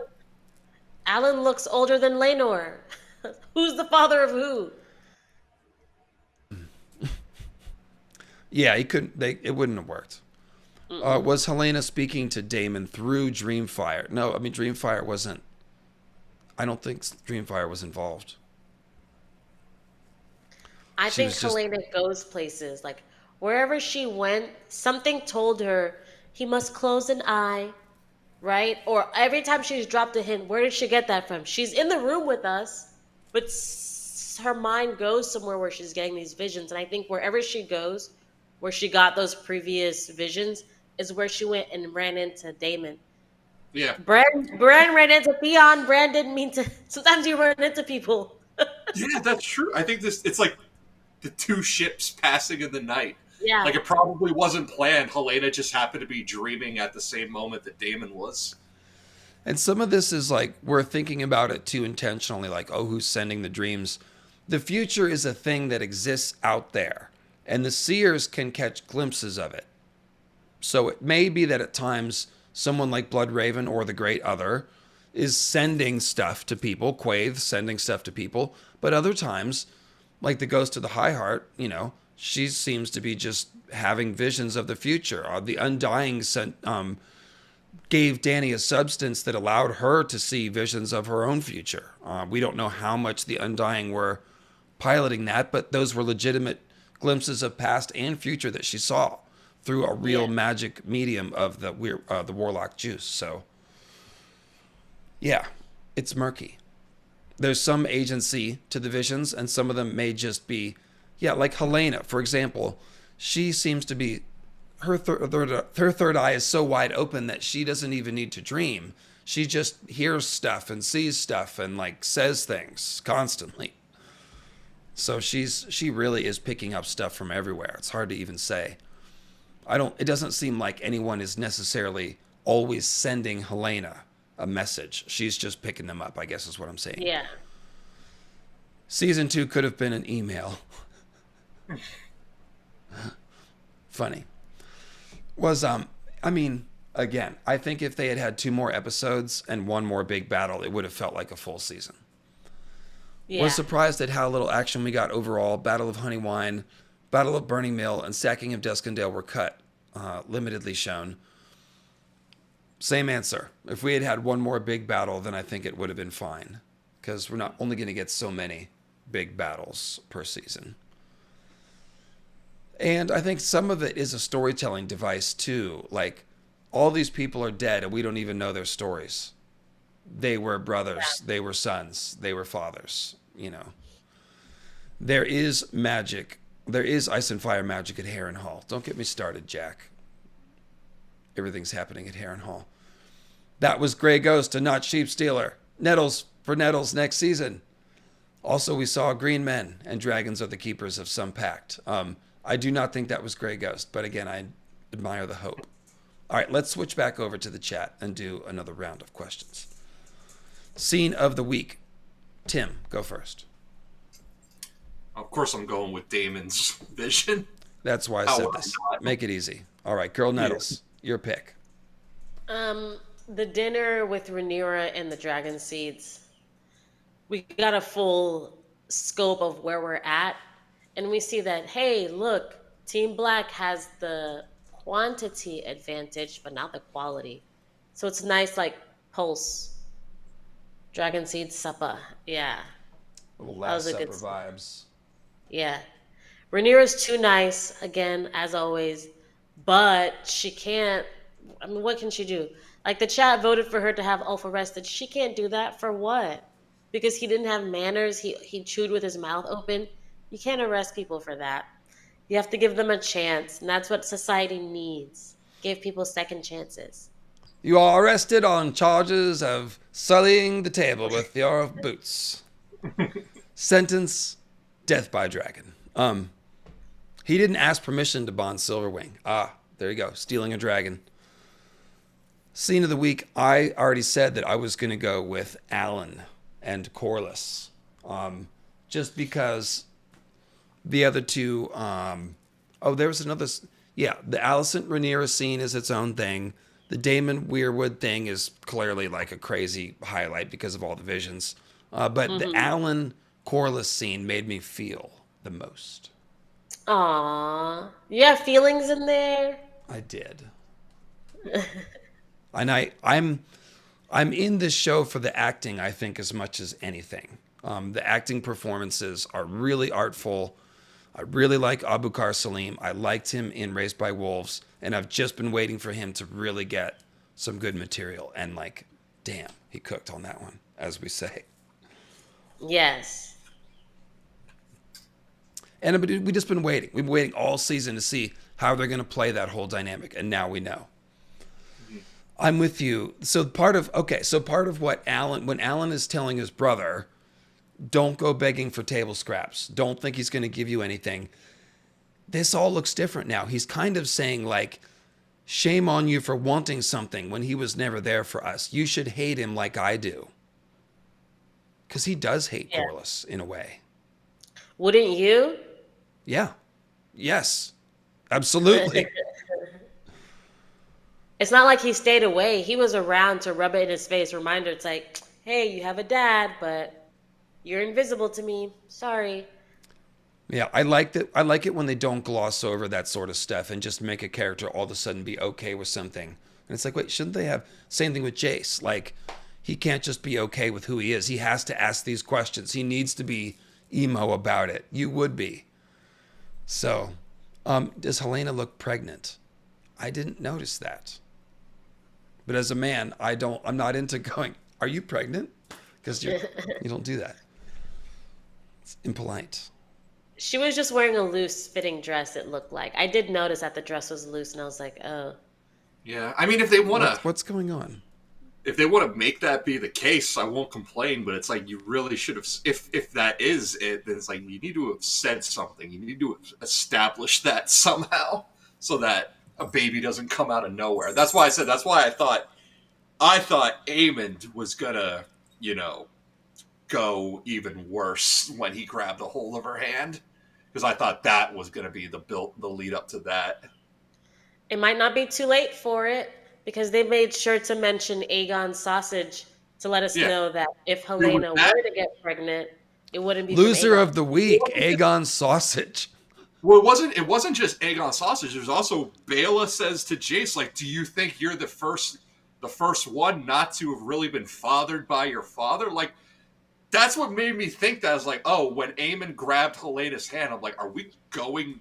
Alan looks older than Laenor. Who's the father of who? Yeah, he couldn't. It wouldn't have worked. Was Helena speaking to Daemon through Dreamfire? No, I mean Dreamfire wasn't I don't think Dreamfire was involved. I She think was just, Helena goes places. Like wherever she went, something told her he must close an eye, right? Or every time she's dropped a hint, where did she get that from? She's in the room with us, but her mind goes somewhere where she's getting these visions. And I think wherever she goes, where she got those previous visions, is where she went and ran into Damon. Yeah, Bran ran into Theon. Bran didn't mean to. Sometimes you run into people. yeah, that's true. I think this it's like the two ships passing in the night. Yeah. Like it probably wasn't planned. Helena just happened to be dreaming at the same moment that Damon was. and some of this is like we're thinking about it too intentionally, like, oh, who's sending the dreams? The future is a thing that exists out there, and the seers can catch glimpses of it. So it may be that at times someone like Bloodraven or the Great Other is sending stuff to people, Quaithe sending stuff to people, but other times, like the Ghost of the High Heart, she seems to be just having visions of the future. The Undying gave Dany a substance that allowed her to see visions of her own future. We don't know how much the Undying were piloting that, but those were legitimate glimpses of past and future that she saw through a real magic medium of the warlock juice. So, yeah, it's murky. There's some agency to the visions, and some of them may just be, yeah, like Helena, for example. She seems to be, her third eye is so wide open that she doesn't even need to dream. She just hears stuff and sees stuff and like says things constantly. So she really is picking up stuff from everywhere. It's hard to even say. It doesn't seem like anyone is necessarily always sending Helena a message. She's just picking them up, I guess is what I'm saying. Yeah. Season 2 could have been an email. Funny. Again, I think if they had had 2 more episodes and 1 more big battle, it would have felt like a full season. Yeah. Was surprised at how little action we got overall. Battle of Honeywine, Battle of Burning Mill, and Sacking of Duskendale were cut, limitedly shown. Same answer. If we had had 1 more big battle, then I think it would have been fine. Because we're not only going to get so many big battles per season. And I think some of it is a storytelling device, too. Like, all these people are dead, and we don't even know their stories. They were brothers. They were sons. They were fathers. There is magic. There is ice and fire magic at Harrenhal. Don't get me started, Jack. Everything's happening at Harrenhal. That was Grey Ghost and not Sheep Stealer. Nettles for Nettles next season. Also, we saw green men, and dragons are the keepers of some pact. I do not think that was Grey Ghost, but again, I admire the hope. All right, let's switch back over to the chat and do another round of questions. Scene of the week. Tim, go first. Of course, I'm going with Damon's vision. That's why I said this. Make it easy. All right, Girl Nettles, your pick. The dinner with Rhaenyra and the dragon seeds. We got a full scope of where we're at, and we see that, hey, look, Team Black has the quantity advantage, but not the quality. So it's nice, like, pulse. Dragon seed supper. Yeah. Little That was Last a good Supper vibes. Yeah. Rhaenyra's too nice, again, as always, but she can't. I mean, what can she do? Like, the chat voted for her to have Ulf arrested. She can't do that for what? Because he didn't have manners. He chewed with his mouth open. You can't arrest people for that. You have to give them a chance, and that's what society needs. Give people second chances. You are arrested on charges of sullying the table with your boots. Sentence, death by dragon. He didn't ask permission to bond Silverwing. There you go, stealing a dragon. Scene of the week, I already said that I was going to go with Alan and Corlys. Just because the other two, there was another, the Alicent Rhaenyra scene is its own thing. The Daemon Weirwood thing is clearly like a crazy highlight because of all the visions. But the Alan Corlys scene made me feel the most. Aww. You have feelings in there? I did. And I'm in this show for the acting, I think, as much as anything. The acting performances are really artful. I really like Abukar Salim. I liked him in Raised by Wolves, and I've just been waiting for him to really get some good material. And like, damn, he cooked on that one, as we say. Yes. And we've just been waiting. We've been waiting all season to see how they're going to play that whole dynamic, and now we know. I'm with you. So part of what when Alan is telling his brother, don't go begging for table scraps. Don't think he's going to give you anything. This all looks different now. He's kind of saying like, shame on you for wanting something when he was never there for us. You should hate him like I do. Because he does hate Yeah. Corliss in a way. Wouldn't you? Yeah. Yes. Absolutely. It's not like he stayed away. He was around to rub it in his face. Reminder, it's like, hey, you have a dad, but you're invisible to me. Sorry. Yeah, I like that. I like it when they don't gloss over that sort of stuff and just make a character all of a sudden be okay with something. And it's like, wait, shouldn't they have same thing with Jace? Like, he can't just be okay with who he is. He has to ask these questions. He needs to be emo about it. You would be. So, does Helena look pregnant? I didn't notice that. But as a man, I'm not into going, are you pregnant? Because you don't do that. It's impolite. She was just wearing a loose fitting dress, it looked like. I did notice that the dress was loose, and I was like, oh. Yeah, I mean, if they want to, What's going on? if they want to make that be the case, I won't complain. But it's like you really should have. If that is it, then it's like you need to have said something. You need to establish that somehow, so that a baby doesn't come out of nowhere. That's why I said. That's why I thought Aemond was gonna, go even worse when he grabbed a hold of her hand, because I thought that was gonna be the lead up to that. It might not be too late for it, because they made sure to mention Aegon's sausage to let us Yeah. know that if Helena were to get pregnant, it wouldn't be from Loser Aegon. of the week, Aegon Sausage. Well, it wasn't just Aegon sausage. There's also Bela says to Jace, like, do you think you're the first one not to have really been fathered by your father? Like, that's what made me think that. I was like, oh, when Aemon grabbed Helena's hand, I'm like, are we going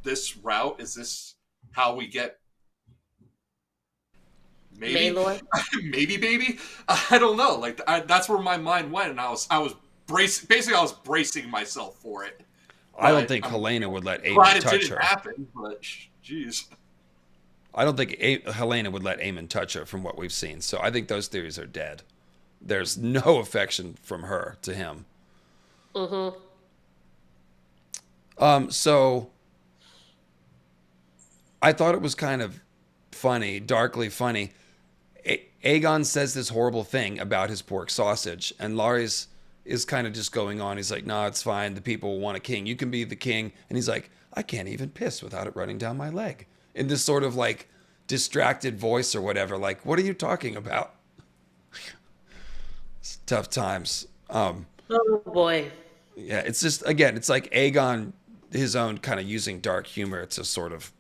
this route? Is this how we get maybe Maelor? maybe baby? I don't know. Like, that's where my mind went, and I was bracing myself for it. I don't But think I'm Helena would let glad Aemon it touch didn't her. happen, but jeez. I don't think Helena would let Aemon touch her from what we've seen. So I think those theories are dead. There's no affection from her to him. Mm-hmm. So I thought it was kind of funny, darkly funny. Aegon says this horrible thing about his pork sausage, and Larry's is kind of just going on. He's like, "No, it's fine. The people want a king. You can be the king." And he's like, "I can't even piss without it running down my leg." In this sort of like distracted voice or whatever. Like, what are you talking about? It's tough times. Oh boy. Yeah, it's just, again, it's like Aegon, his own kind of using dark humor to sort of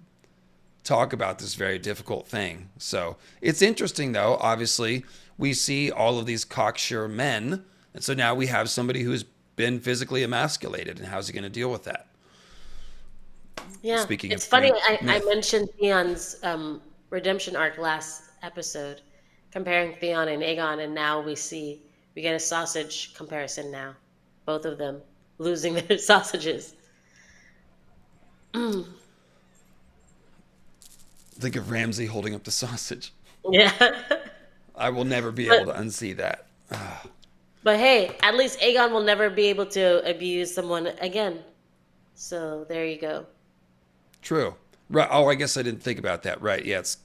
talk about this very difficult thing. So it's interesting, though. Obviously, we see all of these cocksure men. And so now we have somebody who's been physically emasculated. And how's he going to deal with that? Yeah. Speaking It's of funny, Greek I myth. mentioned Theon's redemption arc last episode, comparing Theon and Aegon, and now we get a sausage comparison now. Both of them losing their sausages. Think of Ramsay holding up the sausage. Yeah. I will never be able to unsee that. But hey, at least Aegon will never be able to abuse someone again. So there you go. True. Right. Oh, I guess I didn't think about that. Right. Yeah, it's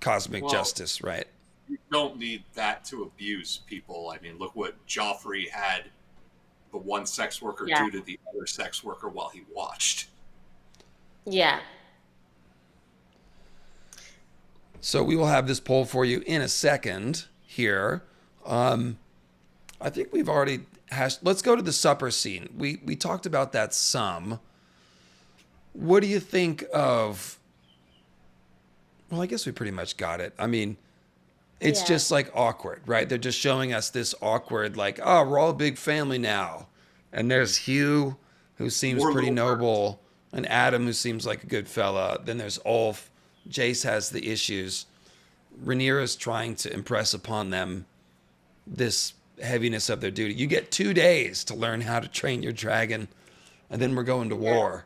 cosmic Well, justice. Right. You don't need that to abuse people. I mean, look what Joffrey had the one sex worker Yeah. do to the other sex worker while he watched. Yeah. So we will have this poll for you in a second here. I think we've already hashed. Let's go to the supper scene. We talked about that some. What do you think of? Well, I guess we pretty much got it. I mean, It's Yeah. just like awkward, right? They're just showing us this awkward, like, oh, we're all a big family now. And there's Hugh, who seems More pretty little birds. noble, and Adam, who seems like a good fella. Then there's Ulf. Jace has the issues. Rhaenyra's trying to impress upon them this heaviness of their duty. You get 2 days to learn how to train your dragon, and then we're going to Yeah. war.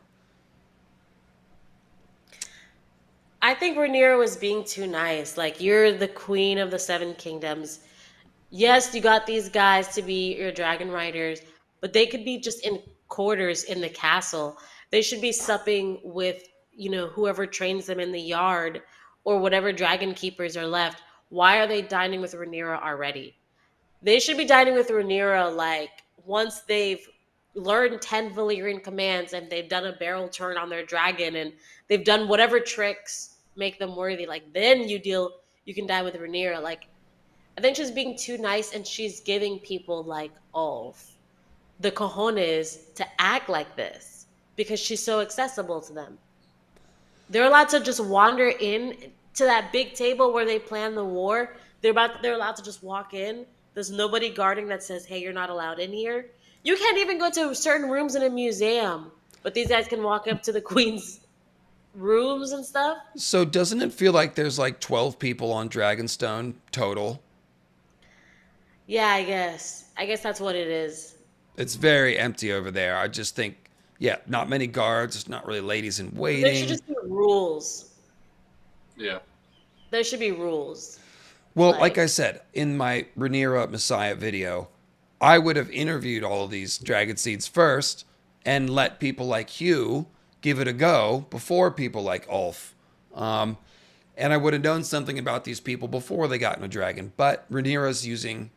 I think Rhaenyra was being too nice. Like, you're the queen of the Seven Kingdoms. Yes, you got these guys to be your dragon riders, but they could be just in quarters in the castle. They should be supping with, whoever trains them in the yard or whatever dragon keepers are left. Why are they dining with Rhaenyra already? They should be dining with Rhaenyra like once they've learned 10 Valyrian commands and they've done a barrel turn on their dragon and they've done whatever tricks make them worthy. Like, then you can dine with Rhaenyra. Like, I think she's being too nice and she's giving people like Ulf the cojones to act like this because she's so accessible to them. They're allowed to just wander in to that big table where they plan the war. They're allowed to just walk in. There's nobody guarding that says, "Hey, you're not allowed in here." You can't even go to certain rooms in a museum, but these guys can walk up to the queen's rooms and stuff. So doesn't it feel like there's like 12 people on Dragonstone total? Yeah, I guess. I guess that's what it is. It's very empty over there. I just think, yeah, not many guards. It's not really ladies in There should waiting. just be rules. Yeah. There should be rules. Well, like Like, I said, in my Rhaenyra Messiah video, I would have interviewed all of these dragon seeds first and let people like Hugh give it a go before people like Ulf. Um, and I would have known something about these people before they got in a dragon. But Rhaenyra's using,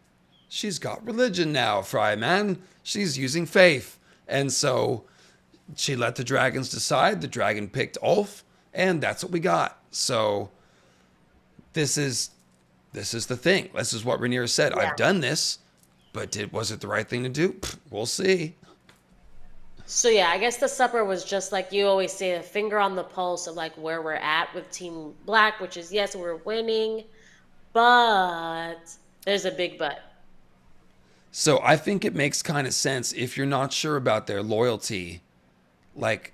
she's got religion now, Fry man. She's using faith. And so she let the dragons decide. The dragon picked Ulf, and that's what we got. So this is the thing. This is what Rhaenyra said. yeah. I've done this, but was it the right thing to do? We'll see. So yeah, I guess the supper was just like you always say, a finger on the pulse of like where we're at with Team Black, which is yes, we're winning, but there's a big but. So I think it makes kind of sense if you're not sure about their loyalty, like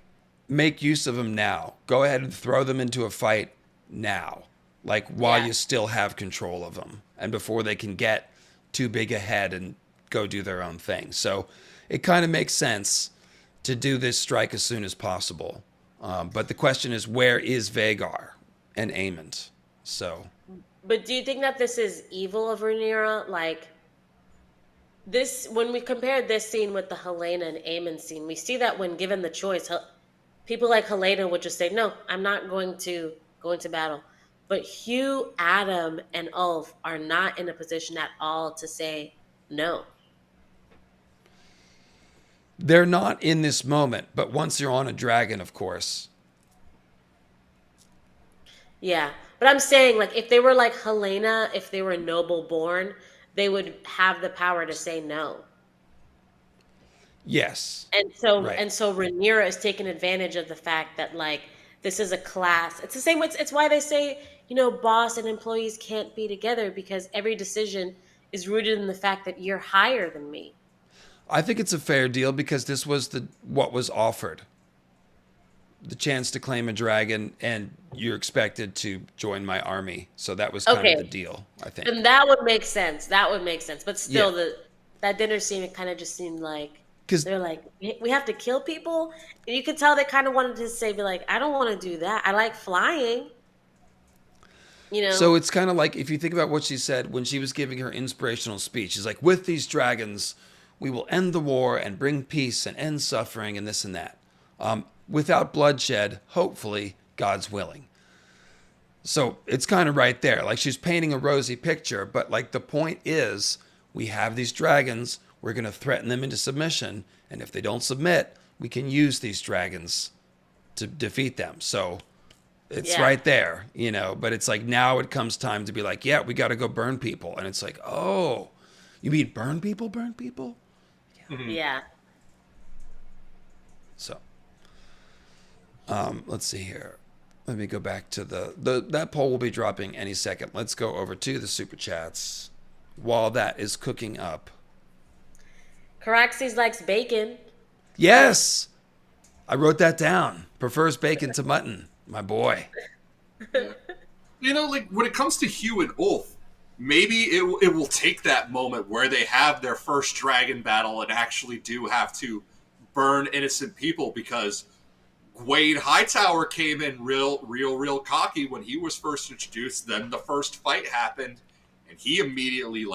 make use of them now. Go ahead and throw them into a fight now, like while Yeah. you still have control of them and before they can get too big ahead and go do their own thing. So it kind of makes sense to do this strike as soon as possible. But the question is, where is Vagar and Aemond? So But do you think that this is evil of Rhaenyra? Like this, when we compare this scene with the Helena and Aemon scene, we see that when given the choice, people like Helena would just say, "No, I'm not going to go into battle." But Hugh, Adam, and Ulf are not in a position at all to say no. they're not in this moment, but once you're on a dragon, of course. Yeah. But I'm saying, like, if they were like Helena, if they were noble born, they would have the power to say no. Yes. And so Right. Rhaenyra is taking advantage of the fact that like this is a class. It's the same. It's why they say boss and employees can't be together because every decision is rooted in the fact that you're higher than me. I think it's a fair deal because this was the what was offered. The chance to claim a dragon and you're expected to join my army. So that was kind of the Okay, deal, I think. and that would make sense. That would make sense. But Yeah. still, that dinner scene, it kind of just seemed like Cuz they're like, we have to kill people. And you could tell they kind of wanted to say, be like, I don't want to do that. I like flying. You know. so it's kind of like if you think about what she said when she was giving her inspirational speech. She's like, "With these dragons, we will end the war and bring peace and end suffering and this and that. Without bloodshed, hopefully, God's willing." So it's kind of right there. Like she's painting a rosy picture, but like the point is, we have these dragons. We're going to threaten them into submission. And if they don't submit, we can use these dragons to defeat them. So it's Yeah. right there. But it's like now it comes time to be like, yeah, we got to go burn people. And it's like, oh, you mean burn people, burn people? Yeah. So let's see here. Let me go back to that poll will be dropping any second. Let's go over to the super chats while that is cooking up. Caraxes likes bacon. Yes, I wrote that down. Prefers bacon to mutton. My boy. Like when it comes to Hugh and Ulf, maybe it will take that moment where they have their first dragon battle and actually do have to burn innocent people, because Wade Hightower came in real cocky when he was first introduced. Then the first fight happened, and he immediately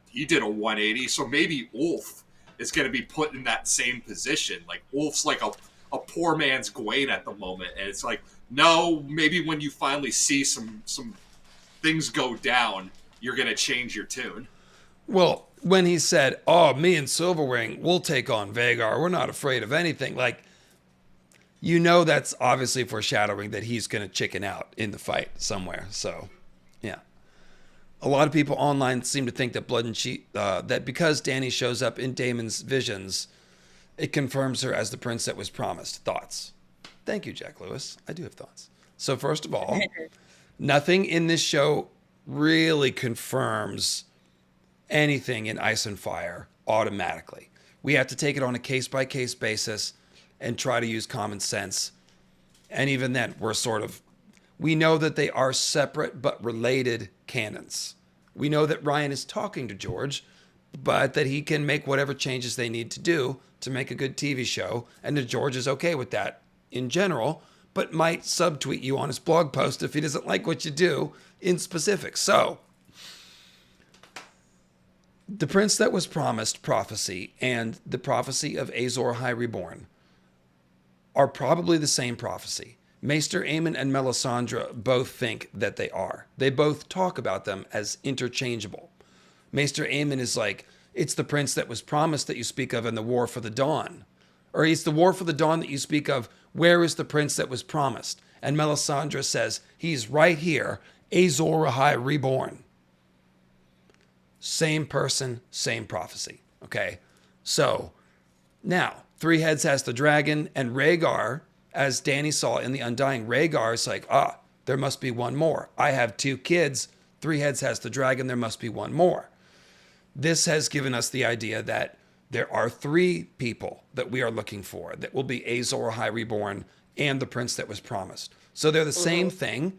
he did a 180. So maybe Ulf is going to be put in that same position. Like Ulf's like a poor man's Gawain at the moment, and it's like, no, maybe when you finally see some things go down, you're going to change your tune. Well, when he said, "Oh, me and Silverwing, we'll take on Vagar. We're not afraid of anything," that's obviously foreshadowing that he's going to chicken out in the fight somewhere. So, yeah. A lot of people online seem to think that that because Dany shows up in Daemon's visions, it confirms her as the prince that was promised. Thoughts? Thank you, Jack Lewis. I do have thoughts. So first of all, nothing in this show really confirms anything in Ice and Fire automatically. We have to take it on a case-by-case basis and try to use common sense. And even then, we know that they are separate but related canons. We know that Ryan is talking to George, but that he can make whatever changes they need to do to make a good TV show, and that George is okay with that in general, but might subtweet you on his blog post if he doesn't like what you do in specific. So, the Prince That Was Promised prophecy and the prophecy of Azor Ahai Reborn are probably the same prophecy. Maester Aemon and Melisandre both think that they are. They both talk about them as interchangeable. Maester Aemon is like, it's the prince that was promised that you speak of in the War for the Dawn. Or it's the War for the Dawn that you speak of. Where is the prince that was promised? And Melisandre says, he's right here, Azor Ahai Reborn. Same person, same prophecy. Okay? So, now, Three Heads has the dragon, and Rhaegar, as Dany saw in The Undying, Rhaegar is like, there must be one more. I have 2 kids. Three Heads has the dragon. There must be one more. This has given us the idea that there are 3 people that we are looking for that will be Azor Ahai Reborn and the prince that was promised. So they're the same thing,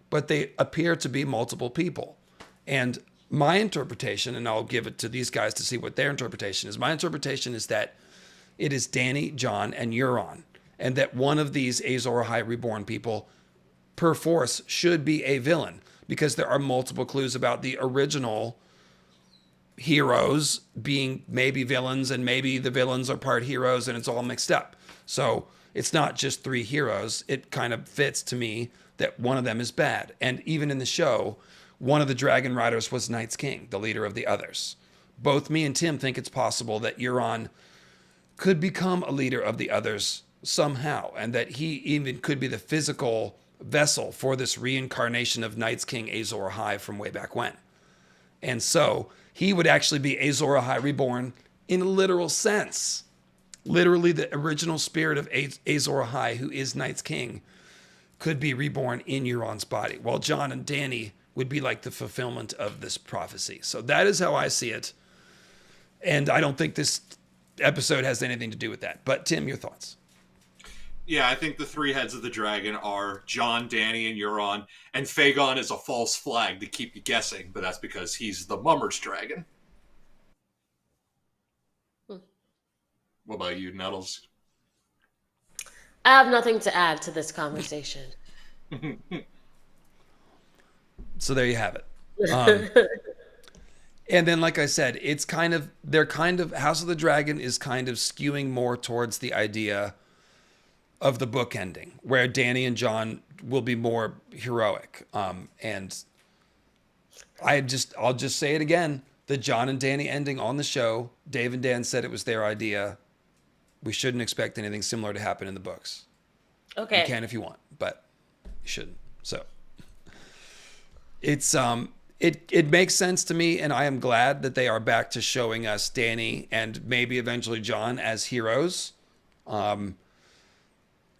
but they appear to be multiple people. And my interpretation, and I'll give it to these guys to see what their interpretation is. My interpretation is that it is Dany, Jon, and Euron, and that one of these Azor Ahai Reborn people, per force, should be a villain, because there are multiple clues about the original heroes being maybe villains, and maybe the villains are part heroes, and it's all mixed up. So it's not just 3 heroes. It kind of fits to me that one of them is bad. And even in the show, one of the Dragon Riders was Night's King, the leader of the others. Both me and Tim think it's possible that Euron could become a leader of the others somehow, and that he even could be the physical vessel for this reincarnation of Night's King Azor Ahai from way back when. And so he would actually be Azor Ahai Reborn in a literal sense. Literally, the original spirit of Azor Ahai, who is Night's King, could be reborn in Euron's body, while Jon and Dany would be like the fulfillment of this prophecy. So that is how I see it. And I don't think this episode has anything to do with that. But Tim, your thoughts? Yeah, I think the 3 heads of the dragon are Jon, Dany, and Euron, and Fagon is a false flag to keep you guessing, but that's because he's the Mummer's dragon. What about you, Nettles? I have nothing to add to this conversation. So there you have it. And then, like I said, House of the Dragon is kind of skewing more towards the idea of the book ending, where Dany and Jon will be more heroic. And I'll just say it again, the Jon and Dany ending on the show, Dave and Dan said it was their idea. We shouldn't expect anything similar to happen in the books. Okay. You can if you want, but you shouldn't. So it's it makes sense to me, and I am glad that they are back to showing us Dany and maybe eventually Jon as heroes.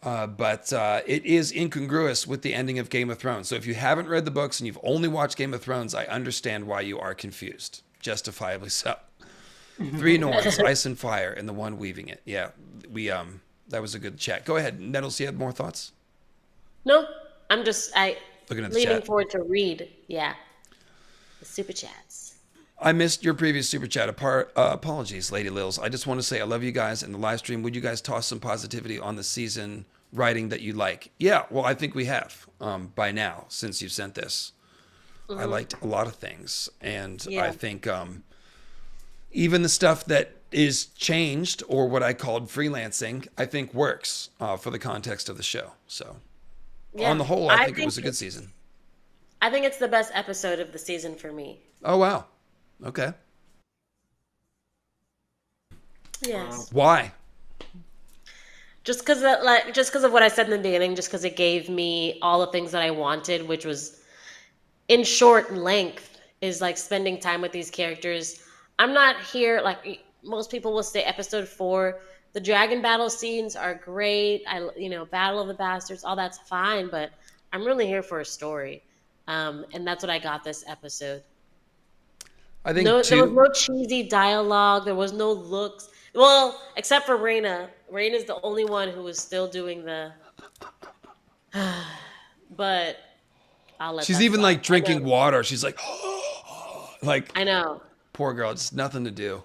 But it is incongruous with the ending of Game of Thrones. So if you haven't read the books and you've only watched Game of Thrones, I understand why you are confused. Justifiably so. Three Norns, Ice and Fire, and the one weaving it. Yeah, we that was a good chat. Go ahead, Nettles. You had more thoughts? No, I'm just Looking at the leaning chat. forward to read. Yeah, the super chats. I missed your previous super chat. Apologies, Lady Lils. I just want to say I love you guys in the live stream. Would you guys toss some positivity on the season writing that you like? Yeah, well, I think we have by now since you sent this. I liked a lot of things, and I think even the stuff that is changed or what I called freelancing, I think works for the context of the show. So on the whole, I think it was a good season. I think it's the best episode of the season for me. Oh, wow. Okay. Yes. Why? Just because of what I said in the beginning, just because it gave me all the things that I wanted, which was in short length, is like spending time with these characters. I'm not here like most people will say episode 4. The dragon battle scenes are great. Battle of the Bastards, all that's fine, but I'm really here for a story. And that's what I got this episode. I think there was no cheesy dialogue. There was no looks. Well, except for Reyna. Reyna's the only one who was still doing the. But I'll let. She's that even slide. like drinking water. She's like, like I know. Poor girl, just nothing to do.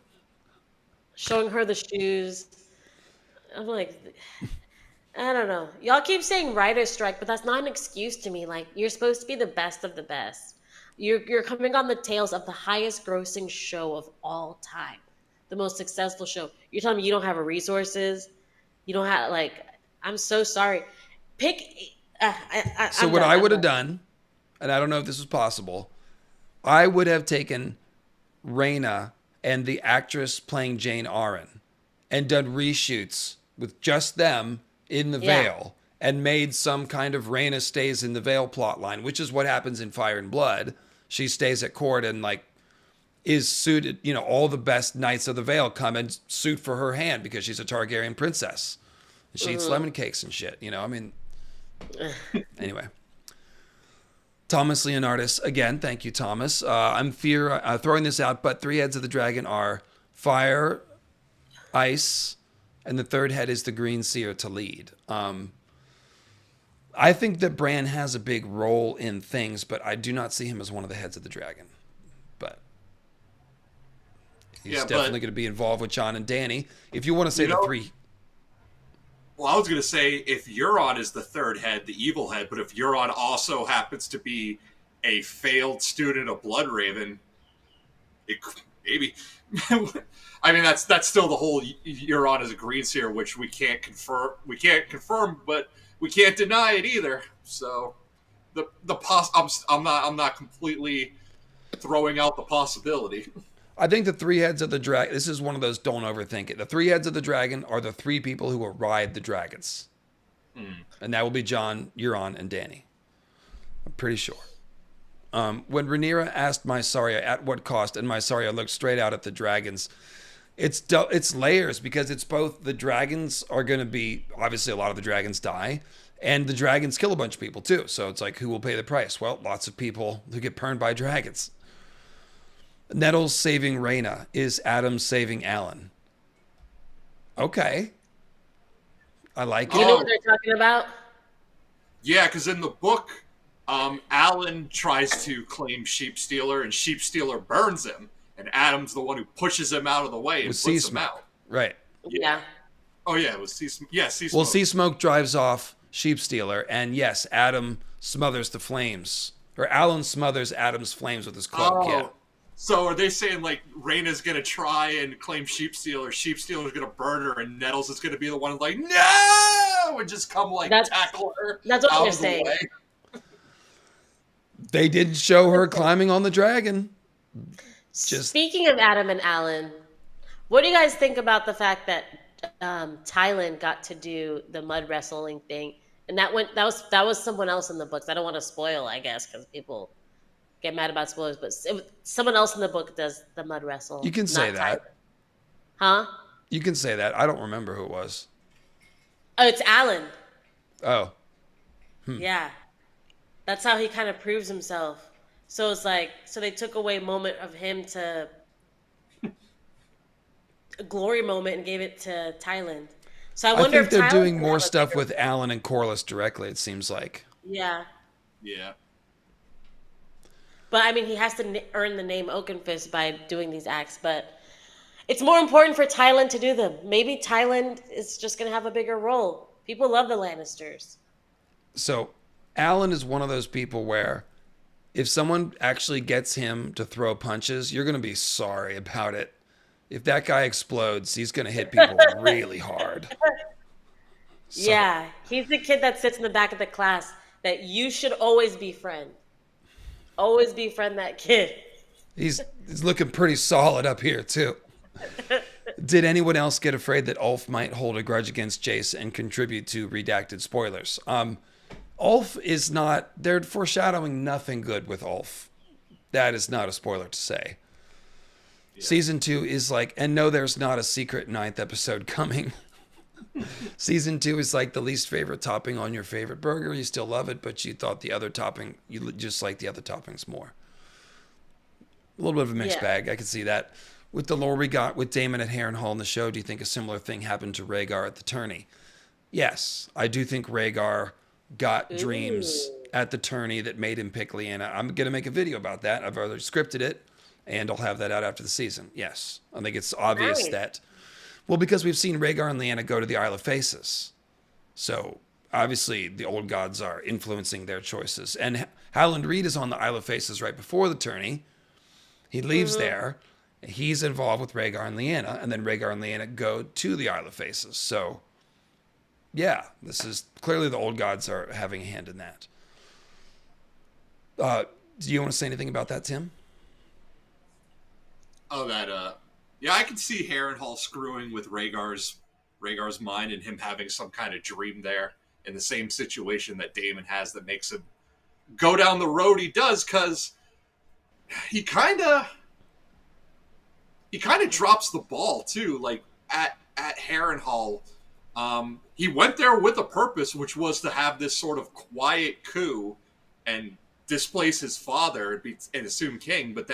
Showing her the shoes. I'm like, I don't know. Y'all keep saying writer's strike, but that's not an excuse to me. Like, you're supposed to be the best of the best. You're coming on the tails of the highest grossing show of all time, the most successful show. You're telling me you don't have resources, you don't have I'm so sorry. Pick. So what I would have done, and I don't know if this was possible, I would have taken Reyna and the actress playing Jane Arryn and done reshoots with just them in the Vale and made some kind of Reyna stays in the Vale plot line, which is what happens in Fire and Blood. She stays at court and is suited, all the best knights of the Vale come and suit for her hand because she's a Targaryen princess. And she eats lemon cakes and shit, Anyway. Thomas Leonardis, again, thank you, Thomas. I'm throwing this out, but 3 heads of the dragon are fire, ice, and the 3rd head is the green seer to lead. I think that Bran has a big role in things, but I do not see him as one of the heads of the dragon. But he's definitely going to be involved with Jon and Dany. If you want to say the 3... Well, I was going to say, if Euron is the 3rd head, the evil head, but if Euron also happens to be a failed student of Bloodraven, maybe. I mean, that's still the whole Euron as a green seer, which we can't confirm, but we can't deny it either. So I'm not completely throwing out the possibility. I think the 3 heads of the dragon, this is one of those don't overthink it. The 3 heads of the dragon are the 3 people who will ride the dragons. And that will be Jon, Euron, and Dany. I'm pretty sure. When Rhaenyra asked Mysaria at what cost, and Mysaria looked straight out at the dragons, it's layers because it's both the dragons are going to be, obviously a lot of the dragons die, and the dragons kill a bunch of people too. So it's like, who will pay the price? Well, lots of people who get burned by dragons. Nettles saving Reyna is Adam saving Alan. Okay. I like it. You know what they're talking about? Yeah, because in the book, Alan tries to claim Sheep Stealer, and Sheep Stealer burns him, and Adam's the one who pushes him out of the way and puts him out. Right. Yeah. Oh, yeah, it was Sea Smoke. Yeah, Sea Smoke. Well, Sea Smoke drives off Sheep Stealer, and yes, Adam smothers the flames. Or Alan smothers Adam's flames with his cloak, yeah. So are they saying, Reyna's going to try and claim Sheep Stealer's going to burn her, and Nettles is going to be the one no! And just come, tackle her That's what out they're of the saying. way? They didn't show her climbing on the dragon. Speaking of Adam and Alan, what do you guys think about the fact that Tylan got to do the mud wrestling thing, and that was someone else in the books? I don't want to spoil, I guess, because people get mad about spoilers, but someone else in the book does the mud wrestle. You can say that. Tylan. Huh? You can say that. I don't remember who it was. Oh, it's Alan. Oh, Yeah, that's how he kind of proves himself. So it's like, so they took away a moment of him to a glory moment and gave it to Thailand. So I I wonder think if they're Thailand's doing gonna more have a stuff bigger. with Alan and Corliss directly. It seems like. Yeah, Yeah. but I mean, he has to earn the name Oakenfist by doing these acts. But it's more important for Thailand to do them. Maybe Thailand is just gonna have a bigger role. People love the Lannisters. So, Alan is one of those people where if someone actually gets him to throw punches, you're going to be sorry about it. If that guy explodes, he's going to hit people really hard. So, Yeah, he's the kid that sits in the back of the class that you should always befriend. Always befriend that kid. he's looking pretty solid up here too. Did anyone else get afraid that Ulf might hold a grudge against Jace and contribute to redacted spoilers? Ulf is not. They're foreshadowing nothing good with Ulf. That is not a spoiler to say. Yeah. Season 2 is like, and no, there's not a secret ninth episode coming. Season 2 is like the least favorite topping on your favorite burger. You still love it, but you thought the other topping, you just like the other toppings more. A little bit of a mixed Yeah. bag. I can see that. With the lore we got with Damon at Harrenhal in the show, do you think a similar thing happened to Rhaegar at the tourney? Yes, I do think Rhaegar got dreams Ooh. at the tourney that made him pick Lyanna. I'm going to make a video about that. I've already scripted it, and I'll have that out after the season. Yes, I think it's obvious Nice. that, well, because we've seen Rhaegar and Lyanna go to the Isle of Faces. So obviously the old gods are influencing their choices. And Howland Reed is on the Isle of Faces right before the tourney. He leaves there. He's involved with Rhaegar and Lyanna, and then Rhaegar and Lyanna go to the Isle of Faces. So, yeah, this is clearly the old gods are having a hand in that. Do you want to say anything about that, Tim? Oh, that. Yeah, I can see Harrenhal screwing with Rhaegar's mind and him having some kind of dream there in the same situation that Daemon has that makes him go down the road he does, because he kind of drops the ball too. Like at Harrenhal, he went there with a purpose, which was to have this sort of quiet coup and displace his father and assume king. But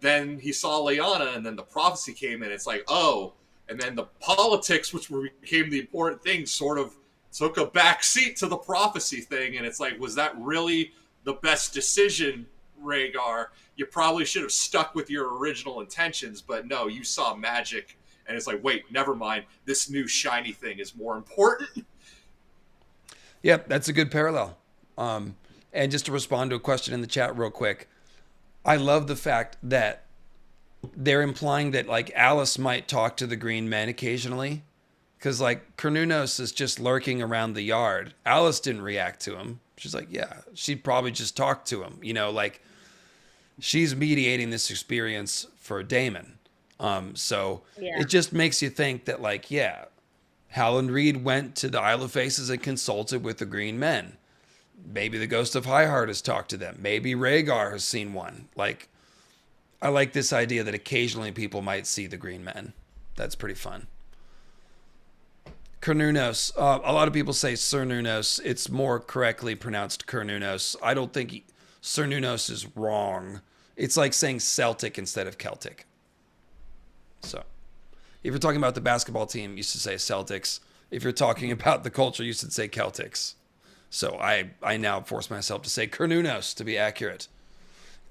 then he saw Lyanna, and then the prophecy came in. It's like, oh, and then the politics, which became the important thing, sort of took a back seat to the prophecy thing. And it's like, was that really the best decision, Rhaegar? You probably should have stuck with your original intentions, but no, you saw magic, and it's like, wait, never mind. This new shiny thing is more important. Yep, that's a good parallel. And just to respond to a question in the chat real quick, I love the fact that they're implying that like Alice might talk to the green men occasionally, because like Cornunos is just lurking around the yard. Alice didn't react to him. She's like, yeah, she'd probably just talk to him. You know, like she's mediating this experience for Damon. So Yeah. it just makes you think that like, yeah, Howland Reed went to the Isle of Faces and consulted with the green men. Maybe the ghost of Highheart has talked to them. Maybe Rhaegar has seen one. Like, I like this idea that occasionally people might see the green men. That's pretty fun. Cornunos. A lot of people say Cernunos. It's more correctly pronounced Cornunos. I don't think Cernunos is wrong. It's like saying Celtic instead of Celtic. So, if you're talking about the basketball team, you used to say Celtics. If you're talking about the culture, you should say Celtics. So I now force myself to say Cornunos to be accurate.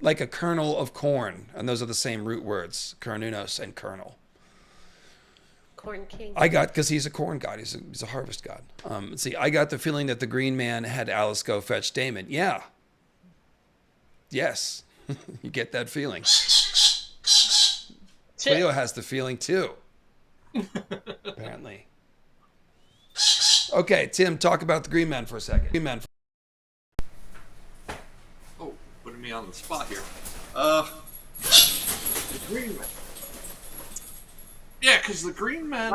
Like a kernel of corn. And those are the same root words. Cornunos and kernel. Corn King. I got, because he's a corn god. He's a harvest god. See, I got the feeling that the green man had Alice go fetch Damon. Yeah. Yes. You get that feeling. Cleo has the feeling too. Apparently. Okay, Tim, talk about the green man for a second. Green man. Oh, putting me on the spot here. The Green Man. Yeah, because the Green Man.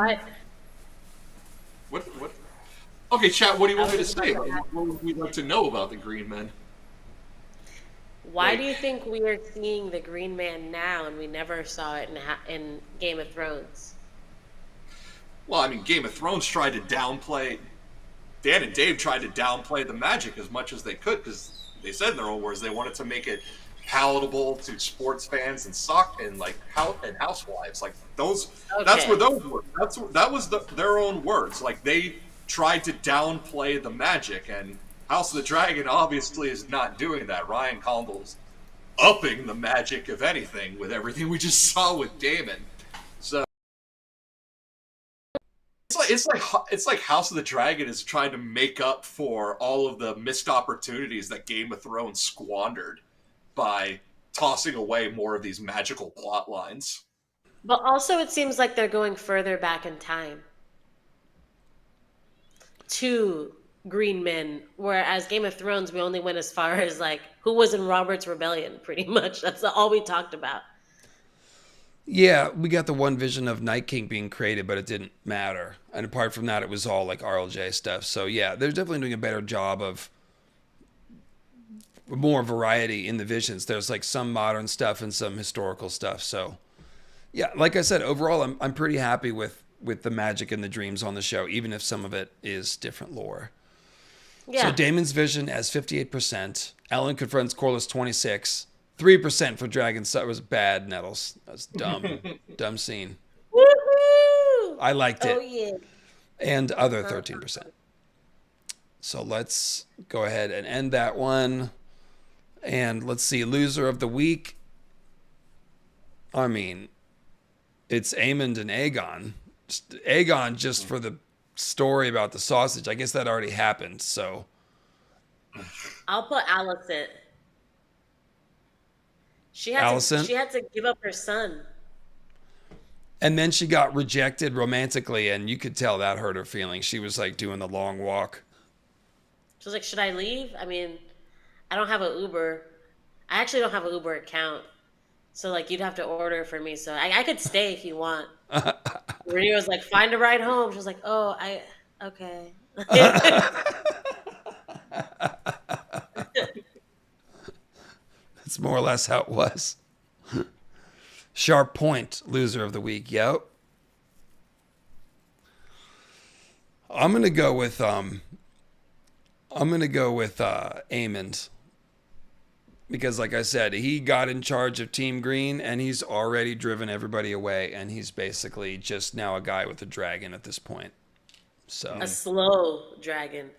What? What? Okay, chat. What do you want me to was say? about that. What would we like to know about the Green Men? Why Like- do you think we are seeing the Green Man now and we never saw it in Game of Thrones? Well, I mean, Game of Thrones tried to downplay Dan and Dave tried to downplay the magic as much as they could because they said in their own words they wanted to make it palatable to sports fans and housewives. Like those, that's Okay. where those were. That was their own words. Like they tried to downplay the magic, and House of the Dragon obviously is not doing that. Ryan Condal's upping the magic, if anything, with everything we just saw with Damon. So it's like House of the Dragon is trying to make up for all of the missed opportunities that Game of Thrones squandered by tossing away more of these magical plot lines. But also, it seems like they're going further back in time to Green Men, whereas Game of Thrones, we only went as far as like who was in Robert's Rebellion, pretty much. That's all we talked about. Yeah, we got the one vision of Night King being created, but it didn't matter. And apart from that, it was all like RLJ stuff. So yeah, they're definitely doing a better job of more variety in the visions. There's like some modern stuff and some historical stuff. So yeah, like I said, overall, I'm pretty happy with the magic and the dreams on the show, even if some of it is different lore. Yeah. So Damon's vision as 58%. Ellen confronts Corliss 26. 3% for Dragon's Son. It was bad, Nettles. That was dumb. Dumb scene. Woohoo! I liked it. Oh yeah. And other 13%. So let's go ahead and end that one. And let's see, loser of the week. I mean, it's Aemond and Aegon. Aegon just for the story about the sausage. I guess that already happened, so. I'll put Allison. Allison? She had to give up her son. And then she got rejected romantically, and you could tell that hurt her feelings. She was like doing the long walk. She was like, "Should I leave? I mean, I don't have an Uber. I actually don't have an Uber account. So like you'd have to order for me. So I could stay if you want." Renee was like, "Find a ride home." She was like, "Oh, okay." That's more or less how it was. Sharp Point, loser of the week. Yep. I'm gonna go with Aemond. Because like I said, he got in charge of Team Green and he's already driven everybody away, and he's basically just now a guy with a dragon at this point. So A slow dragon.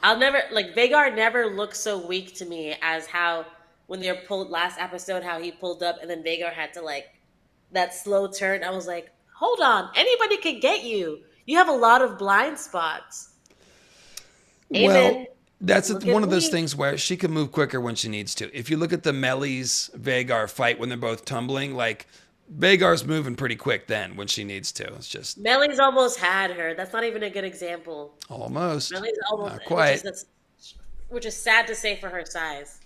I'll never like Vagar never looked so weak to me as how when they were pulled last episode, how he pulled up and then Vagar had to like that slow turn. I was like, hold on, anybody could get you. You have a lot of blind spots. well, Amen. that's Look at one of those me. things where she can move quicker when she needs to. If you look at the Melis Vagar fight when they're both tumbling, like Vagar's moving pretty quick then when she needs to. It's just Melly's almost had her. That's not even a good example. almost. Melly's almost, Not quite. which is sad to say for her size.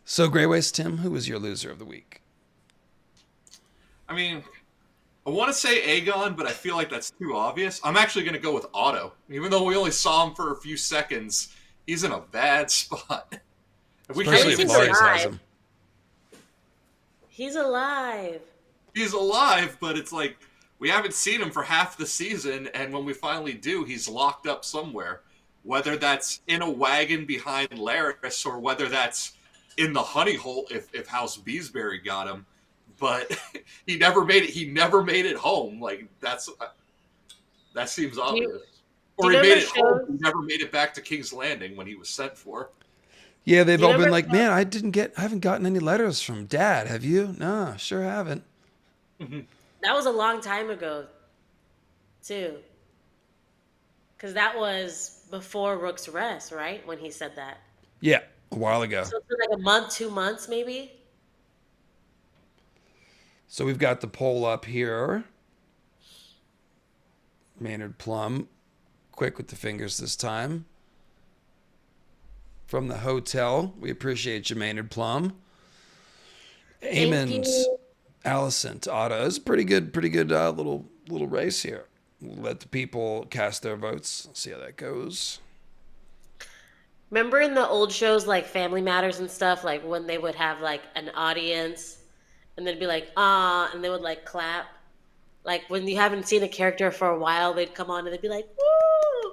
So, Grey Waste Tim, who was your loser of the week? I mean, I want to say Aegon, but I feel like that's too obvious. I'm actually going to go with Otto. Even though we only saw him for a few seconds, he's in a bad spot. If we Especially can't if even He's say Varys has alive. him. He's alive. he's alive, but it's like we haven't seen him for half the season, and when we finally do, he's locked up somewhere. Whether that's in a wagon behind Laris or whether that's in the honey hole if House Beesbury got him. But he never made it. He never made it home. Like that seems obvious. do Or you he made remember it home. shows? He never made it back to King's Landing when he was sent for. Yeah, they've Do you all been remember like, man, I haven't gotten any letters from Dad. Have you? No, sure haven't. That was a long time ago, too. Because that was before Rook's Rest, right? When he said that. Yeah, a while ago. So it's been like a month, 2 months, maybe. So we've got the poll up here. Maynard Plum, quick with the fingers this time. From the hotel, we appreciate you, Maynard Plum. Thank Aemond, you. Allison, Otto. It's a pretty good little race here. We'll let the people cast their votes. See how that goes. Remember in the old shows like Family Matters and stuff, like when they would have like an audience and they'd be like, ah, and they would like clap. Like when you haven't seen a character for a while, they'd come on and they'd be like, woo!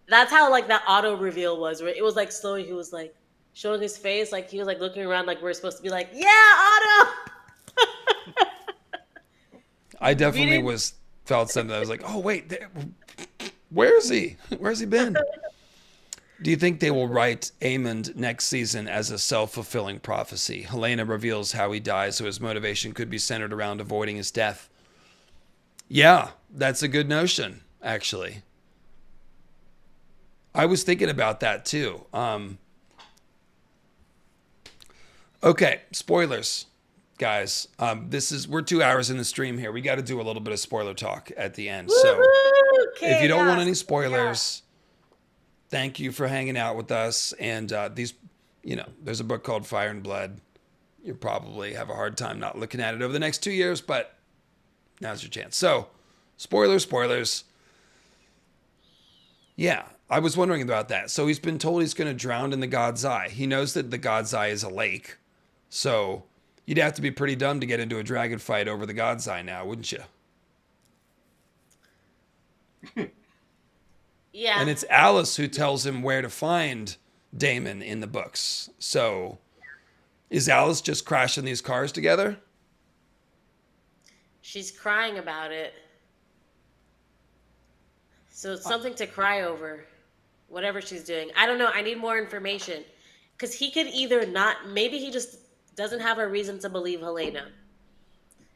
That's how like that auto reveal was, where it was like slowly. He was like showing his face, like he was like looking around, like we're supposed to be like, yeah, Otto. I We definitely didn't. was felt something. I was like, oh wait, where is he? Where's he been? Do you think they will write Aemond next season as a self-fulfilling prophecy? Helena reveals how he dies, so his motivation could be centered around avoiding his death. Yeah, that's a good notion, actually. I was thinking about that too. Okay, spoilers, guys. We're 2 hours in the stream here. We got to do a little bit of spoiler talk at the end. So Woohoo! if you don't want Chaos. any Chaos. spoilers, thank you for hanging out with us. And there's a book called Fire and Blood. You'll probably have a hard time not looking at it over the next 2 years, but now's your chance. So, spoilers. Yeah, I was wondering about that. So he's been told he's going to drown in the God's Eye. He knows that the God's Eye is a lake. So you'd have to be pretty dumb to get into a dragon fight over the God's Eye now, wouldn't you? Yeah. And it's Alice who tells him where to find Damon in the books. So is Alice just crashing these cars together? She's crying about it. So it's something to cry over, whatever she's doing. I don't know. I need more information. Because he could either not, maybe he just doesn't have a reason to believe Helena.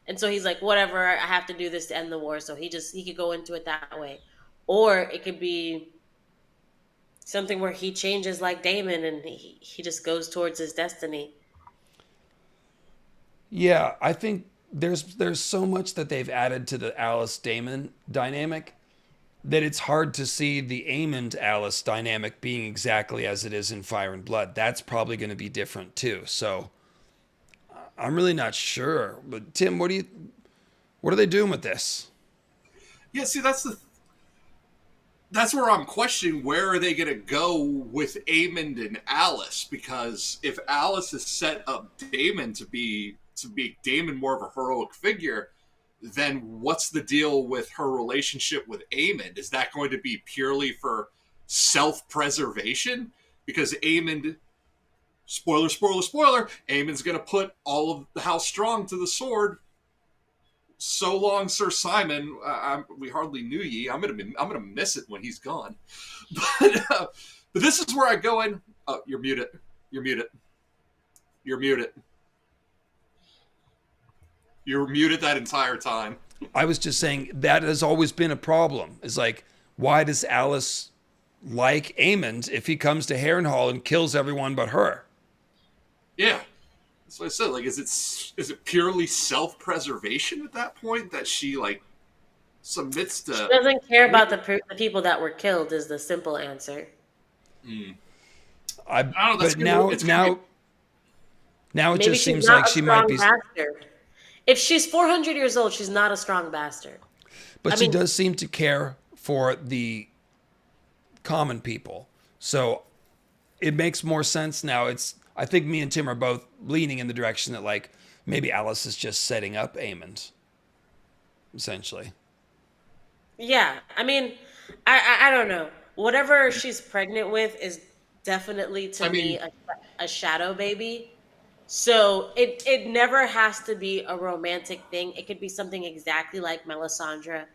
And so he's like, whatever, I have to do this to end the war. So he could go into it that way. Or it could be something where he changes like Damon and he just goes towards his destiny. Yeah, I think there's so much that they've added to the Alice Damon dynamic that it's hard to see the Aemond Alice dynamic being exactly as it is in Fire and Blood. That's probably going to be different too. So I'm really not sure. But Tim, what are they doing with this? Yeah, see, that's where I'm questioning where are they going to go with Aemond and Alice, because if Alice has set up Daemon to make Daemon more of a heroic figure, then what's the deal with her relationship with Aemond? Is that going to be purely for self-preservation? Because Aemond, spoiler, Aemond's going to put all of the House Strong to the sword. So long, Sir Simon. We hardly knew ye. I'm gonna miss it when he's gone. But this is where I go in. Oh, you're muted. You're muted. You're muted. You were muted that entire time. I was just saying that has always been a problem. Is like, why does Alice like Aemond if he comes to Harrenhal and kills everyone but her? Yeah, that's what I said. Like, is it purely self-preservation at that point that she like submits to? She doesn't care about the people that were killed. Is the simple answer. I don't know. But now it Maybe just seems like she might be. Bastard. If she's 400 years old, she's not a strong bastard. But she does seem to care for the common people. So it makes more sense now. I think me and Tim are both leaning in the direction that like maybe Alice is just setting up Aemond, essentially. Yeah, I mean, I don't know. Whatever she's pregnant with is definitely to me a shadow baby. So it never has to be a romantic thing. It could be something exactly like Melisandre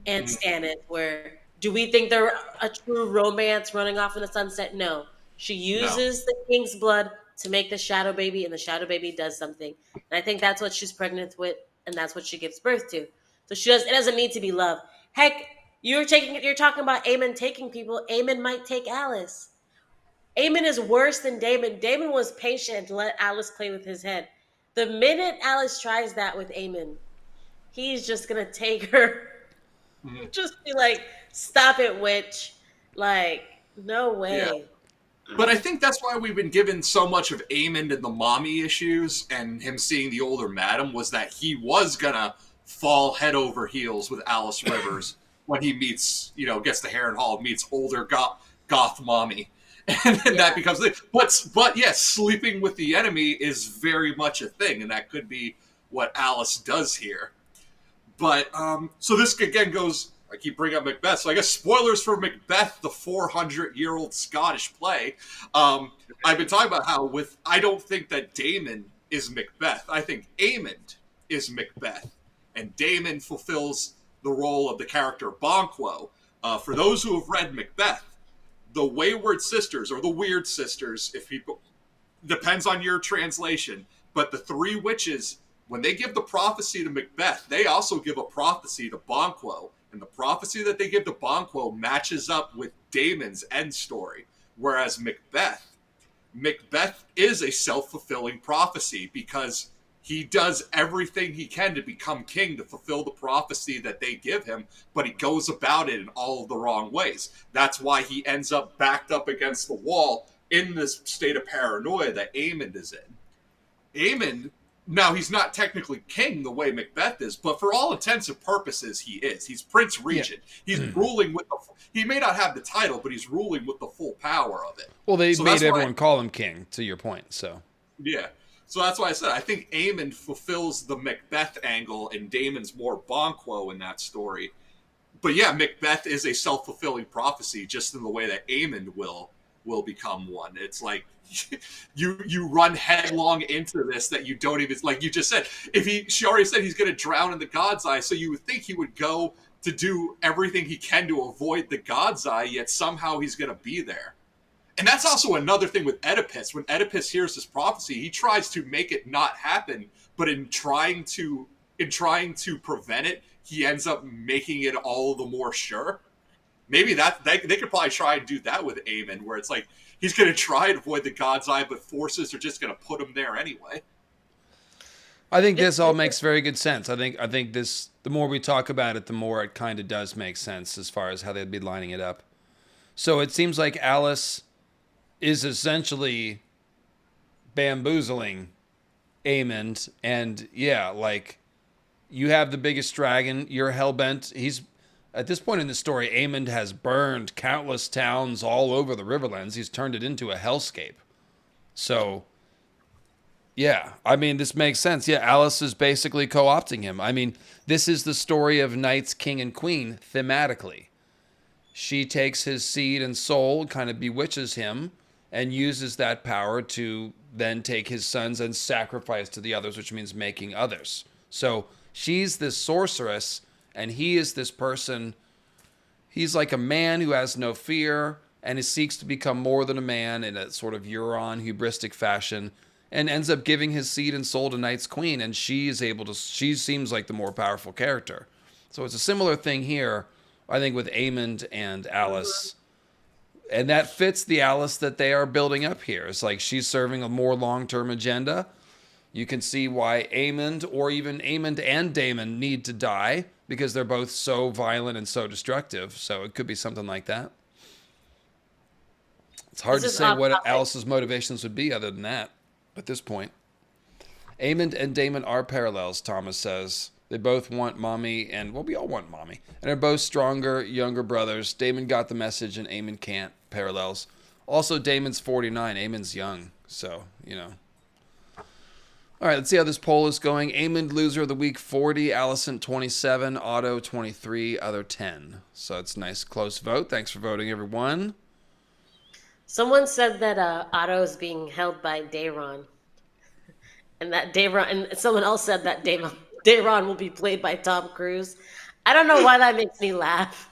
and Stannis, where do we think they're a true romance running off in the sunset? No. She uses the king's blood to make the shadow baby, and the shadow baby does something. And I think that's what she's pregnant with, and that's what she gives birth to. So it doesn't need to be love. Heck, you're talking about Aemond taking people. Aemond might take Alice. Aemond is worse than Daemon. Daemon was patient to let Alice play with his head. The minute Alice tries that with Aemond, he's just gonna take her. Just be like, stop it, witch. Like, no way. Yeah. But I think that's why we've been given so much of Aemond and the mommy issues and him seeing the older madam, was that he was gonna fall head over heels with Alice Rivers when he gets to Harrenhal, meets older goth mommy. And then that becomes the but yes, sleeping with the enemy is very much a thing, and that could be what Alice does here. But so this again goes, I keep bringing up Macbeth, so I guess spoilers for Macbeth, the 400-year-old Scottish play. I've been talking about how I don't think that Damon is Macbeth. I think Aemond is Macbeth, and Damon fulfills the role of the character Banquo. For those who have read Macbeth, the Wayward Sisters, or the Weird Sisters, if people depends on your translation, but the three witches, when they give the prophecy to Macbeth, they also give a prophecy to Banquo. And the prophecy that they give to Banquo matches up with Damon's end story. Whereas Macbeth is a self-fulfilling prophecy because he does everything he can to become king to fulfill the prophecy that they give him, but he goes about it in all of the wrong ways. That's why he ends up backed up against the wall in this state of paranoia that Aemond is in. Aemond, now he's not technically king the way Macbeth is, but for all intents and purposes, he is. He's Prince Regent. Yeah. He's ruling with he may not have the title, but he's ruling with the full power of it. Well, they made everyone call him king, to your point, so. Yeah. So that's why I said I think Aemond fulfills the Macbeth angle and Damon's more Banquo in that story. But yeah, Macbeth is a self-fulfilling prophecy just in the way that Aemond will become one. It's you run headlong into this that you don't even, like you just said, she already said he's going to drown in the God's Eye, so you would think he would go to do everything he can to avoid the God's Eye, yet somehow he's going to be there. And that's also another thing with Oedipus. When Oedipus hears this prophecy, he tries to make it not happen, but in trying to prevent it, he ends up making it all the more sure. Maybe they could probably try and do that with Aemond, where it's like he's going to try and avoid the God's Eye, but forces are just going to put him there anyway. I think this all makes very good sense. I think this, the more we talk about it, the more it kind of does make sense as far as how they'd be lining it up. So it seems like Alice is essentially bamboozling Aemond, and yeah, like you have the biggest dragon, you're hellbent. He's at this point in the story, Aemond has burned countless towns all over the Riverlands. He's turned it into a hellscape. So yeah, I mean, this makes sense. Yeah, Alice is basically co-opting him. I mean, this is the story of knights, king, and queen thematically. She takes his seed and soul, kind of bewitches him, and uses that power to then take his sons and sacrifice to the others, which means making others. So she's this sorceress, and he is this person. He's like a man who has no fear, and he seeks to become more than a man in a sort of Euron, hubristic fashion, and ends up giving his seed and soul to Night's Queen, and she seems like the more powerful character. So it's a similar thing here, I think, with Aemond and Alice. And that fits the Alice that they are building up here. It's like she's serving a more long-term agenda. You can see why Aemond, or even Aemond and Daemon, need to die, because they're both so violent and so destructive. So it could be something like that. It's hard to say what Alice's motivations would be other than that at this point. Aemond and Daemon are parallels, Thomas says. They both want mommy, and, well, we all want mommy. And they're both stronger, younger brothers. Daemon got the message, and Aemond can't. Parallels. Also, Daemon's 49. Aemond's young. So, you know. All right, let's see how this poll is going. Aemond, loser of the week, 40. Allison, 27. Otto, 23. Other, 10. So it's a nice, close vote. Thanks for voting, everyone. Someone said that Otto is being held by Daeron. And that Daeron, and someone else said that Daeron will be played by Tom Cruise. I don't know why that makes me laugh.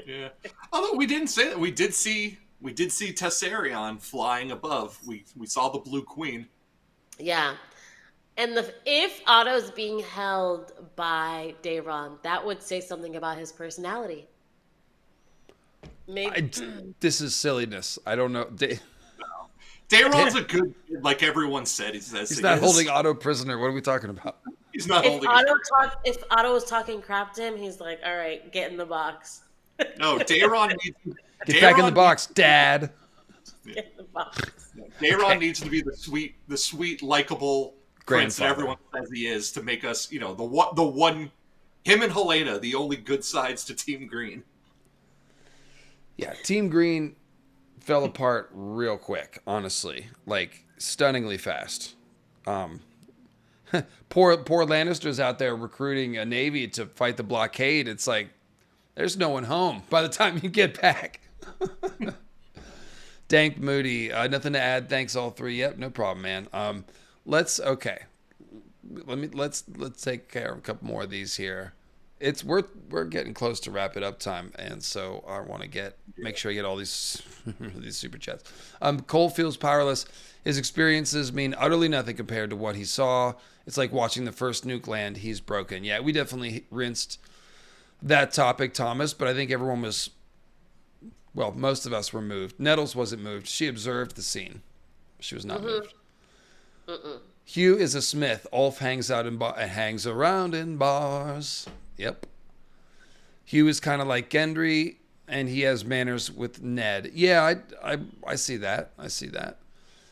Yeah. Although we didn't say that. We did see Tessarion flying above. We saw the Blue Queen. Yeah. And if Otto's being held by Daeron, that would say something about his personality. Maybe. This is silliness. I don't know. Daeron's a good kid, like everyone said. He's not holding Otto prisoner. What are we talking about? He's not holding. If Otto was talking crap to him, he's like, "All right, get in the box." No, Daeron needs get back in the box, Dad. Get in the box. Daeron needs to be the sweet, likable prince that everyone says he is, to make us, the one. Him and Helena, the only good sides to Team Green. Yeah, Team Green fell apart real quick, honestly. Like, stunningly fast. Poor Lannisters out there recruiting a navy to fight the blockade. It's like, There's no one home by the time you get back. Dank Moody, nothing to add. Thanks all three. Yep, no problem, man. Let's take care of a couple more of these here. We're getting close to wrap it up time, and so I want to make sure I get all these these super chats. Cole feels powerless. His experiences mean utterly nothing compared to what he saw. It's like watching the first nuke land. He's broken. Yeah, we definitely rinsed that topic, Thomas, but I think everyone was, well, most of us were moved. Nettles wasn't moved. She observed the scene. She was not moved. Hugh is a smith. Ulf hangs around in bars. Yep. Hugh is kind of like Gendry, and he has manners with Ned. Yeah, I see that. I see that.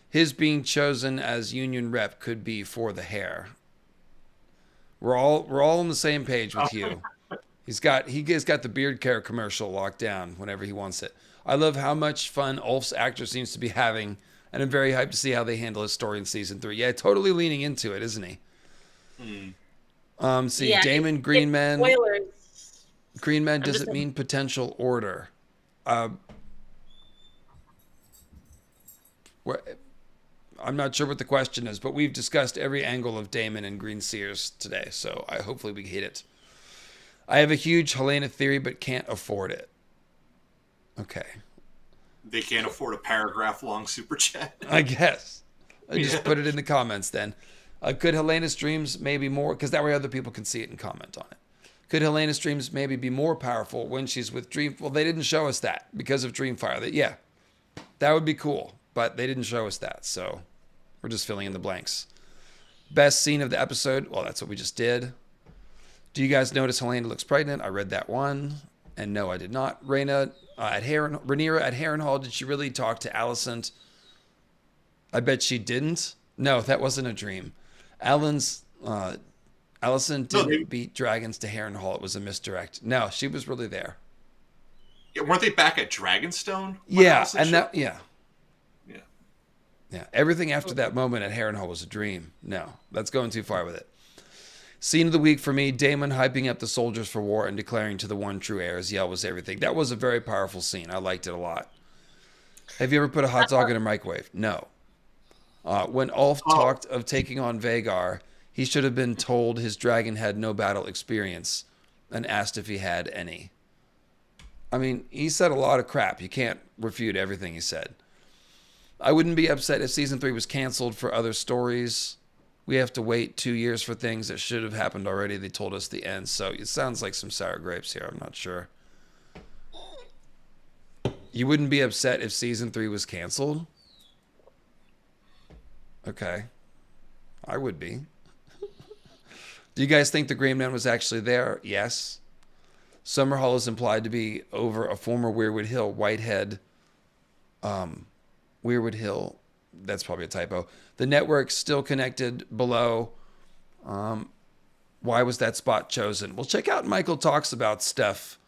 His being chosen as union rep could be for the hair. We're all on the same page with Hugh. He's got the beard care commercial locked down whenever he wants it. I love how much fun Ulf's actor seems to be having, and I'm very hyped to see how they handle his story in season 3. Yeah, totally leaning into it, isn't he? Yeah, Damon Greenman. Spoilers. Greenman doesn't mean potential order. I'm not sure what the question is, but we've discussed every angle of Damon and Green Sears today, so hopefully we hit it. I have a huge Helena theory, but can't afford it. Okay. They can't afford a paragraph-long super chat. I guess. I just put it in the comments then. Could Helena's dreams maybe more, because that way other people can see it and comment on it. Could Helena's dreams maybe be more powerful when she's with Dream? Well, they didn't show us that because of Dreamfire. Yeah, that would be cool, but they didn't show us that, so we're just filling in the blanks. Best scene of the episode? Well, that's what we just did. Do you guys notice Helena looks pregnant? I read that one. And no, I did not. Rhaenyra at Harrenhal, did she really talk to Alicent? I bet she didn't. No, that wasn't a dream. Alicent didn't beat dragons to Harrenhal. It was a misdirect. No, she was really there. Yeah, weren't they back at Dragonstone? Yeah, and that, yeah. Everything after that moment at Harrenhal was a dream. No, that's going too far with it. Scene of the week for me, Daemon hyping up the soldiers for war and declaring to the one true heir his yell was everything. That was a very powerful scene. I liked it a lot. Have you ever put a hot dog in a microwave? No. When Ulf talked of taking on Vhagar, he should have been told his dragon had no battle experience and asked if he had any. I mean, he said a lot of crap. You can't refute everything he said. I wouldn't be upset if season 3 was canceled for other stories. We have to wait 2 years for things that should have happened already. They told us the end. So it sounds like some sour grapes here. I'm not sure. You wouldn't be upset if season 3 was canceled? Okay. I would be. Do you guys think the Green Man was actually there? Yes. Summerhall is implied to be over a former Weirwood Hill, Whitehead. Weirwood Hill. That's probably a typo. The network's still connected below. Why was that spot chosen? Well, check out Michael Talks About Stuff.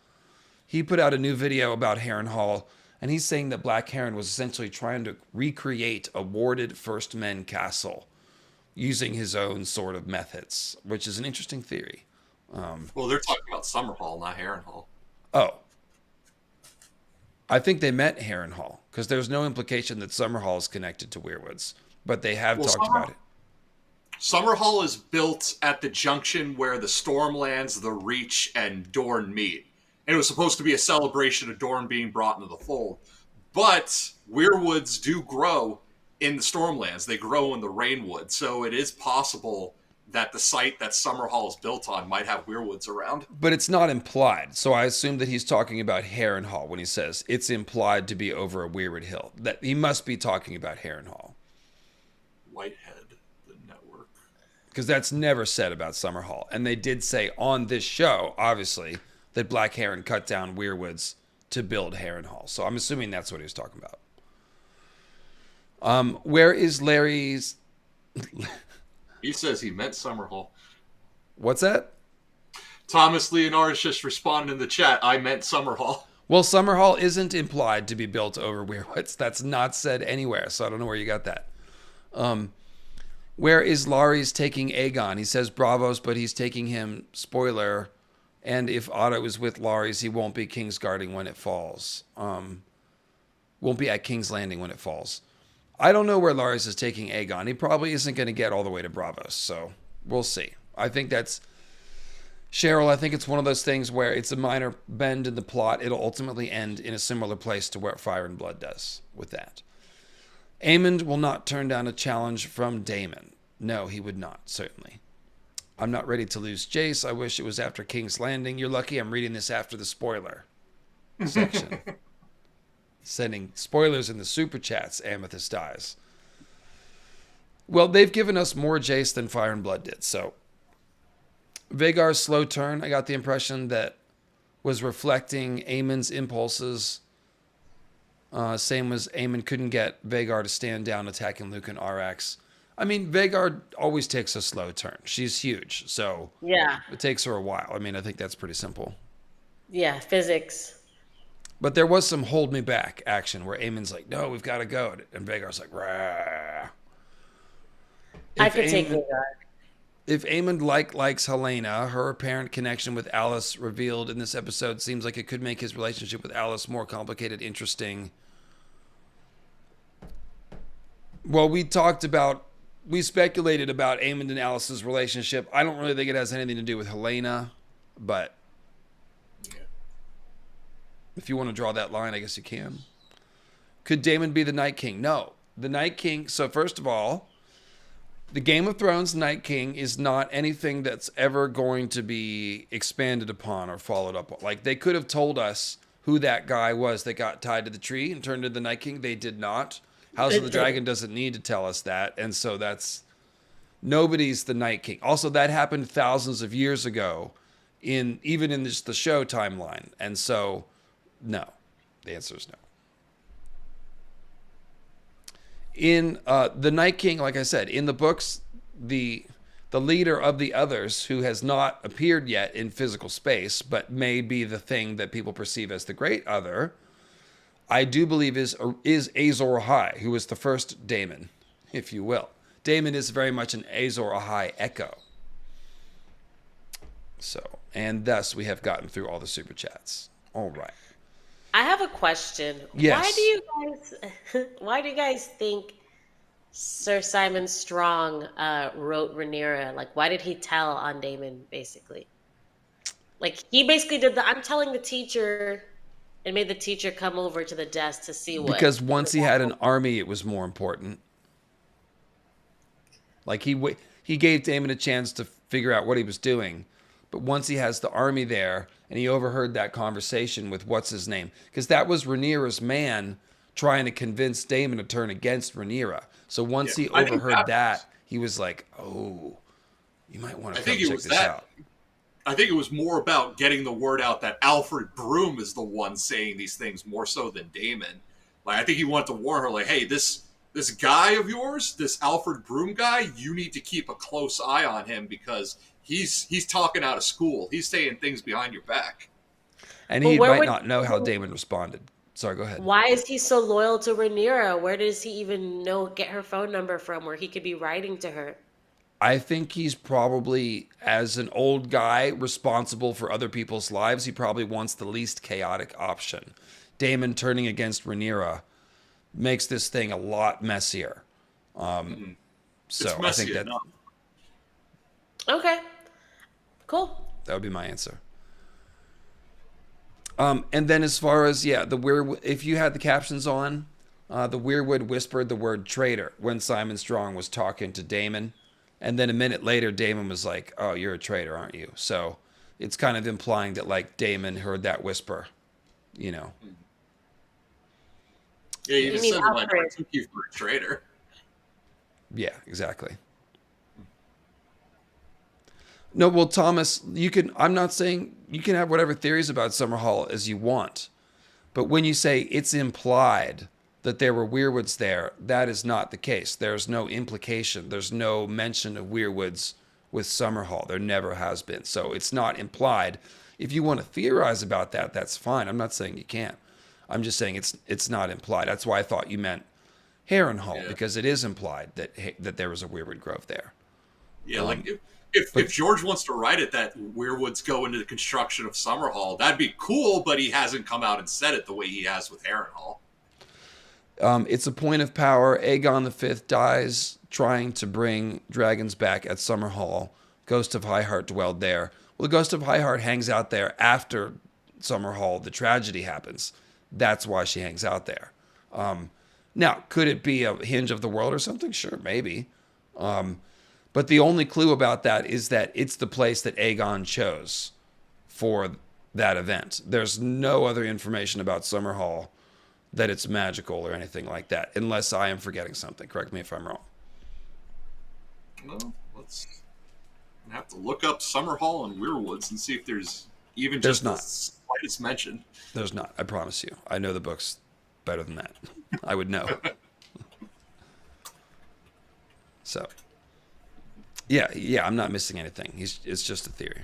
He put out a new video about Harrenhal, and he's saying that Black Heron was essentially trying to recreate a warded First Men castle using his own sort of methods, which is an interesting theory. Well, they're talking about Summerhall, not Harrenhal. Oh. I think they meant Harrenhal, because there's no implication that Summerhall is connected to Weirwoods, but they have talked about it. Summerhall is built at the junction where the Stormlands, the Reach, and Dorne meet. And it was supposed to be a celebration of Dorne being brought into the fold. But Weirwoods do grow in the Stormlands. They grow in the Rainwood. So it is possible that the site that Summerhall is built on might have Weirwoods around. But it's not implied. So I assume that he's talking about Harrenhal when he says it's implied to be over a Weirwood Hill. That he must be talking about Harrenhal. Whitehead, the network. Because that's never said about Summerhall. And they did say on this show, obviously, that Black Heron cut down Weirwoods to build Harrenhal. So I'm assuming that's what he was talking about. Where is Larry's... He says he meant Summerhall. What's that? Thomas Leonard's just responded in the chat, I meant Summerhall. Well, Summerhall isn't implied to be built over Weirwoods. That's not said anywhere, so I don't know where you got that. Where is Laurie's taking Aegon? He says bravos, but he's taking him, spoiler, And if Otto is with Lares, he won't be Kingsguarding when it falls. Won't be at King's Landing when it falls. I don't know where Lares is taking Aegon. He probably isn't going to get all the way to Bravos, so we'll see. I think that's Cheryl. I think it's one of those things where it's a minor bend in the plot. It'll ultimately end in a similar place to where Fire and Blood does with that. Aemond will not turn down a challenge from Daemon. No, he would not, certainly. I'm not ready to lose Jace. I wish it was after King's Landing. You're lucky I'm reading this after the spoiler section. Sending spoilers in the super chats, Amethyst dies. Well, they've given us more Jace than Fire and Blood did, so. Vhagar's slow turn, I got the impression that was reflecting Aemon's impulses. Same as Aemon couldn't get Vhagar to stand down attacking Luke and Arrax. I mean, Vhagar always takes a slow turn. She's huge, so Yeah. it takes her a while. I mean, I think that's pretty simple. Yeah, physics. But there was some hold me back action where Aemon's like, no, we've got to go. And Vhagar's like, rah. I could take Vhagar. If Aemond likes Helena, her apparent connection with Alice revealed in this episode seems like it could make his relationship with Alice more complicated, interesting. Well, we speculated about Aemond and Alice's relationship. I don't really think it has anything to do with Helena, but if you want to draw that line, I guess you can. Could Daemon be the Night King? No. The Night King, so first of all, the Game of Thrones Night King is not anything that's ever going to be expanded upon or followed up on. Like, they could have told us who that guy was that got tied to the tree and turned into the Night King. They did not. House of the Dragon doesn't need to tell us that. And so nobody's the Night King. Also, that happened thousands of years ago, even in the show timeline. And so, no. The answer is no. In the Night King, like I said, in the books, the leader of the others, who has not appeared yet in physical space, but may be the thing that people perceive as the Great Other, I do believe is Azor Ahai, who is the first Daemon, if you will. Daemon is very much an Azor Ahai echo. So, and thus we have gotten through all the super chats. All right. I have a question. Yes. Why do you guys think Sir Simon Strong wrote Rhaenyra? Like, why did he tell on Daemon, basically? Like, he basically did I'm telling the teacher, and made the teacher come over to the desk to see what. Because once he had an army, it was more important. Like, he gave Daemon a chance to figure out what he was doing. But once he has the army there, and he overheard that conversation with what's his name, because that was Rhaenyra's man trying to convince Daemon to turn against Rhaenyra. So once he overheard that, he was like, "Oh, you might want to come check this out." I think it was more about getting the word out that Alfred Broom is the one saying these things more so than Daemon. Like, I think he wanted to warn her, like, "Hey, this guy of yours, this Alfred Broom guy, you need to keep a close eye on him because he's talking out of school. He's saying things behind your back." And he might not know how Daemon responded. Sorry, go ahead. Why is he so loyal to Rhaenyra? Where does he even get her phone number from where he could be writing to her? I think he's probably, as an old guy responsible for other people's lives, he probably wants the least chaotic option. Daemon turning against Rhaenyra makes this thing a lot messier. So I think that enough. Okay. Cool. That would be my answer. And then as far as, if you had the captions on, the Weirwood whispered the word traitor when Simon Strong was talking to Daemon. And then a minute later, Daemon was like, "Oh, you're a traitor, aren't you?" So it's kind of implying that, like, Daemon heard that whisper, you know. Yeah, you just said, like, "I took you for a traitor." Yeah, exactly. No, well, Thomas, I'm not saying you can have whatever theories about Summerhall as you want. But when you say it's implied that there were Weirwoods there, that is not the case. There's no implication. There's no mention of Weirwoods with Summerhall. There never has been. So it's not implied. If you want to theorize about that, that's fine. I'm not saying you can't. I'm just saying it's not implied. That's why I thought you meant Harrenhal, because it is implied that there was a Weirwood Grove there. Yeah, like If George wants to write it that Weirwood's go into the construction of Summerhall, that'd be cool, but he hasn't come out and said it the way he has with Harrenhal. It's a point of power. Aegon the Fifth dies trying to bring dragons back at Summerhall. Ghost of Highheart dwelled there. Well, the Ghost of Highheart hangs out there after Summerhall, the tragedy happens. That's why she hangs out there. Now, could it be a hinge of the world or something? Sure, maybe. But the only clue about that is that it's the place that Aegon chose for that event. There's no other information about Summerhall that it's magical or anything like that, unless I am forgetting something. Correct me if I'm wrong. Well, let's have to look up Summerhall and Weirwoods and see if there's even There's just not. the slightest mention. There's not. I promise you. I know the books better than that. I would know. So, yeah, I'm not missing anything. It's just a theory.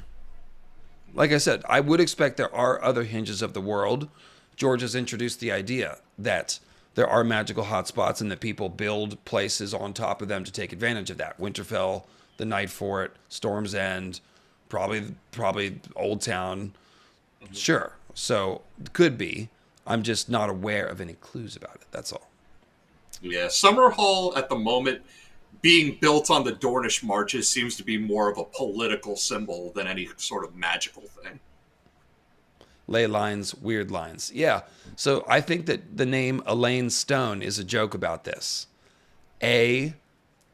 Like I said, I would expect there are other hinges of the world. George has introduced the idea that there are magical hotspots and that people build places on top of them to take advantage of that. Winterfell, the Night Fort, Storm's End, probably Old Town. Sure. So, could be. I'm just not aware of any clues about it. That's all. Yeah, Summerhall at the moment being built on the Dornish marches seems to be more of a political symbol than any sort of magical thing. Ley lines, weird lines. Yeah. So I think that the name Elaine Stone is a joke about this. A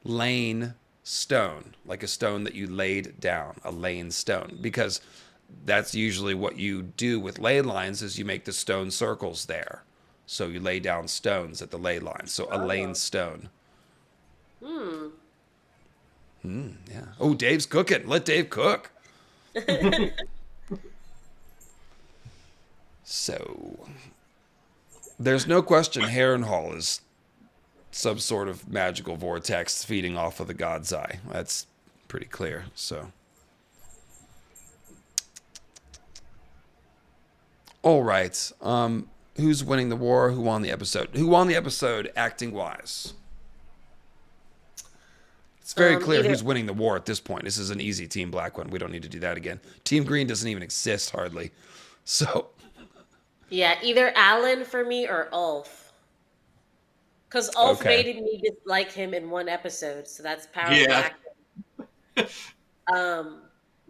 lane stone, like a stone that you laid down, a lane stone, because that's usually what you do with ley lines is you make the stone circles there. So you lay down stones at the ley line. So a lane stone. Yeah. Oh, Dave's cooking. Let Dave cook. So, there's no question Harrenhal is some sort of magical vortex feeding off of the God's Eye. That's pretty clear. So, all right. Who's winning the war? Who won the episode? Who won the episode acting wise? It's very clear who's winning the war at this point. This is an easy Team Black one. We don't need to do that again. Team Green doesn't even exist hardly. So. Yeah, either Alan for me or Ulf. Because Ulf Okay. made me dislike him in one episode, so that's powerful Yeah. acting.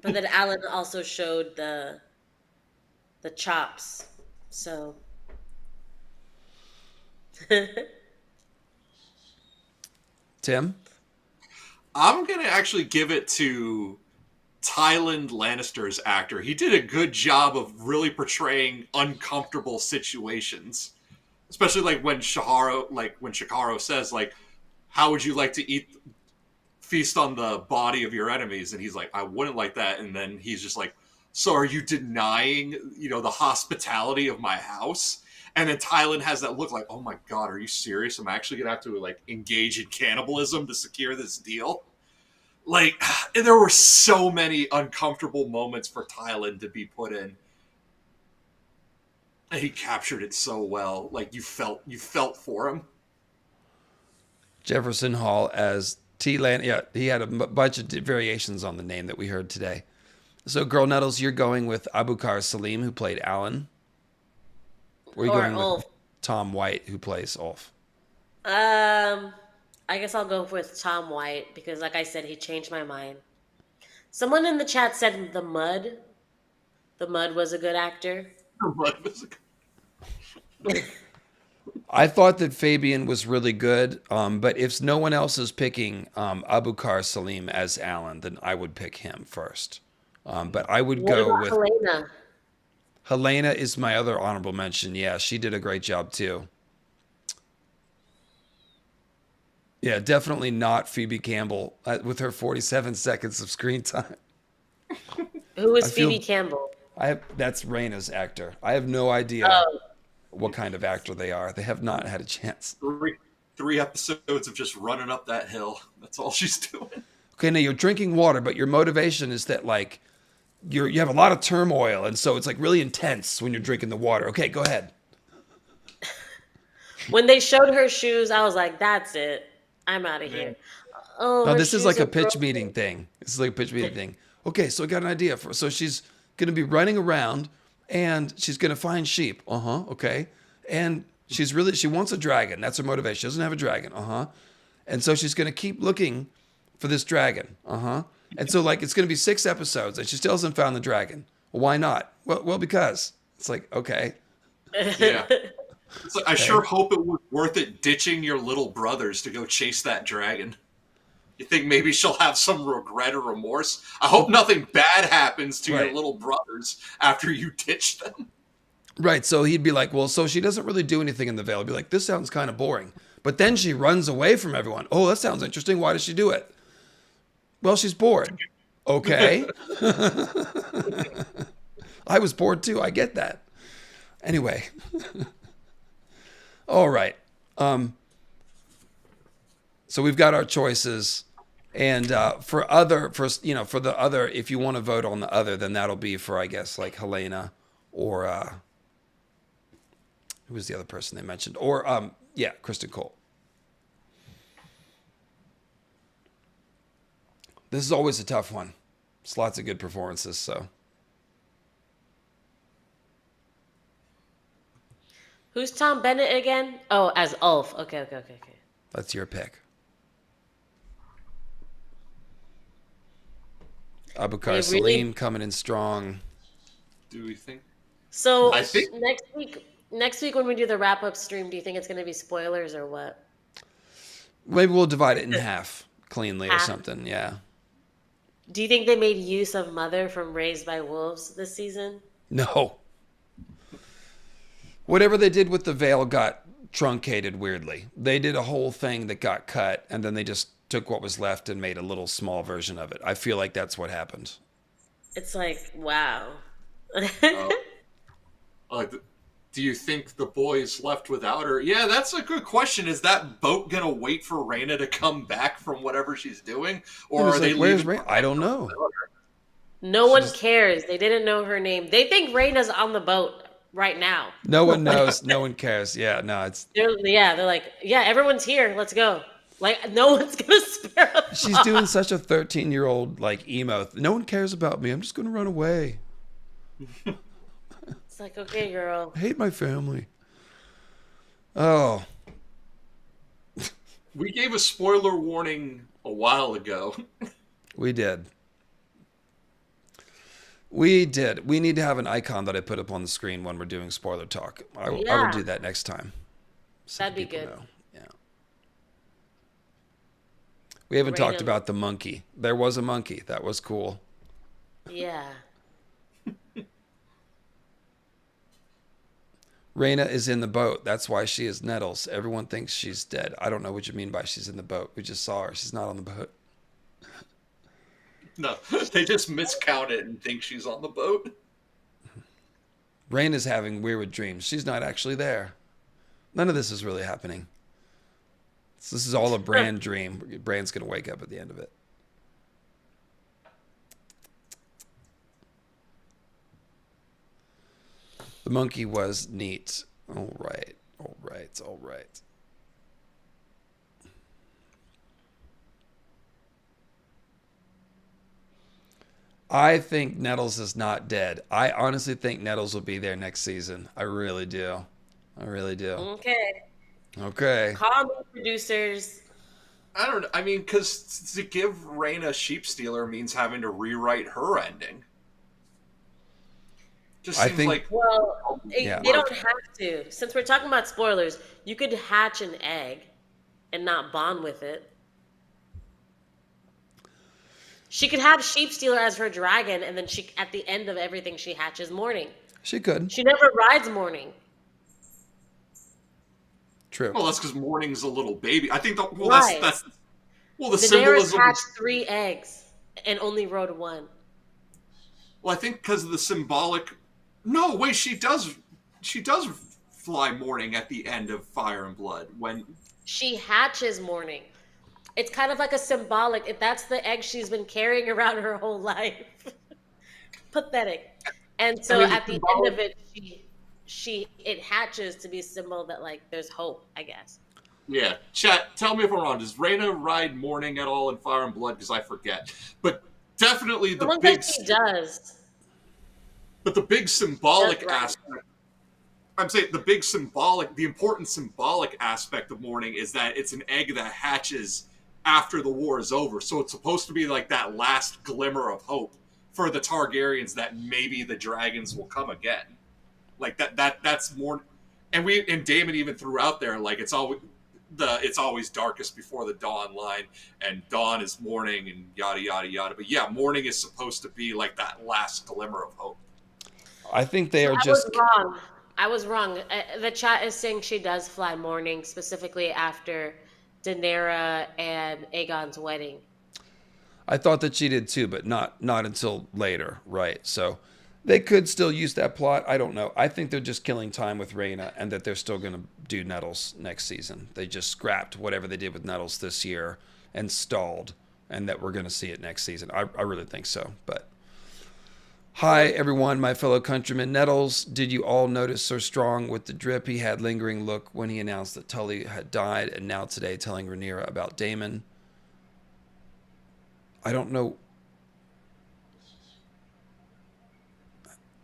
But then Alan also showed the chops. So Tim? I'm going to actually give it to Tyland Lannister's actor. He did a good job of really portraying uncomfortable situations. Especially like when Shikaro says, like, how would you like to feast on the body of your enemies? And he's like, I wouldn't like that. And then he's just like, so are you denying, the hospitality of my house? And then Tyland has that look like, oh my God, are you serious? I'm actually going to have to like engage in cannibalism to secure this deal. Like, there were so many uncomfortable moments for Tyland to be put in. And he captured it so well. Like, you felt for him. Jefferson Hall as T-Land. Yeah, he had a bunch of variations on the name that we heard today. So, Girl Nettles, you're going with Abukar Salim, who played Alan? Or are you going Ulf. with Tom White, who plays Ulf? I guess I'll go with Tom White because, like I said, he changed my mind. Someone in the chat said the Mud. The Mud was a good actor. I thought that Fabian was really good, but if no one else is picking Abukar Salim as Alan, then I would pick him first. But I would What go about with Helena? Helena is my other honorable mention. Yeah, she did a great job too. Yeah, definitely not Phoebe Campbell with her 47 seconds of screen time. Who is I feel- Phoebe Campbell? That's Raina's actor. I have no idea Oh, what kind of actor they are. They have not had a chance. Three episodes of just running up that hill. That's all she's doing. Okay, now you're drinking water, but your motivation is that like you have a lot of turmoil, and so it's like really intense when you're drinking the water. Okay, go ahead. when they showed her shoes, I was like, "That's it. I'm out of here." Oh, No, her this is shoes like a are pitch broken. meeting thing. This is like a pitch meeting thing. Okay, so I got an idea for. So she's gonna be running around, and she's gonna find sheep. Uh huh. Okay, and she wants a dragon. That's her motivation. She doesn't have a dragon. Uh huh. And so she's gonna keep looking for this dragon. Uh huh. And so like it's gonna be 6 episodes, and she still hasn't found the dragon. Well, why not? Well, because it's like okay, Yeah. It's like, I okay. sure hope it was worth it ditching your little brothers to go chase that dragon. You think maybe she'll have some regret or remorse? I hope Well, nothing bad happens to your right. little brothers after you ditch them. Right. So he'd be like, well, so she doesn't really do anything in the veil. He'd be like, this sounds kind of boring. But then she runs away from everyone. Oh, that sounds interesting. Why does she do it? Well, she's bored. Okay. I was bored too. I get that. Anyway. All right. So we've got our choices. And for the other, if you want to vote on the other, then that'll be for, I guess, like Helena or who was the other person they mentioned? Or yeah, Kristen Cole. This is always a tough one. It's lots of good performances, so Who's Tom Bennett again? Oh, as Ulf. Okay, okay, okay, okay. that's your pick. Abukar They really. Salim coming in strong. Do we think? So I think next week when we do the wrap up stream, do you think it's going to be spoilers or what? Maybe we'll divide it in half cleanly or Half. something. Yeah. Do you think they made use of Mother from Raised by Wolves this season? No. Whatever they did with the veil got truncated weirdly. They did a whole thing that got cut, and then they just took what was left and made a little small version of it. I feel like that's what happened. It's like, wow. Uh, do you think the boys left without her? Yeah, that's a good question. Is that boat gonna wait for Raina to come back from whatever she's doing, It or was are like, they where's leaving? Ray? I don't know. No one cares. They didn't know her name. They think Raina's on the boat right now. No one knows. No one cares. Yeah, no, it's They're like, yeah, everyone's here. Let's go. Like, no one's gonna spare a she's doing such a 13-year-old like emo. No one cares about me. I'm just gonna run away. It's like, okay, girl. I hate my family. Oh, We gave a spoiler warning a while ago. we did. We did. We need to have an icon that I put up on the screen when we're doing spoiler talk. I will Yeah, do that next time. So that'd be people good. know. Yeah. We haven't talked Raina, about the monkey. There was a monkey. That was cool. yeah. Raina is in the boat. That's why she is Nettles. Everyone thinks she's dead. I don't know what you mean by she's in the boat. We just saw her. She's not on the boat. No, they just miscount it and think she's on the boat. Raina's having weird dreams. She's not actually there. None of this is really happening. So this is all a Brand dream. Brand's going to wake up at the end of it. The monkey was neat. All right. All right. All right. I think Nettles is not dead. I honestly think Nettles will be there next season. I really do. I really do. Okay. Okay. Call me producers. I don't know. I mean, because to give Raina Sheep Stealer means having to rewrite her ending. Just I seems think- like Well, Yeah. they don't have to. Since we're talking about spoilers, you could hatch an egg and not bond with it. She could have Sheep Stealer as her dragon, and then she, at the end of everything, she hatches Morning. She could. She never rides Morning. True. well, that's because Morning's a little baby. I think the well, Right. that's well the Daenerys symbolism. hatched 3 eggs and only rode 1. Well, I think because of the symbolic. No, wait, she does fly Morning at the end of Fire and Blood when. She hatches Morning. It's kind of like a symbolic. If that's the egg she's been carrying around her whole life. Pathetic. And so I mean, at the symbolic- end of it, it hatches to be a symbol that like there's hope, I guess. Yeah, chat. Tell me if I'm wrong. Does Reyna ride Morning at all in Fire and Blood? Because I forget. But definitely Someone said she does. the big She does symbolic right. aspect. I'm saying the important symbolic aspect of Morning is that it's an egg that hatches after the war is over. So it's supposed to be like that last glimmer of hope for the Targaryens that maybe the dragons will come again. Like that's more. And Damon even threw out there like it's always darkest before the dawn line, and dawn is morning, and yada yada yada. But yeah, morning is supposed to be like that last glimmer of hope. I think they are I just. was wrong. I was wrong. The chat is saying she does fly morning, specifically after Daenerys and Aegon's wedding. I thought that she did too, but not until later, right? So they could still use that plot. I don't know. I think they're just killing time with Reyna, and that they're still going to do Nettles next season. They just scrapped whatever they did with Nettles this year and stalled, and that we're going to see it next season. I really think so. But hi, everyone, my fellow countrymen. Nettles, did you all notice Sir Strong with the drip? He had lingering look when he announced that Tully had died, and now today telling Rhaenyra about Daemon. I don't know.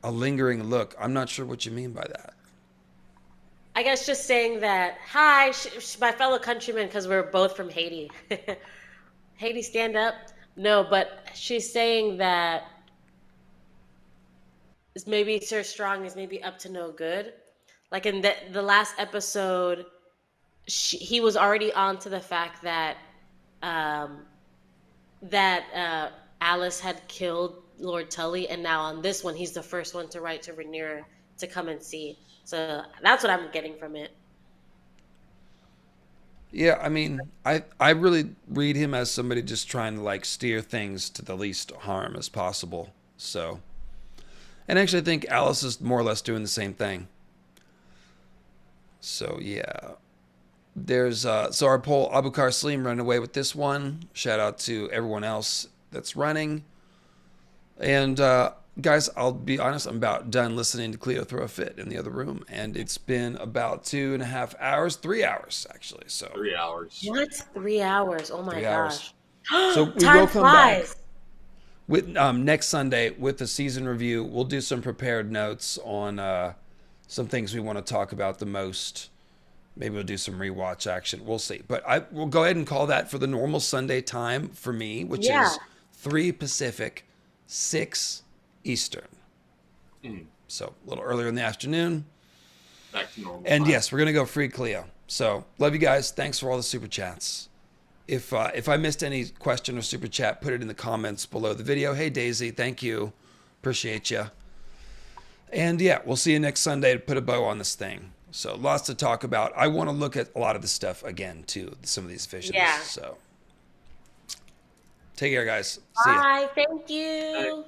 A lingering look. I'm not sure what you mean by that. I guess just saying that, hi, my fellow countrymen, because we're both from Haiti. Haiti, stand up. No, but she's saying that maybe Sir Strong is maybe up to no good. Like in the last episode, he was already on to the fact that um, Alice had killed Lord Tully, and now on this one, he's the first one to write to Rhaenyra to come and see. So that's what I'm getting from it. Yeah, I mean, I really read him as somebody just trying to like steer things to the least harm as possible. So, and actually, I think Alice is more or less doing the same thing. So yeah, there's so our poll, Abukar Saleem running away with this one. Shout out to everyone else that's running. And guys, I'll be honest, I'm about done listening to Cleo throw a fit in the other room, and it's been about 2.5 hours, 3 hours actually. So 3 hours. What? 3 hours? Oh my 3 hours. gosh. So we Time will come back flies. with next Sunday with the season review. We'll do some prepared notes on some things we want to talk about the most. Maybe we'll do some rewatch action. We'll see. But I will go ahead and call that for the normal Sunday time for me, which Yeah. is 3 Pacific, 6 Eastern. So a little earlier in the afternoon. Back to normal. And time. yes, we're gonna go free Cleo. So love you guys. Thanks for all the super chats. If I missed any question or super chat, put it in the comments below the video. Hey Daisy, thank you. Appreciate you. And yeah, we'll see you next Sunday to put a bow on this thing. So lots to talk about. I want to look at a lot of this stuff again too. Some of these visions. Yeah. So take care, guys. See ya. Bye. Thank you.